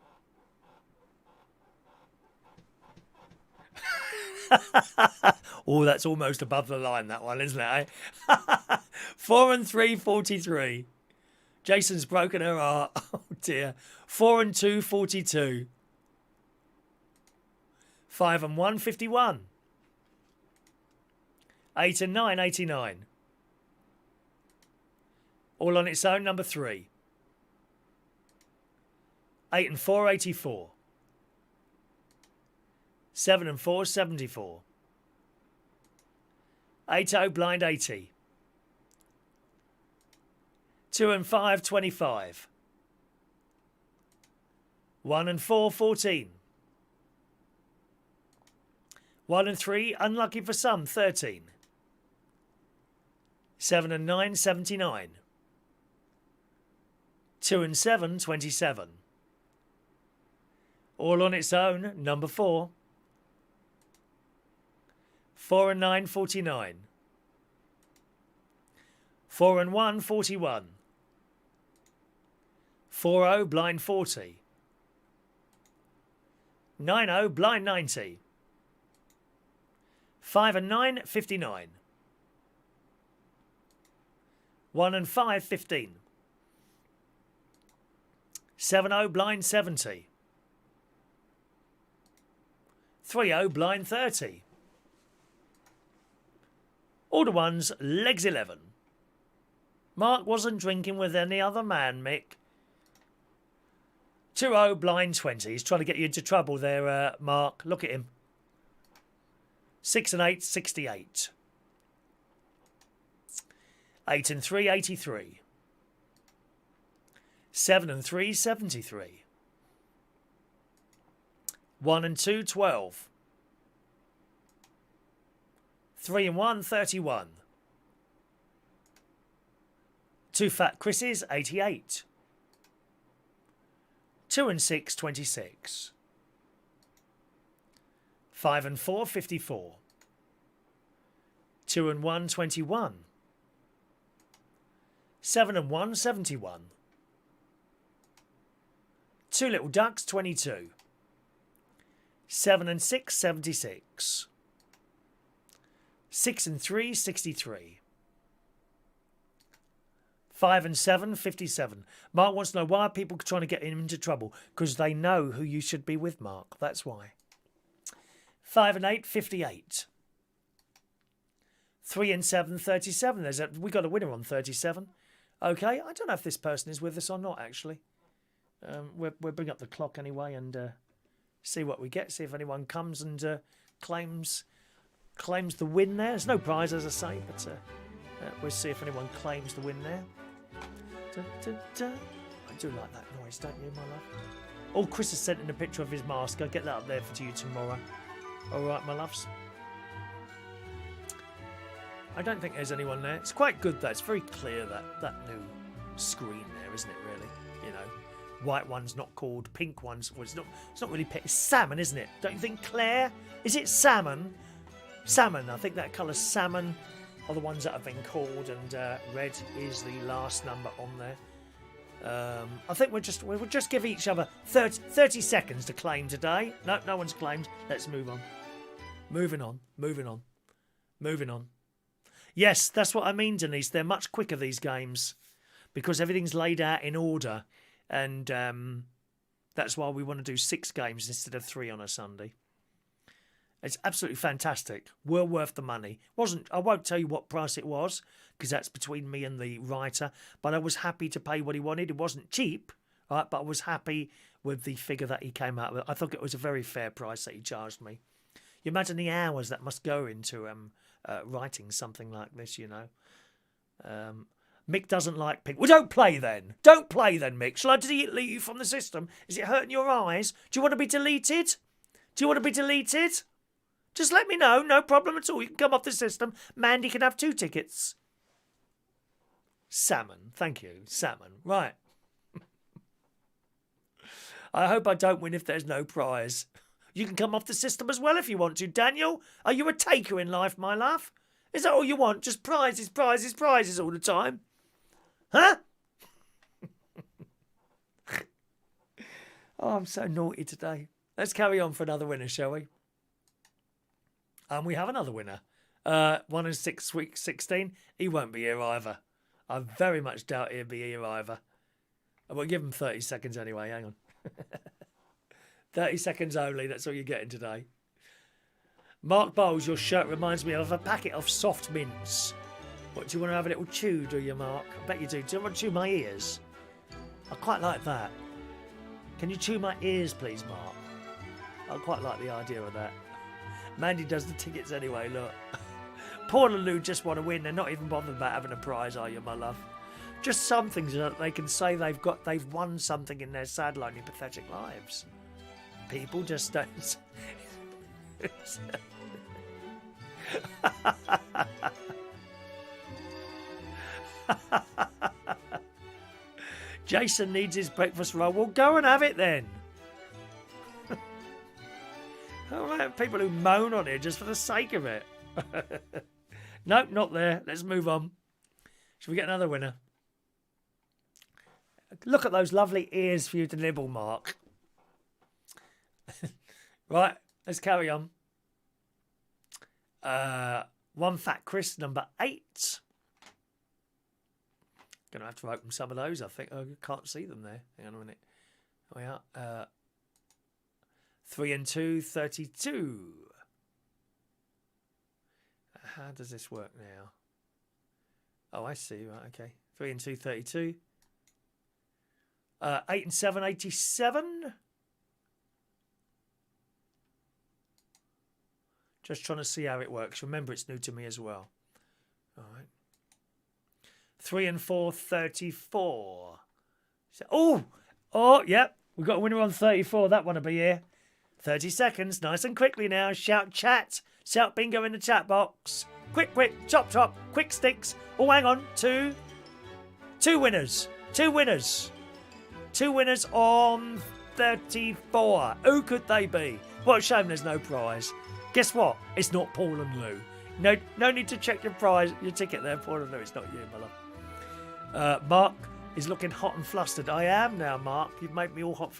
Oh, that's almost above the line, that one, isn't it? Eh? 4 and 3, 43. Jason's broken her heart. Oh, dear. 4 and 2, 42. 5 and 1, 51. 8 and 9, 89. All on its own, number 3. 8 and 4, 84. 7 and 4, 74. 8-0, blind 80. 2 and 5, 25. 1 and 4, 14. 1 and 3, unlucky for some, 13. 7 and 9, 79. 2 and 7, 27. All on its own, number 4. 4 and 9, 49. 4 and 1, 41. 4-0, blind 40. 9-0, blind 90. 5 and 9, 59. 1 and 5, 15. 7-0, blind 70. 3-0, blind 30. All the ones, legs 11. Mark wasn't drinking with any other man, Mick. 2-0, blind 20. He's trying to get you into trouble there, Mark. Look at him. 6 and 8, 68. 8 and 3, 83. 7 and 3, 73. 1 and 2, 12. 3 and 1, 31. 2 fat Chris's, 88. 2 and 6, 26. 5 and 4, 54. 2 and 1, 21. 7 and 1, 71. 2 little ducks, 22. 7 and 6, 76. 6 and 3, 63. 5 and 7, 57. Mark wants to know why are people trying to get him into trouble? Because they know who you should be with, Mark. That's why. 5 and 8, 58. 3 and 7, 37. We got a winner on 37. Okay, I don't know if this person is with us or not, actually. We'll bring up the clock anyway and see what we get. See if anyone comes and claims the win there. There's no prize, as I say, but we'll see if anyone claims the win there. Da, da, da. I do like that noise, don't you, my love? Oh, Chris has sent in a picture of his mask. I'll get that up there for you tomorrow. All right, my loves. I don't think there's anyone there. It's quite good, though. It's very clear, that new screen there, isn't it, really? You know, white one's not called, pink one's... Well, it's not really pink. It's salmon, isn't it? Don't you think, Claire? Is it salmon? Salmon. I think that colour salmon are the ones that have been called, and red is the last number on there. I think we'll just give each other 30 seconds to claim today. No one's claimed. Let's move on. Moving on. Yes, that's what I mean, Denise. They're much quicker, these games, because everything's laid out in order, and that's why we want to do 6 games instead of 3 on a Sunday. It's absolutely fantastic. Well worth the money. I won't tell you what price it was, because that's between me and the writer, but I was happy to pay what he wanted. It wasn't cheap, right? But I was happy with the figure that he came out with. I thought it was a very fair price that he charged me. You imagine the hours that must go into writing something like this, you know. Mick doesn't like pink. Well, don't play then, Mick. Shall I delete you from the system? Is it hurting your eyes? Do you want to be deleted? Just let me know. No problem at all. You can come off the system. Mandy can have 2 tickets. Salmon. Thank you. Salmon. Right. I hope I don't win if there's no prize. You can come off the system as well if you want to. Daniel, are you a taker in life, my love? Is that all you want? Just prizes all the time? Huh? Oh, I'm so naughty today. Let's carry on for another winner, shall we? And we have another winner. 1 and 6 week 16. He won't be here either. I very much doubt he'll be here either. We'll give him 30 seconds anyway. Hang on. 30 seconds only. That's all you're getting today. Mark Bowles, your shirt reminds me of a packet of soft mints. What, do you want to have a little chew, do you, Mark? I bet you do. Do you want to chew my ears? I quite like that. Can you chew my ears, please, Mark? I quite like the idea of that. Mandy does the tickets anyway, look. Paul and Lou just want to win. They're not even bothered about having a prize, are you, my love? Just something so that they can say they've won something in their sad, lonely, pathetic lives. People just don't... Jason needs his breakfast roll. Well, go and have it then. I don't have people who moan on it just for the sake of it. Nope, not there. Let's move on. Shall we get another winner? Look at those lovely ears for you to nibble, Mark. Right, let's carry on. 1 Fat Chris, number 8. Going to have to open some of those, I think. I can't see them there. Hang on a minute. We are. 3 and 2, 32. How does this work now? Oh, I see. Right, okay. 3 and 2, 32. 8 and 7, 87. Just trying to see how it works. Remember, it's new to me as well. All right. 3 and 4, 34. So, yep. We've got a winner on 34. That one will be here. 30 seconds. Nice and quickly now. Shout chat. Shout bingo in the chat box. Quick, chop, quick sticks. Oh, hang on. Two winners. Two winners on 34. Who could they be? What a shame there's no prize. Guess what? It's not Paul and Lou. No need to check your ticket there, Paul and Lou. It's not you, my love. Mark is looking hot and flustered. I am now, Mark. You've made me all hot.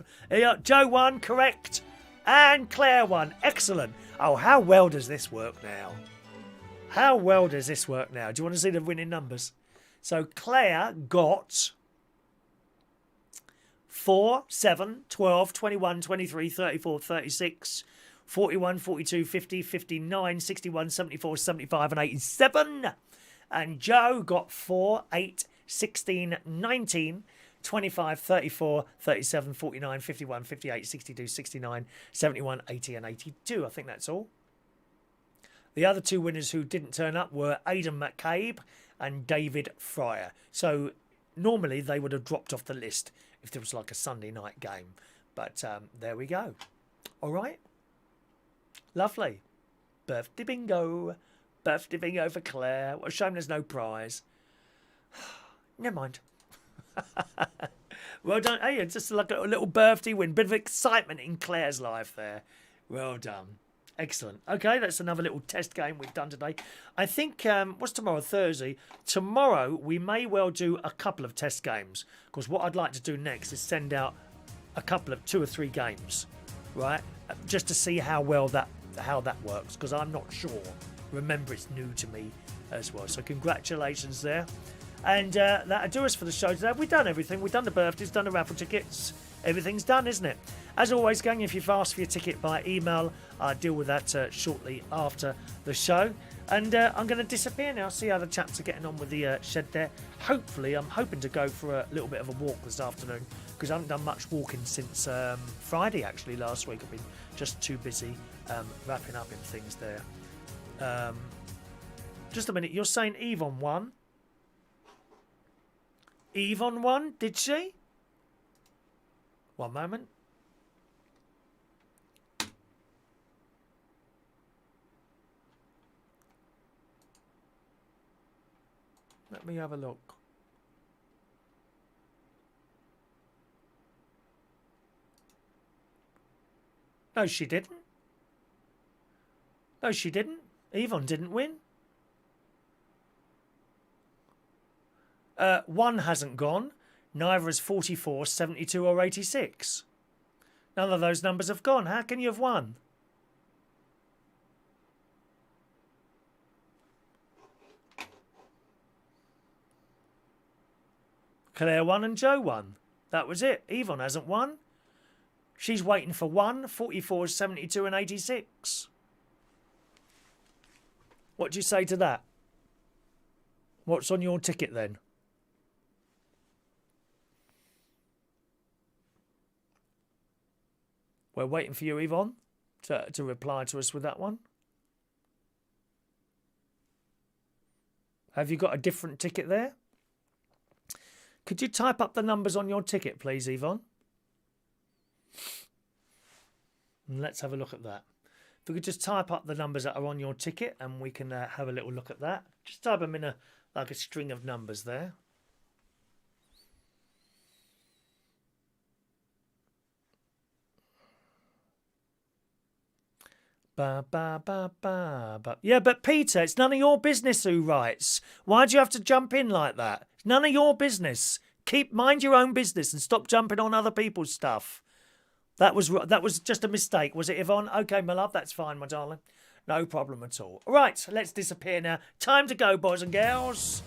Joe won, correct. And Claire won. Excellent. Oh, how well does this work now? Do you want to see the winning numbers? So Claire got 4, 7, 12, 21, 23, 34, 36, 41, 42, 50, 59, 61, 74, 75 and 87. And Joe got 4, 8, 16, 19, 25, 34, 37, 49, 51, 58, 62, 69, 71, 80 and 82. I think that's all. The other two winners who didn't turn up were Aidan McCabe and David Fryer. So normally they would have dropped off the list if there was like a Sunday night game. But there we go. All right. Lovely. Birthday bingo. Birthday bingo for Claire. What a shame there's no prize. Never mind. Well done. Hey, it's just like a little birthday win. Bit of excitement in Claire's life there. Well done. Excellent. Okay, that's another little test game we've done today. I think, what's tomorrow? Thursday. Tomorrow, we may well do a couple of test games. Because what I'd like to do next is send out a couple of 2 or 3 games. Right? Just to see how that works. Because I'm not sure. Remember, it's new to me as well. So congratulations there. And that'll do us for the show today. We've done everything. We've done the birthdays, done the raffle tickets. Everything's done, isn't it? As always, gang, if you've asked for your ticket by email, I'll deal with that shortly after the show. And I'm going to disappear now, see how the chaps are getting on with the shed there. Hopefully, I'm hoping to go for a little bit of a walk this afternoon because I haven't done much walking since Friday, actually, last week. I've been just too busy wrapping up in things there. Just a minute, you're saying Yvonne won? Yvonne won, did she? One moment. Let me have a look. No, she didn't. No, she didn't. Yvonne didn't win. One hasn't gone. Neither has 44, 72 or 86. None of those numbers have gone. How can you have won? Claire won and Joe won. That was it. Yvonne hasn't won. She's waiting for 1, 44, 72 and 86. What do you say to that? What's on your ticket then? We're waiting for you, Yvonne, to reply to us with that one. Have you got a different ticket there? Could you type up the numbers on your ticket, please, Yvonne? And let's have a look at that. If we could just type up the numbers that are on your ticket and we can have a little look at that. Just type them in like a string of numbers there. Ba, ba, ba, ba, ba. Yeah, but Peter, it's none of your business who writes. Why do you have to jump in like that? It's none of your business. Mind your own business and stop jumping on other people's stuff. That was just a mistake, was it, Yvonne? Okay, my love, that's fine, my darling. No problem at all. Right, let's disappear now. Time to go, boys and girls.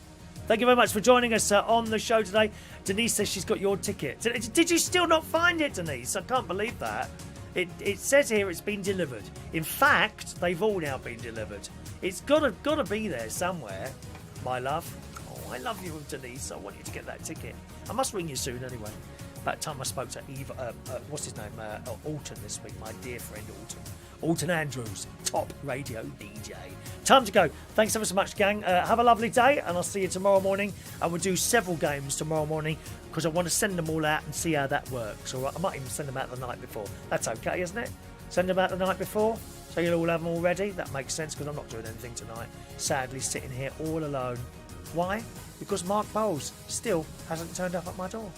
Thank you very much for joining us on the show today. Denise says she's got your ticket. Did you still not find it, Denise? I can't believe that. It says here it's been delivered. In fact, they've all now been delivered. It's gotta be there somewhere, my love. Oh, I love you, Denise. I want you to get that ticket. I must ring you soon anyway. About time I spoke to Eve, what's his name, Alton this week, my dear friend Alton. Alton Andrews, top radio DJ. Time to go. Thanks ever so much, gang. Have a lovely day, and I'll see you tomorrow morning. And we'll do several games tomorrow morning because I want to send them all out and see how that works. All right, I might even send them out the night before. That's okay, isn't it? Send them out the night before, so you'll all have them all ready. That makes sense because I'm not doing anything tonight. Sadly, sitting here all alone. Why? Because Mark Bowles still hasn't turned up at my door.